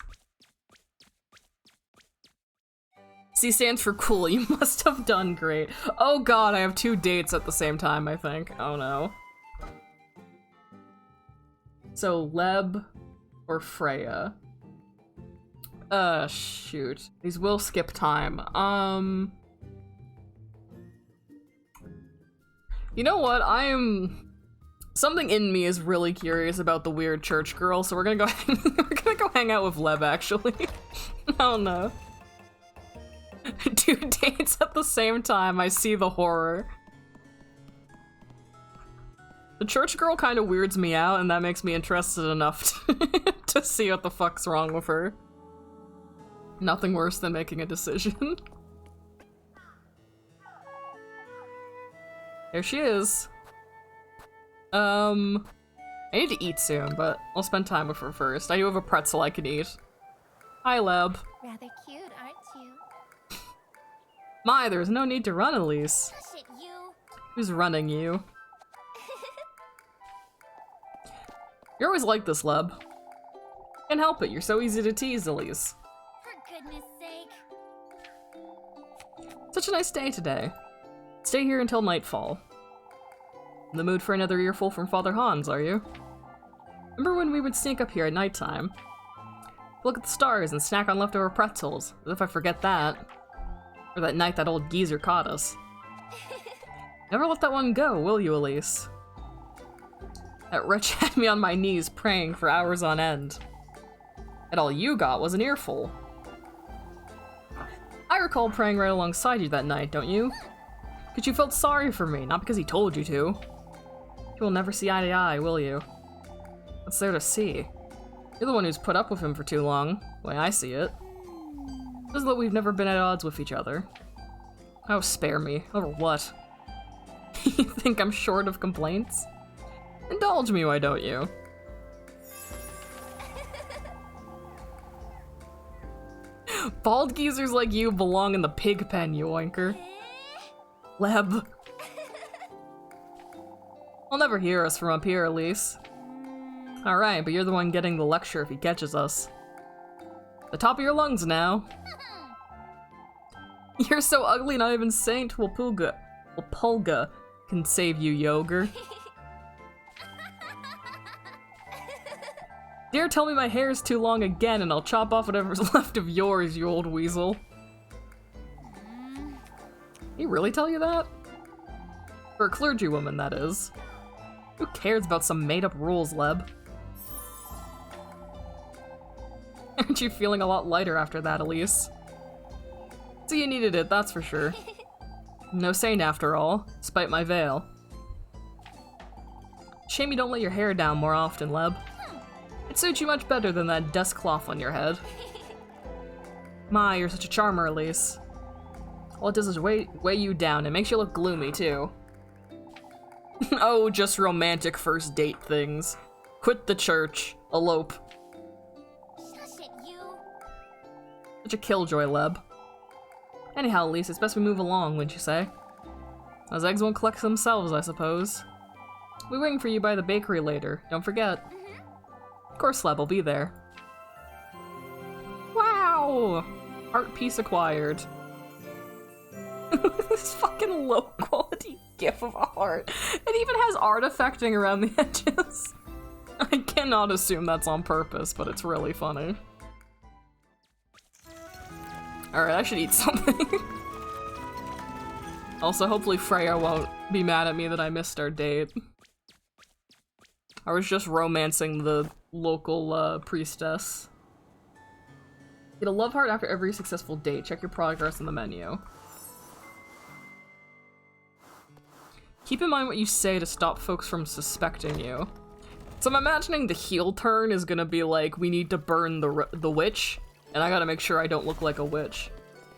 [SPEAKER 1] C stands for cool. You must have done great. Oh god, I have 2 dates at the same time, I think. Oh no. So, Leb or Freya? Shoot. These will skip time. You know what? Something in me is really curious about the weird church girl, so we're gonna go hang out with Leb, actually. Oh no. 2 dates at the same time, I see the horror. The church girl kind of weirds me out, and that makes me interested enough to see what the fuck's wrong with her. Nothing worse than making a decision. There she is. I need to eat soon, but I'll spend time with her first. I do have a pretzel I can eat. Hi, Leb.
[SPEAKER 4] Rather cute, aren't you?
[SPEAKER 1] My, there's no need to run, Elise.
[SPEAKER 4] Hush it, you!
[SPEAKER 1] Who's running you? You're always like this, Leb. Can't help it, you're so easy to tease, Elise.
[SPEAKER 4] For goodness sake.
[SPEAKER 1] Such a nice day today. Stay here until nightfall. In the mood for another earful from Father Hans, are you? Remember when we would sneak up here at nighttime? Look at the stars and snack on leftover pretzels, as if I forget that. Or that night that old geezer caught us. Never let that one go, will you, Elise? That wretch had me on my knees praying for hours on end. And all you got was an earful. I recall praying right alongside you that night, don't you? Because you felt sorry for me, not because he told you to. You will never see eye to eye, will you? What's there to see? You're the one who's put up with him for too long, the way I see it. It isn't that we've never been at odds with each other. Oh, spare me. Over what? You think I'm short of complaints? Indulge me, why don't you? Bald geezers like you belong in the pig pen, you oinker. Leb. He'll never hear us from up here, Elise. Alright, but you're the one getting the lecture if he catches us. The top of your lungs now. You're so ugly, not even Saint Walpurga can save you, Yoger. Dare tell me my hair's too long again and I'll chop off whatever's left of yours, you old weasel. He really tell you that? For a clergywoman, that is. Who cares about some made-up rules, Leb? Aren't you feeling a lot lighter after that, Elise? So you needed it, that's for sure. No saint after all, despite my veil. Shame you don't let your hair down more often, Leb. It suits you much better than that dust cloth on your head. My, you're such a charmer, Elise. All it does is weigh you down. It makes you look gloomy, too. Oh, just romantic first date things. Quit the church. Elope.
[SPEAKER 4] Shush it, you.
[SPEAKER 1] Such a killjoy, Leb. Anyhow, Elise, it's best we move along, wouldn't you say? Those eggs won't collect themselves, I suppose. We'll be waiting for you by the bakery later. Don't forget. Of course, Leb will be there. Wow! Art piece acquired. This fucking low quality gif of a heart. It even has art affecting around the edges. I cannot assume that's on purpose, but it's really funny. Alright, I should eat something. Also, hopefully Freya won't be mad at me that I missed our date. I was just romancing the local priestess. Get a love heart after every successful date. Check your progress in the menu. Keep in mind what you say to stop folks from suspecting you. So I'm imagining the heel turn is gonna be like, we need to burn the witch, and I gotta make sure I don't look like a witch.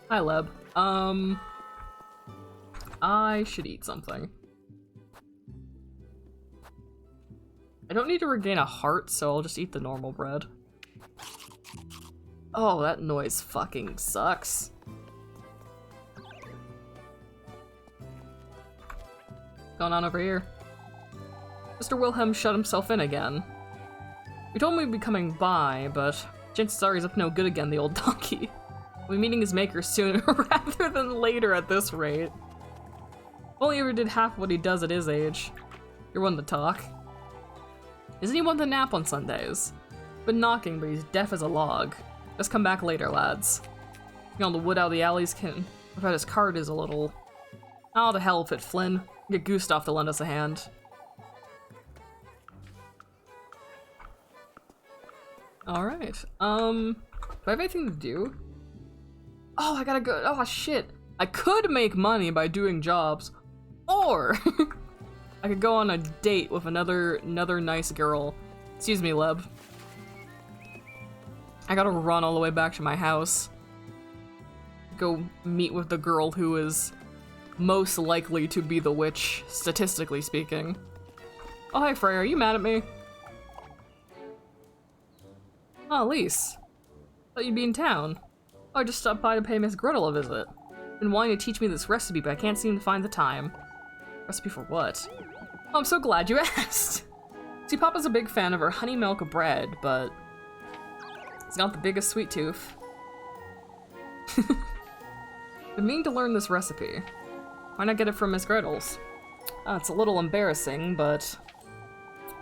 [SPEAKER 1] Hi, Leb. I should eat something. I don't need to regain a heart, so I'll just eat the normal bread. Oh, that noise fucking sucks. What's going on over here? Mr. Wilhelm shut himself in again. We told him we'd be coming by, but chances are he's up to no good again, the old donkey. We'll be meeting his maker sooner rather than later at this rate. If only he ever did half what he does at his age. You're one to talk. Isn't he one to nap on Sundays? Been knocking, but he's deaf as a log. Let's come back later, lads. You know, the wood out of the alleys can... I bet his cart is a little... Oh, the hell with it, Flynn. Get Gustav to lend us a hand. Alright, do I have anything to do? Oh, I gotta go- oh shit! I could make money by doing jobs, or I could go on a date with another nice girl. Excuse me, Leb. I gotta run all the way back to my house. Go meet with the girl who is most likely to be the witch, statistically speaking. Oh, hi Freya, are you mad at me? Oh, Elise. Thought you'd be in town. Oh, I just stopped by to pay Miss Gretel a visit. Been wanting to teach me this recipe, but I can't seem to find the time. Recipe for what? Oh, I'm so glad you asked! See, Papa's a big fan of her honey milk bread, but he's not the biggest sweet tooth. Been meaning to learn this recipe. Why not get it from Miss Gretel's? It's a little embarrassing, but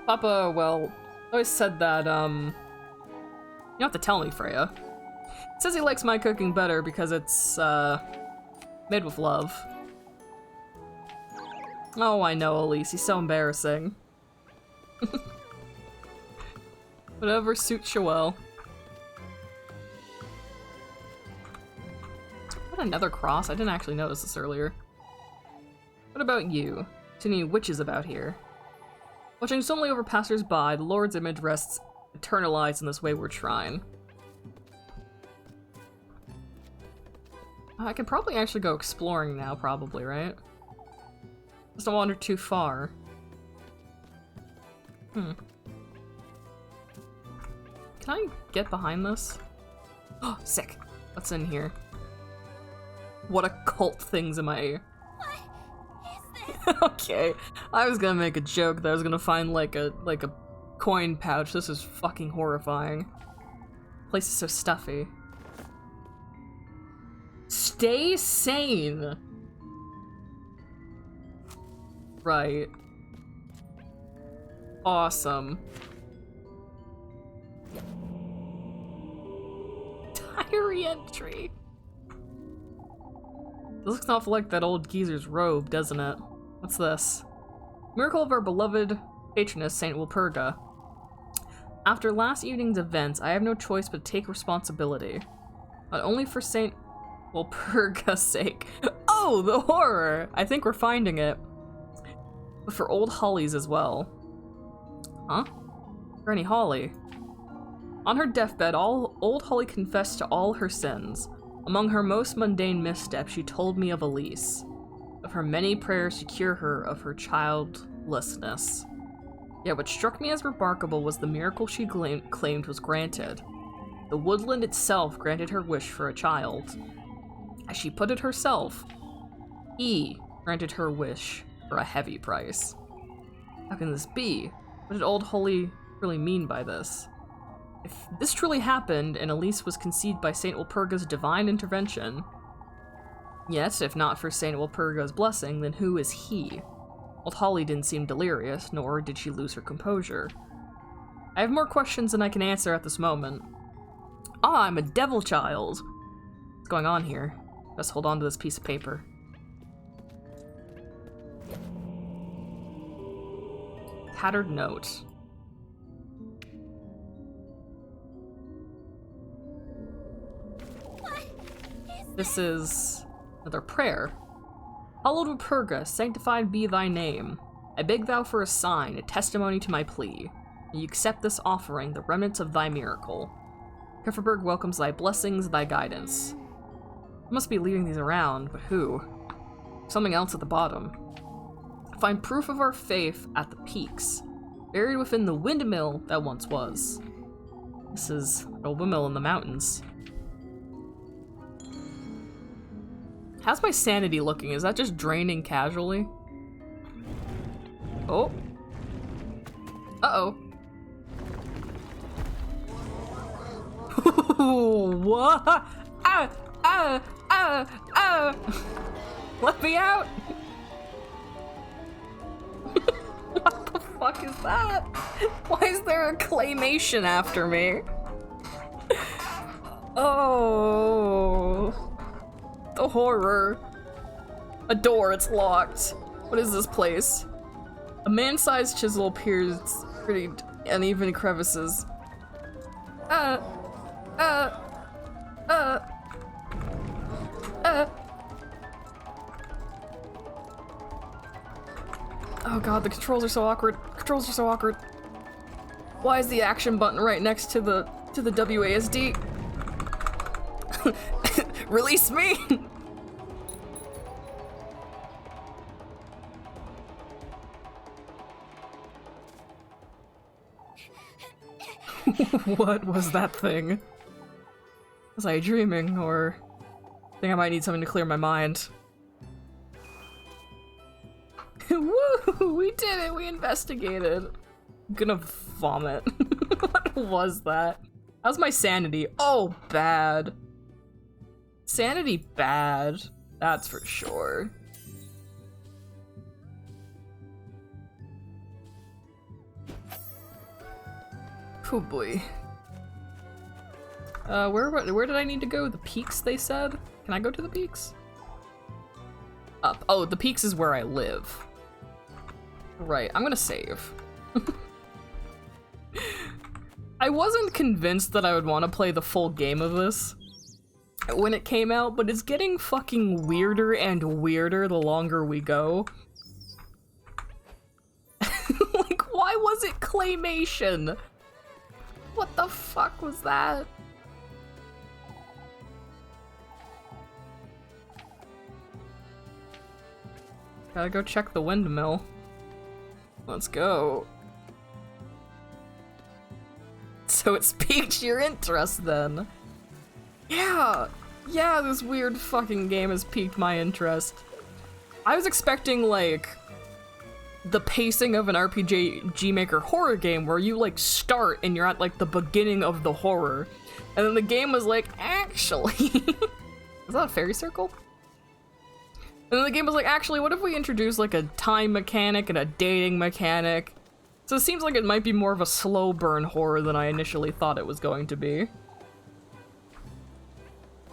[SPEAKER 1] Papa, well, always said that, you don't have to tell me, Freya. He says he likes my cooking better because it's, made with love. Oh, I know, Elise. He's so embarrassing. Whatever suits you well. What, another cross? I didn't actually notice this earlier. What about you? Too many witches about here. Watching so many over passers-by, the Lord's image rests eternalized in this wayward shrine. I can probably actually go exploring now, probably, right? Just don't wander too far. Can I get behind this? Oh, sick. What's in here? What occult things am I? Okay, I was gonna make a joke that I was gonna find like a coin pouch. This is fucking horrifying. Place is so stuffy. Stay sane. Right. Awesome. Diary entry. This looks awful like that old geezer's robe, doesn't it? What's this? Miracle of our beloved patroness, Saint Walpurga. After last evening's events, I have no choice but to take responsibility. Not only for Saint Walpurga's sake. Oh, the horror! I think we're finding it. But for old Holly's as well. Huh? Granny Holly. On her deathbed, old Holly confessed to all her sins. Among her most mundane missteps, she told me of Elise, of her many prayers to cure her of her childlessness. Yet what struck me as remarkable was the miracle she claimed was granted. The woodland itself granted her wish for a child. As she put it herself, he granted her wish for a heavy price. How can this be? What did Old Holy really mean by this? If this truly happened and Elise was conceived by Saint Walpurga's divine intervention, yet if not for Saint Walpurga's blessing, then who is he? Old Holly didn't seem delirious, nor did she lose her composure. I have more questions than I can answer at this moment. Ah, I'm a devil child! What's going on here? Let's hold on to this piece of paper. Tattered note. This is another prayer. Hallowed Walpurga, sanctified be thy name. I beg thou for a sign, a testimony to my plea. May you accept this offering, the remnants of thy miracle. Kefferberg welcomes thy blessings, thy guidance. I must be leaving these around, but who? Something else at the bottom. Find proof of our faith at the peaks, buried within the windmill that once was. This is an old windmill in the mountains. How's my sanity looking? Is that just draining casually? Oh. Uh-oh. What? Let me out! What the fuck is that? Why is there a claymation after me? Oh. The horror. A door, it's locked. What is this place? A man-sized chisel appears pretty uneven crevices. Oh god, the controls are so awkward. Controls are so awkward. Why is the action button right next to the WASD? Release me! What was that thing? Was I dreaming, or I think I might need something to clear my mind? Woo! We did it! We investigated! I'm gonna vomit. What was that? How's my sanity? Oh, bad. Sanity bad. That's for sure. Oh boy. Where did I need to go? The peaks, they said? Can I go to the peaks? Up. Oh, the peaks is where I live. Right, I'm gonna save. I wasn't convinced that I would want to play the full game of this when it came out, but it's getting fucking weirder and weirder the longer we go. Like, why was it claymation? What the fuck was that? Gotta go check the windmill. Let's go. So it's piqued your interest then. Yeah, this weird fucking game has piqued my interest. I was expecting, like, the pacing of an RPG Maker horror game where you, like, start and you're at, like, the beginning of the horror. And then the game was like, actually... Is that a fairy circle? And then the game was like, actually, what if we introduce, like, a time mechanic and a dating mechanic? So it seems like it might be more of a slow burn horror than I initially thought it was going to be.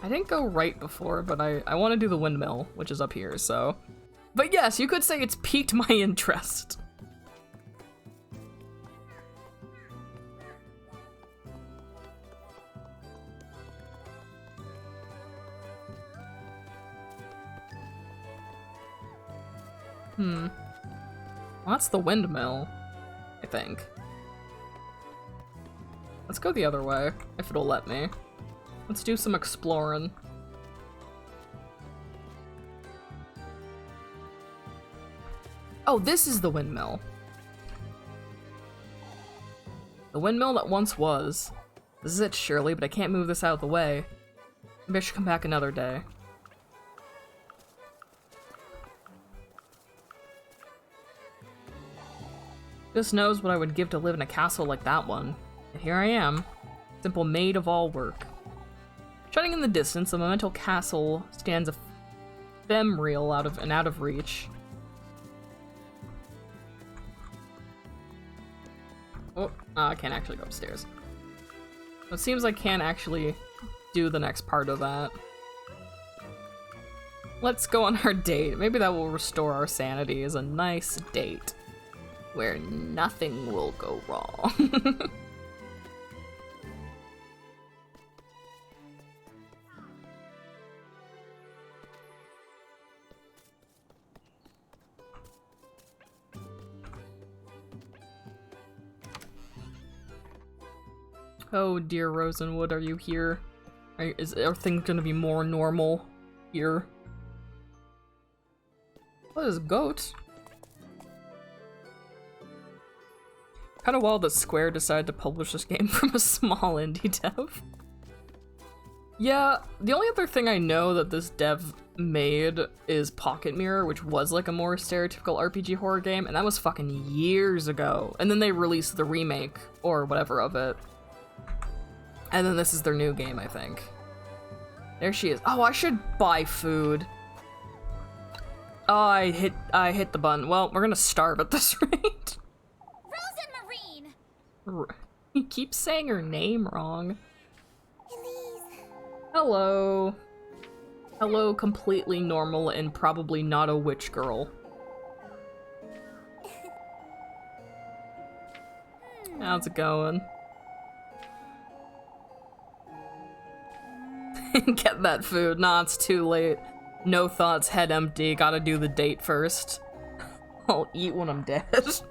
[SPEAKER 1] I didn't go right before, but I want to do the windmill, which is up here, so... But yes, you could say it's piqued my interest. Well, that's the windmill, I think. Let's go the other way, if it'll let me. Let's do some exploring. Oh, this is the windmill. The windmill that once was. This is it, surely, but I can't move this out of the way. Maybe I should come back another day. Just knows what I would give to live in a castle like that one. And here I am, simple maid of all work. Shining in the distance, a monumental castle stands ephemeral out of reach. Oh, I can't actually go upstairs. It seems I can't actually do the next part of that. Let's go on our date. Maybe that will restore our sanity as a nice date where nothing will go wrong. Oh dear Rosenwood, are you here? Are things gonna be more normal here? What is goat? Kinda wild that Square decided to publish this game from a small indie dev. Yeah, the only other thing I know that this dev made is Pocket Mirror, which was like a more stereotypical RPG horror game, and that was fucking years ago. And then they released the remake, or whatever of it. And then this is their new game, I think. There she is. Oh, I should buy food. Oh, I hit the button. Well, we're gonna starve at this rate.
[SPEAKER 4] Rosenmarine!
[SPEAKER 1] You keep saying her name wrong.
[SPEAKER 4] Elise.
[SPEAKER 1] Hello. Hello, completely normal and probably not a witch girl. How's it going? Get that food. Nah, it's too late. No thoughts, head empty. Gotta do the date first. I'll eat when I'm dead.
[SPEAKER 4] Oh, that's...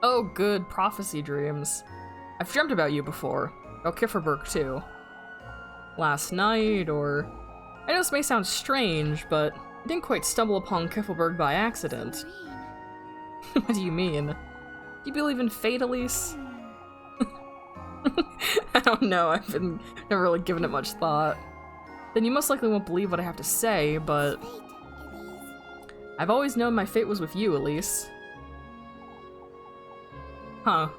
[SPEAKER 1] Oh, good. Prophecy dreams. I've dreamt about you before. About Kifferberg, too. Last night, or... I know this may sound strange, but I didn't quite stumble upon Kiffelberg by accident.
[SPEAKER 4] Marine.
[SPEAKER 1] What do you mean? Do you believe in fate, Elise? I don't know, I've never really given it much thought. Then you most likely won't believe what I have to say, but...
[SPEAKER 4] Fate, Elise.
[SPEAKER 1] I've always known my fate was with you, Elise. Huh.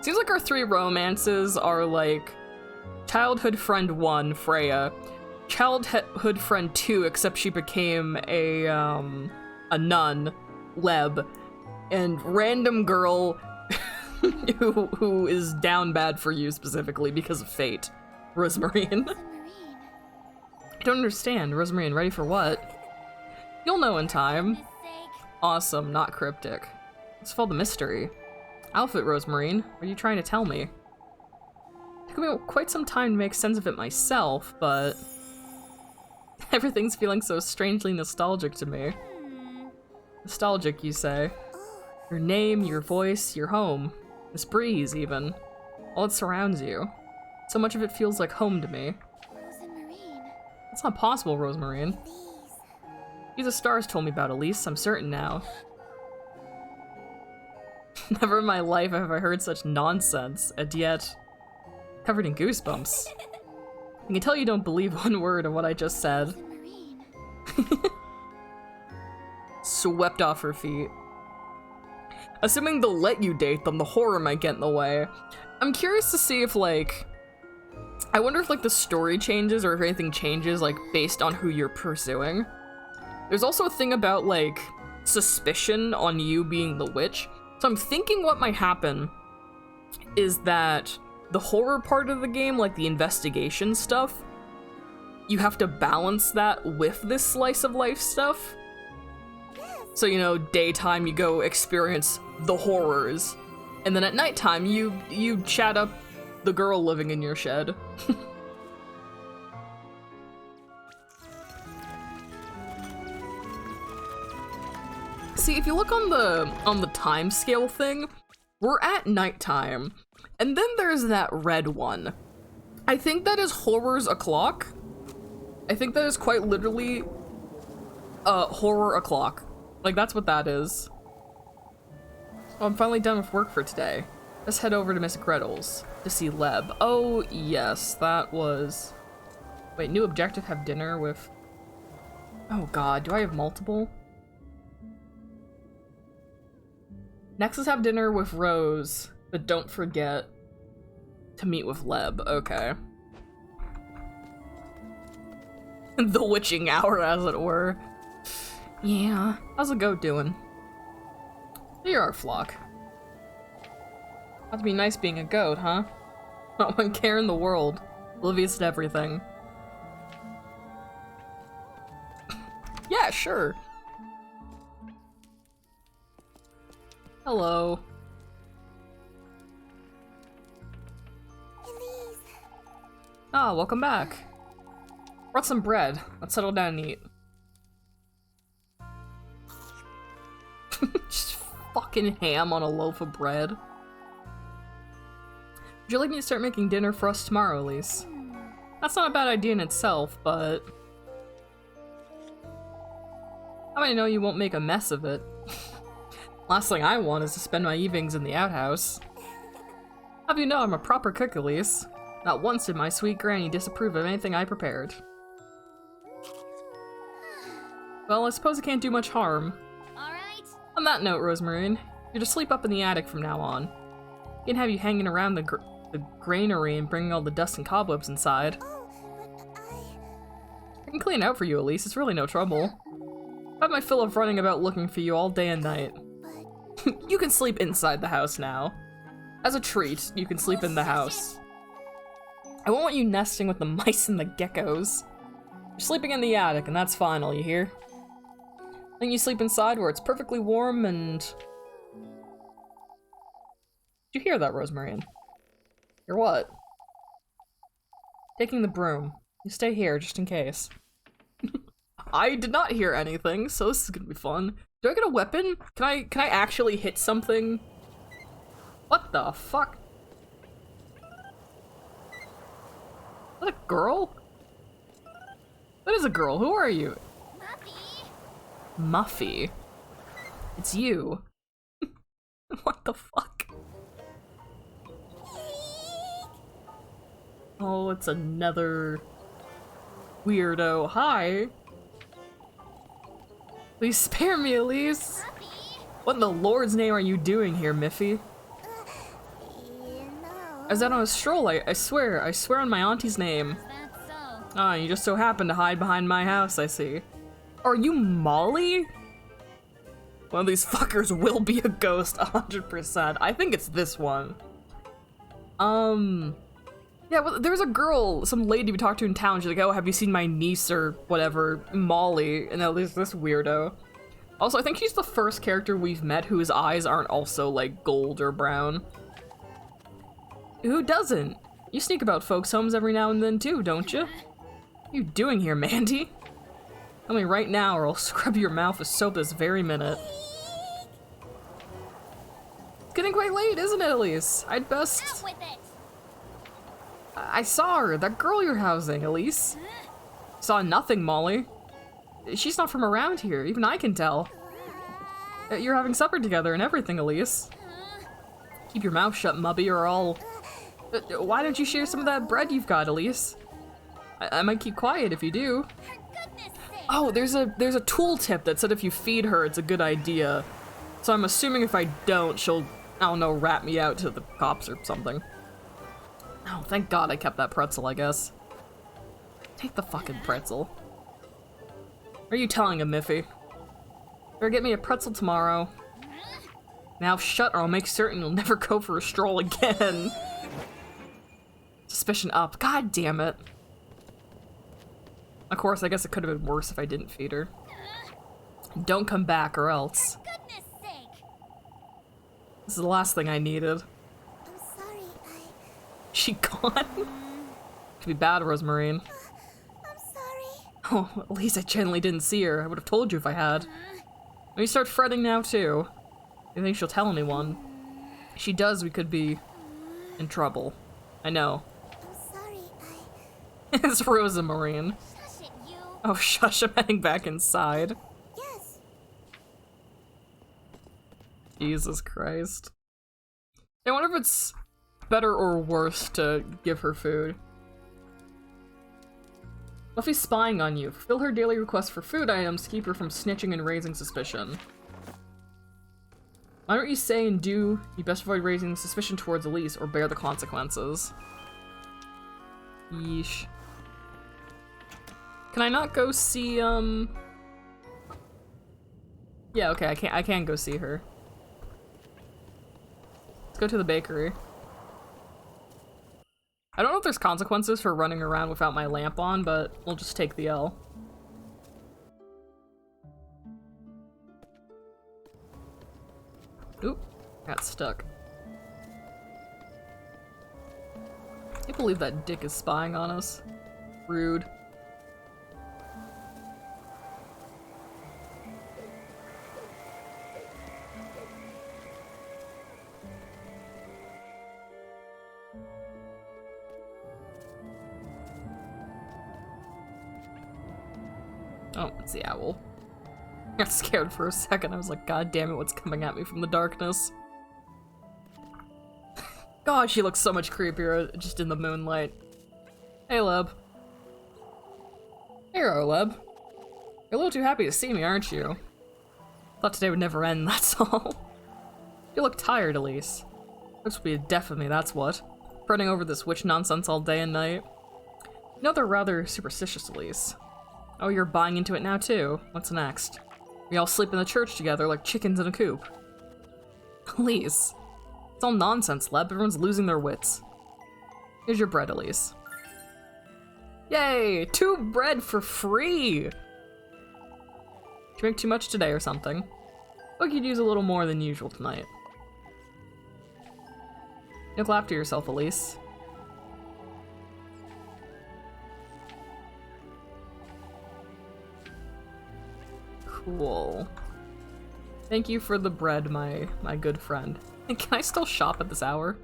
[SPEAKER 1] Seems like our three romances are like... Childhood friend 1, Freya. Childhood friend 2, except she became a nun, Leb. And random girl who is down bad for you specifically because of fate, Rosemarine.
[SPEAKER 4] Rosenmarine.
[SPEAKER 1] I don't understand. Rosemarine, ready for what? You'll know in time.
[SPEAKER 4] Mistake.
[SPEAKER 1] Awesome, not cryptic. Let's follow the mystery. Outfit, Rosemarine. What are you trying to tell me? It took me quite some time to make sense of it myself, but... everything's feeling so strangely nostalgic to me. Nostalgic, you say? Your name, your voice, your home. This breeze, even. All that surrounds you. So much of it feels like home to me.
[SPEAKER 4] Rosenmarine.
[SPEAKER 1] That's not possible, Rosemarine.
[SPEAKER 4] Elise.
[SPEAKER 1] These are stars told me about Elise, I'm certain now. Never in my life have I heard such nonsense, and yet... covered in goosebumps. I can tell you don't believe one word of what I just said.
[SPEAKER 4] Rosenmarine.
[SPEAKER 1] Swept off her feet. Assuming they'll let you date them, the horror might get in the way. I'm curious to see if, like... I wonder if, like, the story changes or if anything changes, like, based on who you're pursuing. There's also a thing about, like, suspicion on you being the witch. So I'm thinking what might happen is that the horror part of the game, like the investigation stuff, you have to balance that with this slice of life stuff. So, you know, daytime you go experience the horrors, and then at nighttime you chat up the girl living in your shed. See, if you look on the time scale thing, we're at nighttime, and then there's that red one. I think that is horrors o'clock. I think that is quite literally horror o'clock. Like, that's what that is. Oh, I'm finally done with work for today. Let's head over to Miss Gretel's to see Leb. Oh, yes, that was... Wait, new objective, have dinner with... Oh god, do I have multiple? Next is have dinner with Rose, but don't forget to meet with Leb. Okay. The witching hour, as it were. Yeah. How's the goat doing? There you are, Flock. Ought to be nice being a goat, huh? Not one care in the world. Oblivious to everything. Yeah, sure. Hello.
[SPEAKER 4] Elise.
[SPEAKER 1] Ah, welcome back. Brought some bread. Let's settle down and eat. Just fucking ham on a loaf of bread. Would you like me to start making dinner for us tomorrow, Elise? That's not a bad idea in itself, but... How do I know you won't make a mess of it? Last thing I want is to spend my evenings in the outhouse. Have you know I'm a proper cook, Elise? Not once did my sweet granny disapprove of anything I prepared. Well, I suppose it can't do much harm.
[SPEAKER 4] Alright.
[SPEAKER 1] On that note, Rosemarine, you're to sleep up in the attic from now on. Can't have you hanging around the granary and bringing all the dust and cobwebs inside.
[SPEAKER 4] Oh, but
[SPEAKER 1] I can clean it out for you, Elise. It's really no trouble. I have my fill of running about looking for you all day and night. You can sleep inside the house now. As a treat, you can sleep in the house. I won't want you nesting with the mice and the geckos. You're sleeping in the attic, and that's final, you hear? Then you sleep inside where it's perfectly warm and... Did you hear that, Rosemarine? Hear what? Taking the broom. You stay here, just in case. I did not hear anything, so this is gonna be fun. Do I get a weapon? Can I actually hit something? What the fuck? Is that a girl? That is a girl. Who are you? Muffy. It's you. What the fuck? Oh, it's another weirdo. Hi. Please spare me, Elise. What in the Lord's name are you doing here, Miffy? I was out on a stroll, I swear on my auntie's name. Ah, you just so happen to hide behind my house, I see. Are you Molly? One of these fuckers will be a ghost, 100%. I think it's this one. Yeah, well, there was a girl, some lady we talked to in town. She's like, oh, have you seen my niece or whatever, Molly? And now there's this weirdo. Also, I think she's the first character we've met whose eyes aren't also, like, gold or brown. Who doesn't? You sneak about folks' homes every now and then too, don't you? What are you doing here, Mandy? Tell me right now or I'll scrub your mouth with soap this very minute. It's getting quite late, isn't it, Elise? I'd best...
[SPEAKER 4] Out with it.
[SPEAKER 1] I saw her, that girl you're housing, Elise. Saw nothing, Molly. She's not from around here, even I can tell. You're having supper together and everything, Elise. Keep your mouth shut, Mubby, or I'll... Why don't you share some of that bread you've got, Elise? I might keep quiet if you do. Oh, there's a tooltip that said if you feed her, it's a good idea. So I'm assuming if I don't, she'll, I don't know, rat me out to the cops or something. Oh, thank God I kept that pretzel, I guess. Take the fucking pretzel. What are you telling him, Miffy? Better get me a pretzel tomorrow. Now shut or I'll make certain you'll never go for a stroll again. Suspicion up. God damn it. Of course, I guess it could have been worse if I didn't feed her. Don't come back or else.
[SPEAKER 4] For goodness sake.
[SPEAKER 1] This is the last thing I needed.
[SPEAKER 4] I'm sorry,
[SPEAKER 1] She gone? Could be bad, Rosemarine.
[SPEAKER 4] I'm sorry.
[SPEAKER 1] Oh, at least I genuinely didn't see her. I would have told you if I had. Let me start fretting now, too. You think she'll tell anyone? If she does, we could be in trouble. I know.
[SPEAKER 4] I'm sorry,
[SPEAKER 1] It's Rosamarine.
[SPEAKER 4] Shush it, you.
[SPEAKER 1] Oh, shush, I'm heading back inside.
[SPEAKER 4] Yes.
[SPEAKER 1] Jesus Christ. I wonder if it's better or worse to give her food. Buffy's spying on you. Fulfill her daily request for food items to keep her from snitching and raising suspicion. Mind what you say and do, you best avoid raising suspicion towards Elise or bear the consequences. Yeesh. Can I not go see, Yeah, okay, I can go see her. Let's go to the bakery. I don't know if there's consequences for running around without my lamp on, but we'll just take the L. Oop, got stuck. I can't believe that dick is spying on us. Rude. Oh, it's the owl. I got scared for a second. I was like, God damn it, what's coming at me from the darkness? God, she looks so much creepier just in the moonlight. Hey, Leb. Hey, Leb. You're a little too happy to see me, aren't you? Thought today would never end, that's all. You look tired, Elise. Looks to be a death of me, that's what. Fretting over this witch nonsense all day and night. You know they're rather superstitious, Elise. Oh, you're buying into it now too. What's next? We all sleep in the church together like chickens in a coop. Elise. It's all nonsense, Leb. Everyone's losing their wits. Here's your bread, Elise. Yay! 2 bread for free! Did you make too much today or something? Look, you'd use a little more than usual tonight. Look after yourself, Elise. Cool. Thank you for the bread, my good friend. And can I still shop at this hour?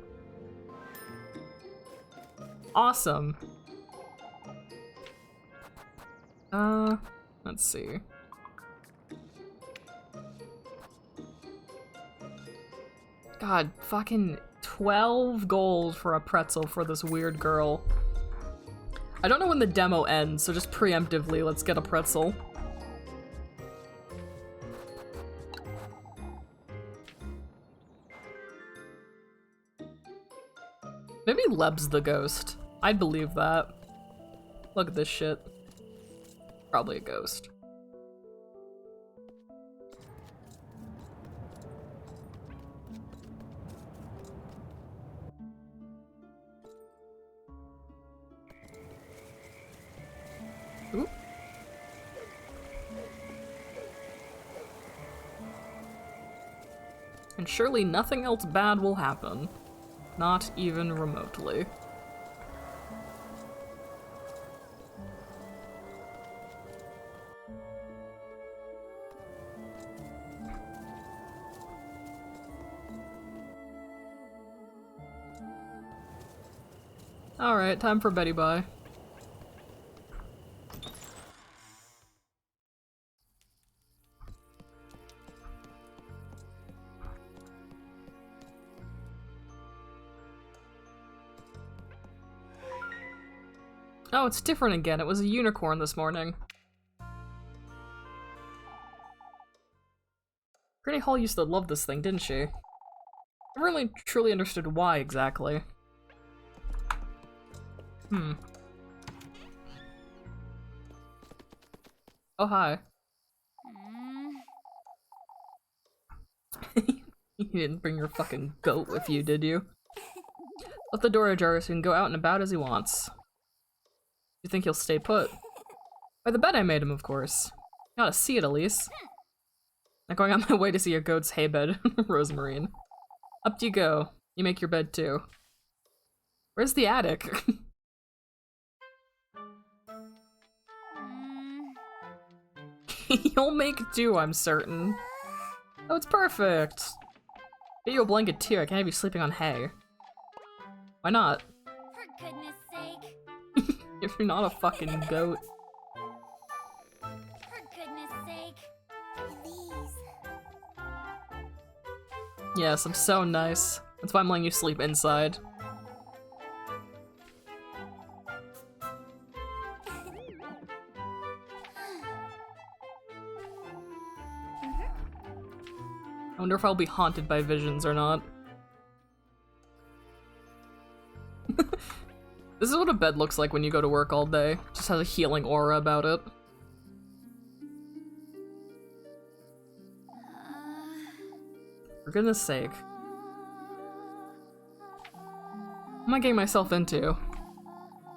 [SPEAKER 1] Awesome. Let's see. God, fucking 12 gold for a pretzel for this weird girl. I don't know when the demo ends, so just preemptively, let's get a pretzel. Maybe Leb's the ghost. I'd believe that. Look at this shit. Probably a ghost. Oop. And surely nothing else bad will happen. Not even remotely. Alright, time for Betty Bye. Oh, it's different again. It was a unicorn this morning. Granny Hall used to love this thing, didn't she? I never really truly understood why exactly. Oh, hi. You didn't bring your fucking goat with you, did you? Left the door ajar so he can go out and about as he wants. You think he'll stay put? By the bed I made him, of course. You ought to see it, Elise. Not going on my way to see your goat's hay bed, Rosamarine. Up you go. You make your bed too. Where's the attic? You'll make do, I'm certain. Oh, it's perfect. Get you a blanket too. I can't have you sleeping on hay. Why not?
[SPEAKER 4] For goodness sake.
[SPEAKER 1] If you're not a fucking goat.
[SPEAKER 4] For goodness sake. Please.
[SPEAKER 1] Yes, I'm so nice. That's why I'm letting you sleep inside. I wonder if I'll be haunted by visions or not. This is what a bed looks like when you go to work all day. Just has a healing aura about it. For goodness sake. What am I getting myself into?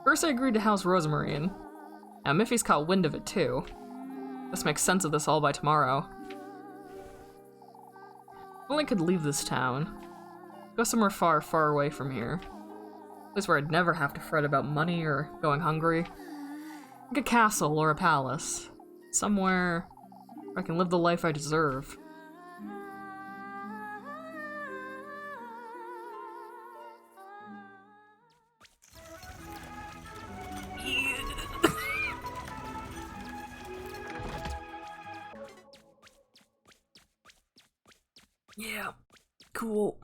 [SPEAKER 1] First I agreed to house Rosemarine. Now Miffy's caught wind of it too. Let's make sense of this all by tomorrow. If only I could leave this town. Go somewhere far, far away from here. A place where I'd never have to fret about money or going hungry. Like a castle or a palace. Somewhere where I can live the life I deserve. Yeah, cool.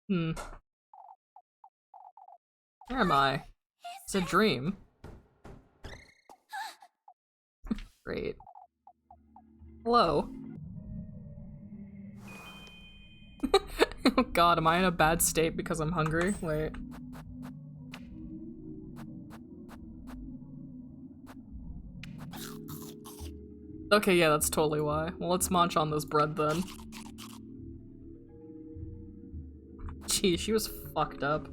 [SPEAKER 1] Where am I? It's a dream. Great. Hello. Oh god, am I in a bad state because I'm hungry? Wait. Okay, yeah, that's totally why. Well, let's munch on this bread then. Gee, she was fucked up.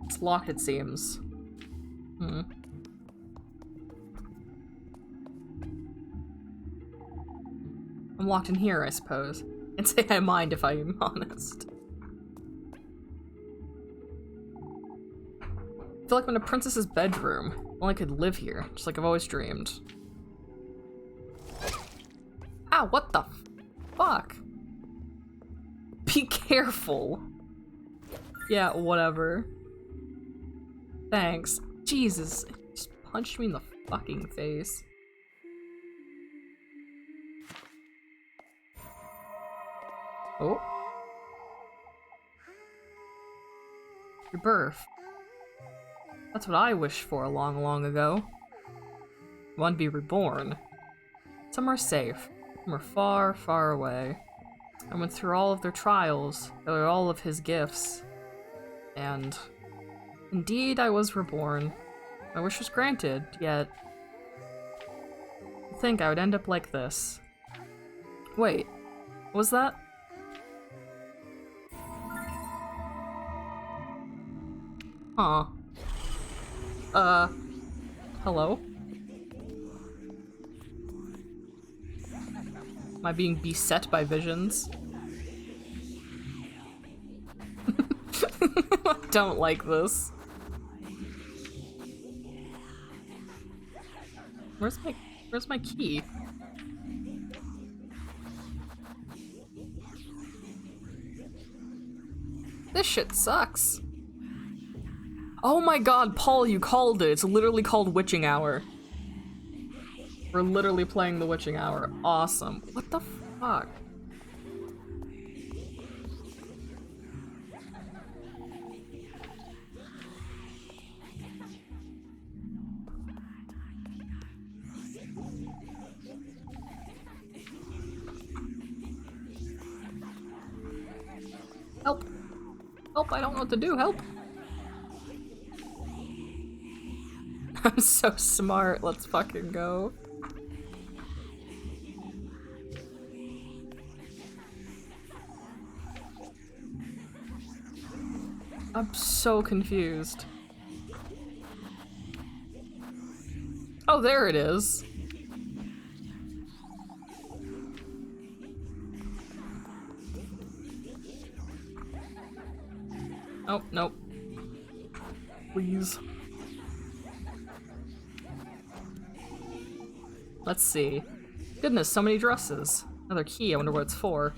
[SPEAKER 1] It's locked, it seems. I'm locked in here, I suppose. And say I mind if I'm honest. I feel like I'm in a princess's bedroom. Well, I could live here, just like I've always dreamed. Ow, what the fuck? Be careful. Yeah, whatever. Thanks. Jesus, just punched me in the fucking face. Oh. Your birth. That's what I wished for long, long ago. I want to be reborn. Somewhere safe. Somewhere far, far away. I went through all of their trials, all of his gifts. And indeed, I was reborn. My wish was granted, yet I think I would end up like this. Wait, what was that? Huh. Hello? Am I being beset by visions? I don't like this. Where's my key? This shit sucks. Oh my god, Paul, you called it. It's literally called Witching Hour. We're literally playing the Witching Hour. Awesome. What the fuck? Help. Help, I don't know what to do. Help. I'm so smart. Let's fucking go. I'm so confused. Oh, there it is. Oh, nope. Please. Let's see. Goodness, so many dresses. Another key, I wonder what it's for.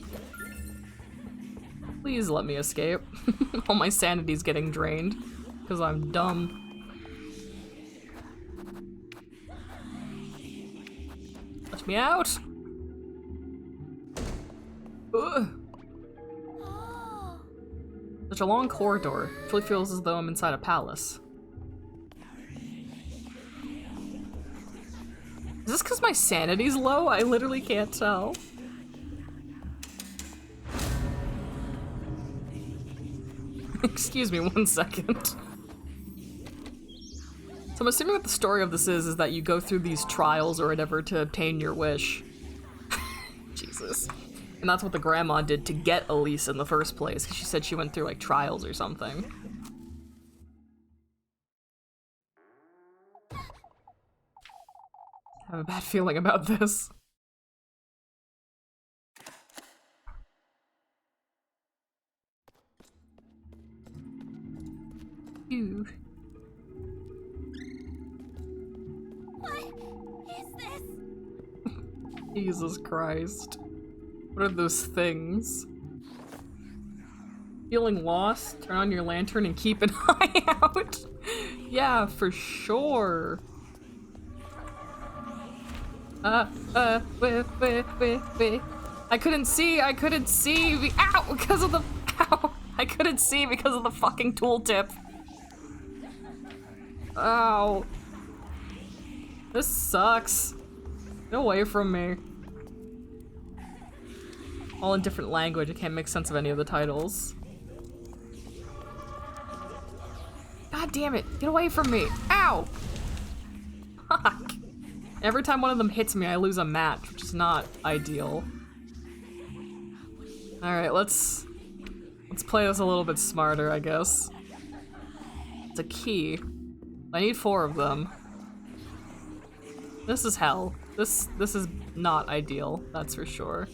[SPEAKER 1] Please let me escape. All my sanity's getting drained. Because I'm dumb. Let me out! Ugh. Such a long corridor. It really feels as though I'm inside a palace. Is this because my sanity's low? I literally can't tell. Excuse me 1 second. So I'm assuming what the story of this is that you go through these trials or whatever to obtain your wish. Jesus. And that's what the grandma did to get Elise in the first place, because she said she went through like trials or something. I have a bad feeling about this. Ew.
[SPEAKER 4] What is this?
[SPEAKER 1] Jesus Christ. What are those things? Feeling lost? Turn on your lantern and keep an eye out? Yeah, for sure. Wait. I couldn't see, ow! Because of the, ow! I couldn't see because of the fucking tooltip. Ow. This sucks. Get away from me. All in different language, I can't make sense of any of the titles. God damn it, get away from me! Ow! Fuck. Every time one of them hits me, I lose a match, which is not ideal. Alright, let's play this a little bit smarter, I guess. It's a key. I need 4 of them. This is hell. This is not ideal, that's for sure.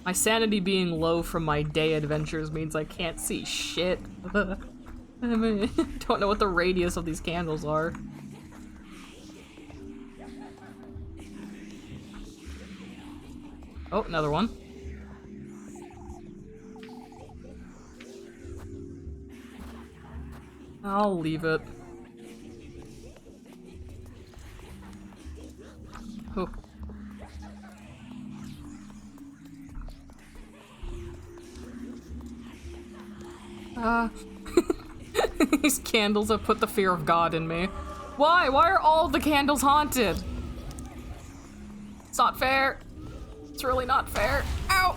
[SPEAKER 1] My sanity being low from my day adventures means I can't see shit. I don't know what the radius of these candles are. Oh, another one. I'll leave it. Oh. These candles have put the fear of God in me. Why? Why are all the candles haunted? It's not fair. It's really not fair. Ow!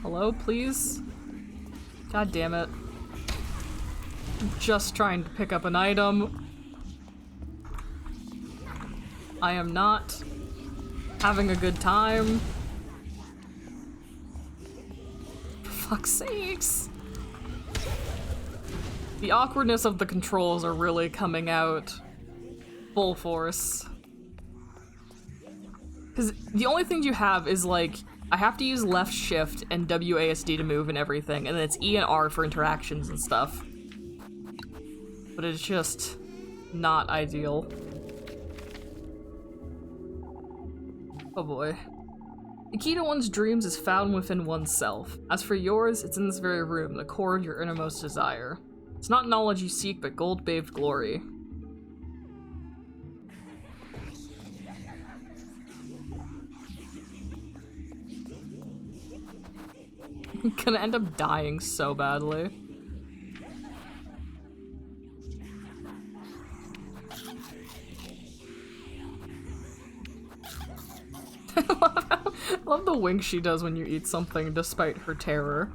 [SPEAKER 1] Hello, please? God damn it. I'm just trying to pick up an item. I am not having a good time. For fuck's sakes. The awkwardness of the controls are really coming out full force. Because the only thing you have is like, I have to use left shift and WASD to move and everything, and then it's E and R for interactions and stuff. But it's just not ideal. Oh boy. The key to one's dreams is found within oneself. As for yours, it's in this very room, the core of your innermost desire. It's not knowledge you seek, but gold-bathed glory. I'm gonna end up dying so badly. I love the wink she does when you eat something despite her terror.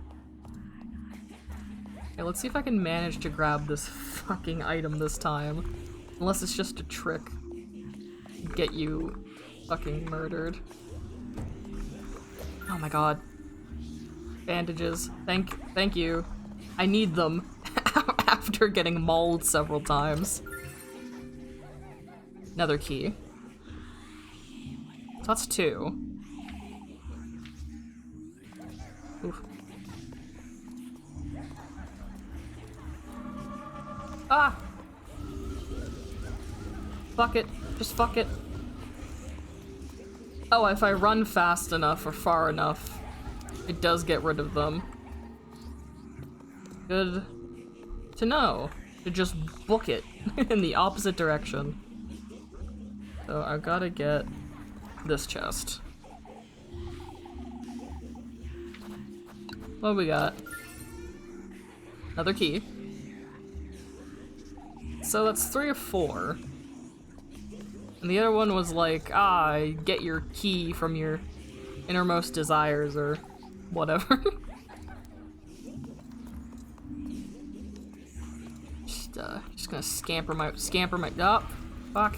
[SPEAKER 1] Okay, let's see if I can manage to grab this fucking item this time. Unless it's just a trick. Get you fucking murdered. Oh my god. Bandages. Thank you. I need them after getting mauled several times. Another key. So that's 2. Oof. Ah! Fuck it. Just fuck it. Oh, if I run fast enough or far enough, it does get rid of them. Good to know. To just book it in the opposite direction. So I gotta get this chest. What do we got? Another key. So that's 3 of 4. And the other one was like, get your key from your innermost desires or whatever. Just gonna scamper my, oh, fuck.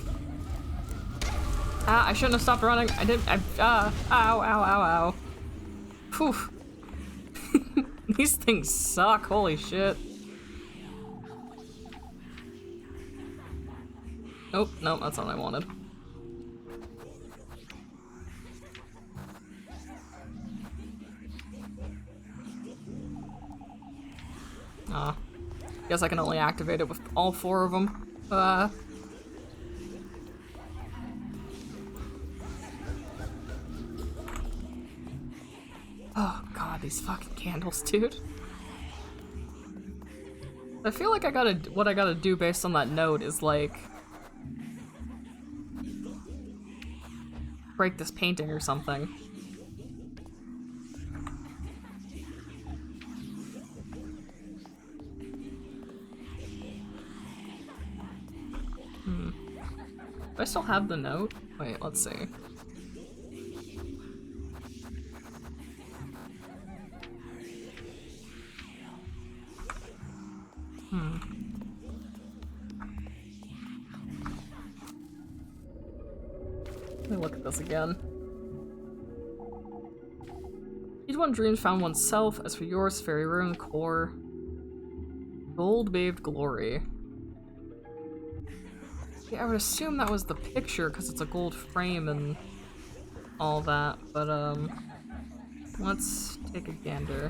[SPEAKER 1] I shouldn't have stopped running. Ow, ow, ow, ow. Phew. These things suck, holy shit. Oh, no, that's not what I wanted. Guess I can only activate it with all 4 of them. Oh god, these fucking candles, dude. I feel like what I gotta do based on that note is like break this painting or something. Do I still have the note? Wait, let's see. Let me look at this again. Each one dreams found oneself. As for yours, fairy rune core, gold-bathed glory. Yeah, I would assume that was the picture because it's a gold frame and all that, but let's take a gander.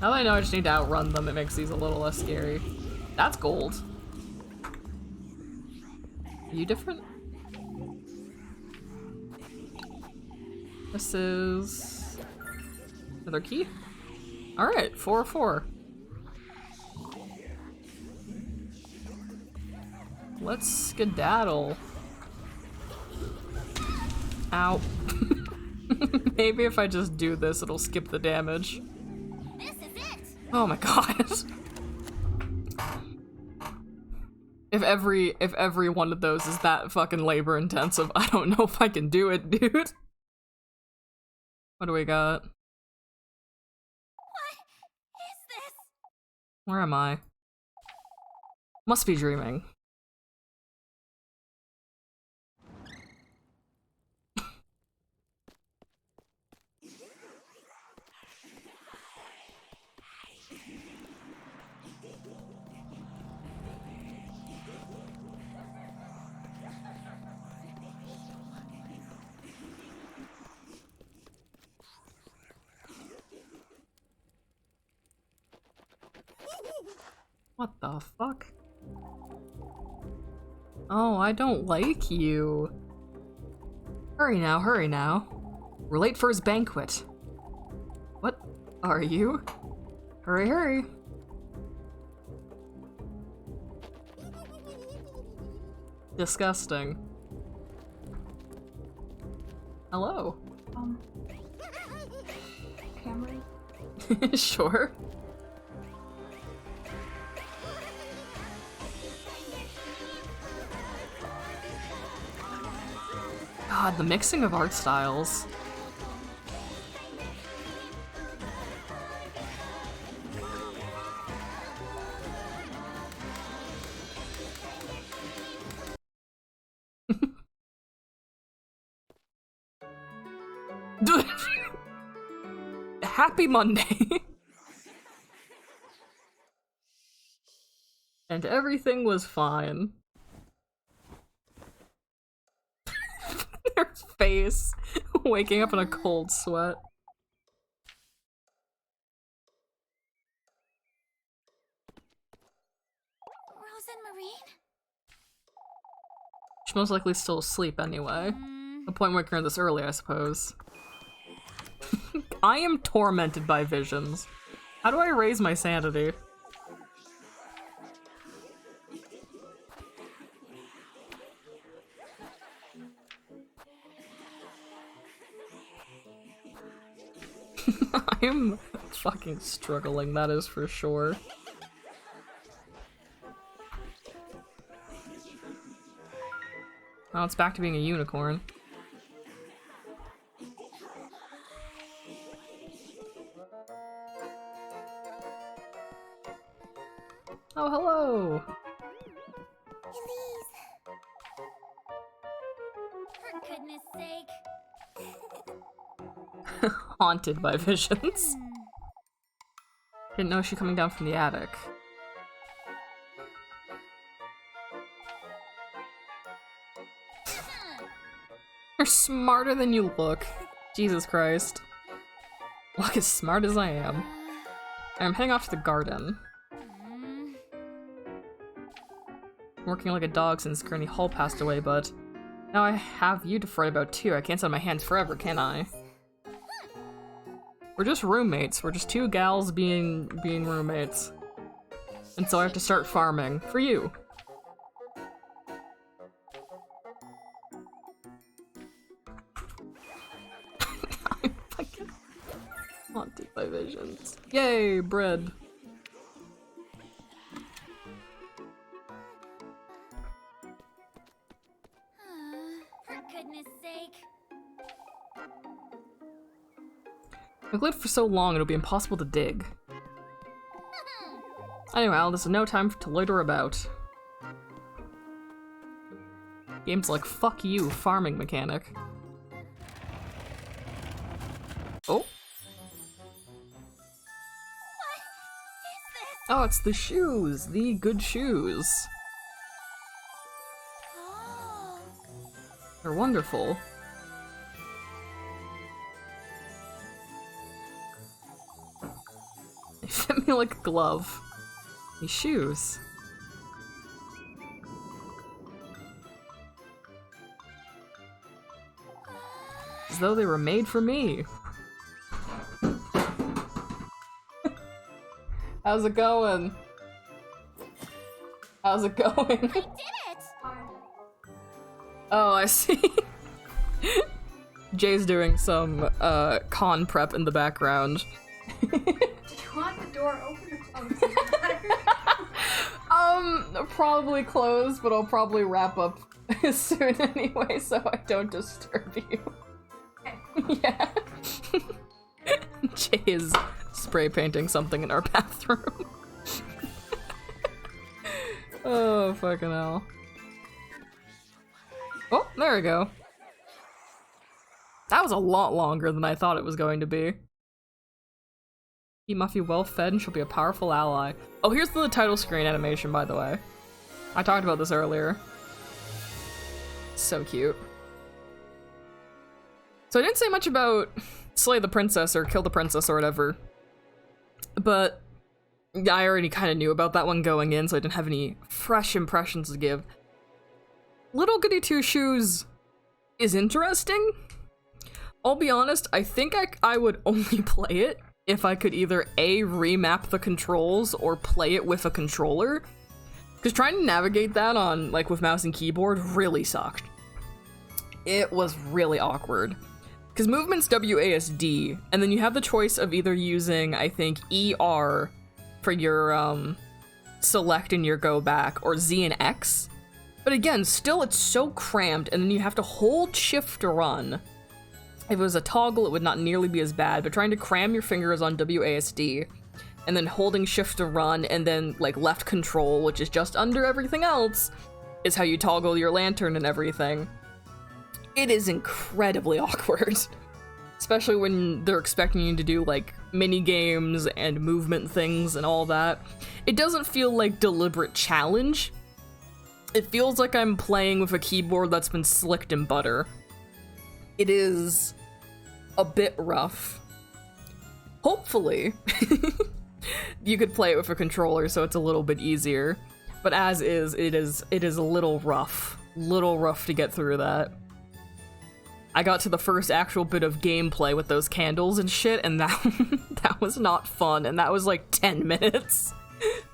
[SPEAKER 1] Now that I know I just need to outrun them, it makes these a little less scary. That's gold. Are you different? This is another key. Alright, 4 of 4. Let's skedaddle. Ow. Maybe if I just do this, it'll skip the damage.
[SPEAKER 4] This is it.
[SPEAKER 1] Oh my god. If every one of those is that fucking labor intensive, I don't know if I can do it, dude. What do we got?
[SPEAKER 4] What is this?
[SPEAKER 1] Where am I? Must be dreaming. What the fuck? Oh, I don't like you. Hurry now, hurry now. We're late for his banquet. What are you? Hurry, hurry. Disgusting. Hello.
[SPEAKER 5] Cameron?
[SPEAKER 1] Sure. God, the mixing of art styles. Happy Monday. And everything was fine. Their face, waking up in a cold sweat. She's most likely still asleep anyway. The point making her this early, I suppose. I am tormented by visions. How do I raise my sanity? I am fucking struggling, that is for sure. Now it's back to being a unicorn. Oh, hello!
[SPEAKER 4] Elise. For goodness sake.
[SPEAKER 1] Haunted by visions. Didn't know she coming down from the attic. You're smarter than you look. Jesus Christ. Look as smart as I am. I'm heading off to the garden. I'm working like a dog since Granny Hall passed away, but now I have you to fret about too. I can't sit on my hands forever, can I? We're just roommates. We're just two gals being roommates. And so I have to start farming. For you. I'm fucking haunted by visions. Yay, bread.
[SPEAKER 4] For goodness sake.
[SPEAKER 1] I've lived for so long it'll be impossible to dig. Anyway, this is no time to loiter about. Game's like, fuck you, farming mechanic. Oh. Oh, it's the shoes! The good shoes.
[SPEAKER 4] Oh.
[SPEAKER 1] They're wonderful. They fit me like a glove. These shoes. As though they were made for me. How's it going? How's it going?
[SPEAKER 4] I did it!
[SPEAKER 1] Oh, I see. Jay's doing some con prep in the background.
[SPEAKER 5] Do you want the door open or closed?
[SPEAKER 1] Probably closed, but I'll probably wrap up soon anyway, so I don't disturb you.
[SPEAKER 5] Okay.
[SPEAKER 1] Yeah. Jay is spray painting something in our bathroom. Oh, fucking hell. Oh, there we go. That was a lot longer than I thought it was going to be. Keep Muffy well fed and she'll be a powerful ally. Oh, here's the title screen animation, by the way. I talked about this earlier. So cute. So I didn't say much about slay the princess or kill the princess or whatever, but I already kind of knew about that one going in, so I didn't have any fresh impressions to give. Little Goody Two Shoes is interesting. I'll be honest, I think I would only play it if I could either A, remap the controls or play it with a controller. Because trying to navigate that on, like, with mouse and keyboard really sucked. It was really awkward. Because movement's WASD, and then you have the choice of either using, I think, ER for your, select and your go back, or Z and X. But again, still it's so cramped, and then you have to hold shift to run. If it was a toggle, it would not nearly be as bad, but trying to cram your fingers on WASD, and then holding shift to run, and then, like, left control, which is just under everything else, is how you toggle your lantern and everything. It is incredibly awkward. Especially when they're expecting you to do, like, mini games and movement things and all that. It doesn't feel like deliberate challenge. It feels like I'm playing with a keyboard that's been slicked in butter. It is a bit rough. Hopefully, you could play it with a controller so it's a little bit easier. But as is, it is a little rough little rough to get through that. I got to the first actual bit of gameplay with those candles and shit, and that was not fun, and that was like 10 minutes.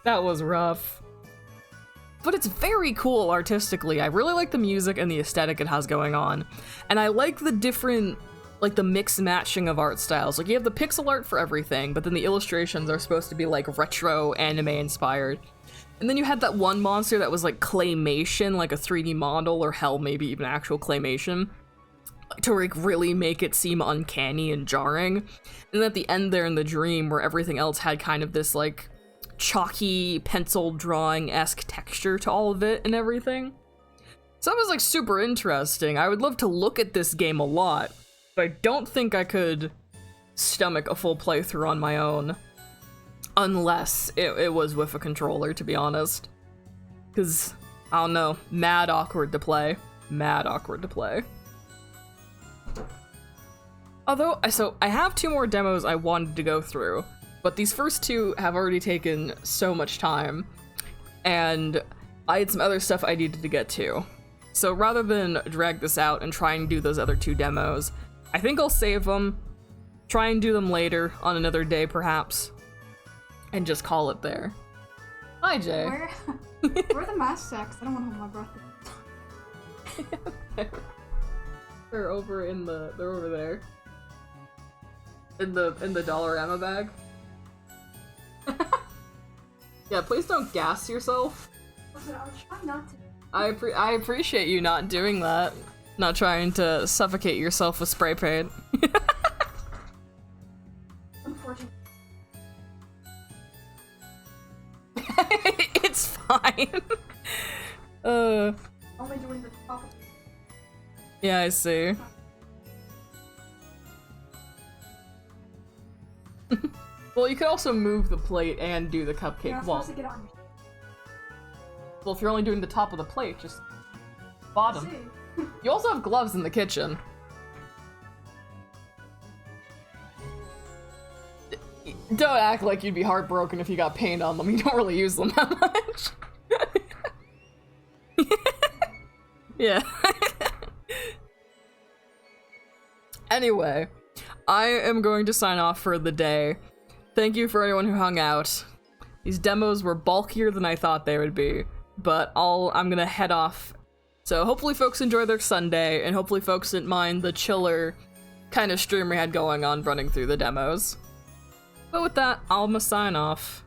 [SPEAKER 1] That was rough. But it's very cool artistically. I really like the music and the aesthetic it has going on. And I like the different, like the mix matching of art styles. Like you have the pixel art for everything, but then the illustrations are supposed to be like retro anime inspired. And then you had that one monster that was like claymation, like a 3D model, or hell, maybe even actual claymation, to like really make it seem uncanny and jarring. And at the end there in the dream, where everything else had kind of this like chalky pencil drawing-esque texture to all of it and everything. So that was like super interesting. I would love to look at this game a lot, but I don't think I could stomach a full playthrough on my own. Unless it was with a controller, to be honest. Because, I don't know, mad awkward to play. Mad awkward to play. Although, so I have 2 more demos I wanted to go through, but these first 2 have already taken so much time, and I had some other stuff I needed to get to. So rather than drag this out and try and do those other 2 demos, I think I'll save them, try and do them later, on another day perhaps, and just call it there. Hi, Jay.
[SPEAKER 5] Where are the mask sacks? I don't want to hold my breath.
[SPEAKER 1] They're over in the, they're over there. In the Dollarama bag. Yeah, please don't gas yourself.
[SPEAKER 5] Listen, I was trying not to.
[SPEAKER 1] I appreciate you not doing that. Not trying to suffocate yourself with spray paint.
[SPEAKER 5] Unfortunately.
[SPEAKER 1] It's fine.
[SPEAKER 5] Only doing the top of
[SPEAKER 1] Yeah, I see. Well, you could also move the plate and do the cupcake.
[SPEAKER 5] You're not
[SPEAKER 1] Well,
[SPEAKER 5] supposed to get on your
[SPEAKER 1] well, if you're only doing the top of the plate, just bottom.
[SPEAKER 5] See?
[SPEAKER 1] You also have gloves in the kitchen. Don't act like you'd be heartbroken if you got paint on them. You don't really use them that much. Yeah. Anyway, I am going to sign off for the day. Thank you for anyone who hung out. These demos were bulkier than I thought they would be, but I'm gonna head off. So hopefully folks enjoy their Sunday, and hopefully folks didn't mind the chiller kind of stream we had going on running through the demos. But with that, I'ma sign off.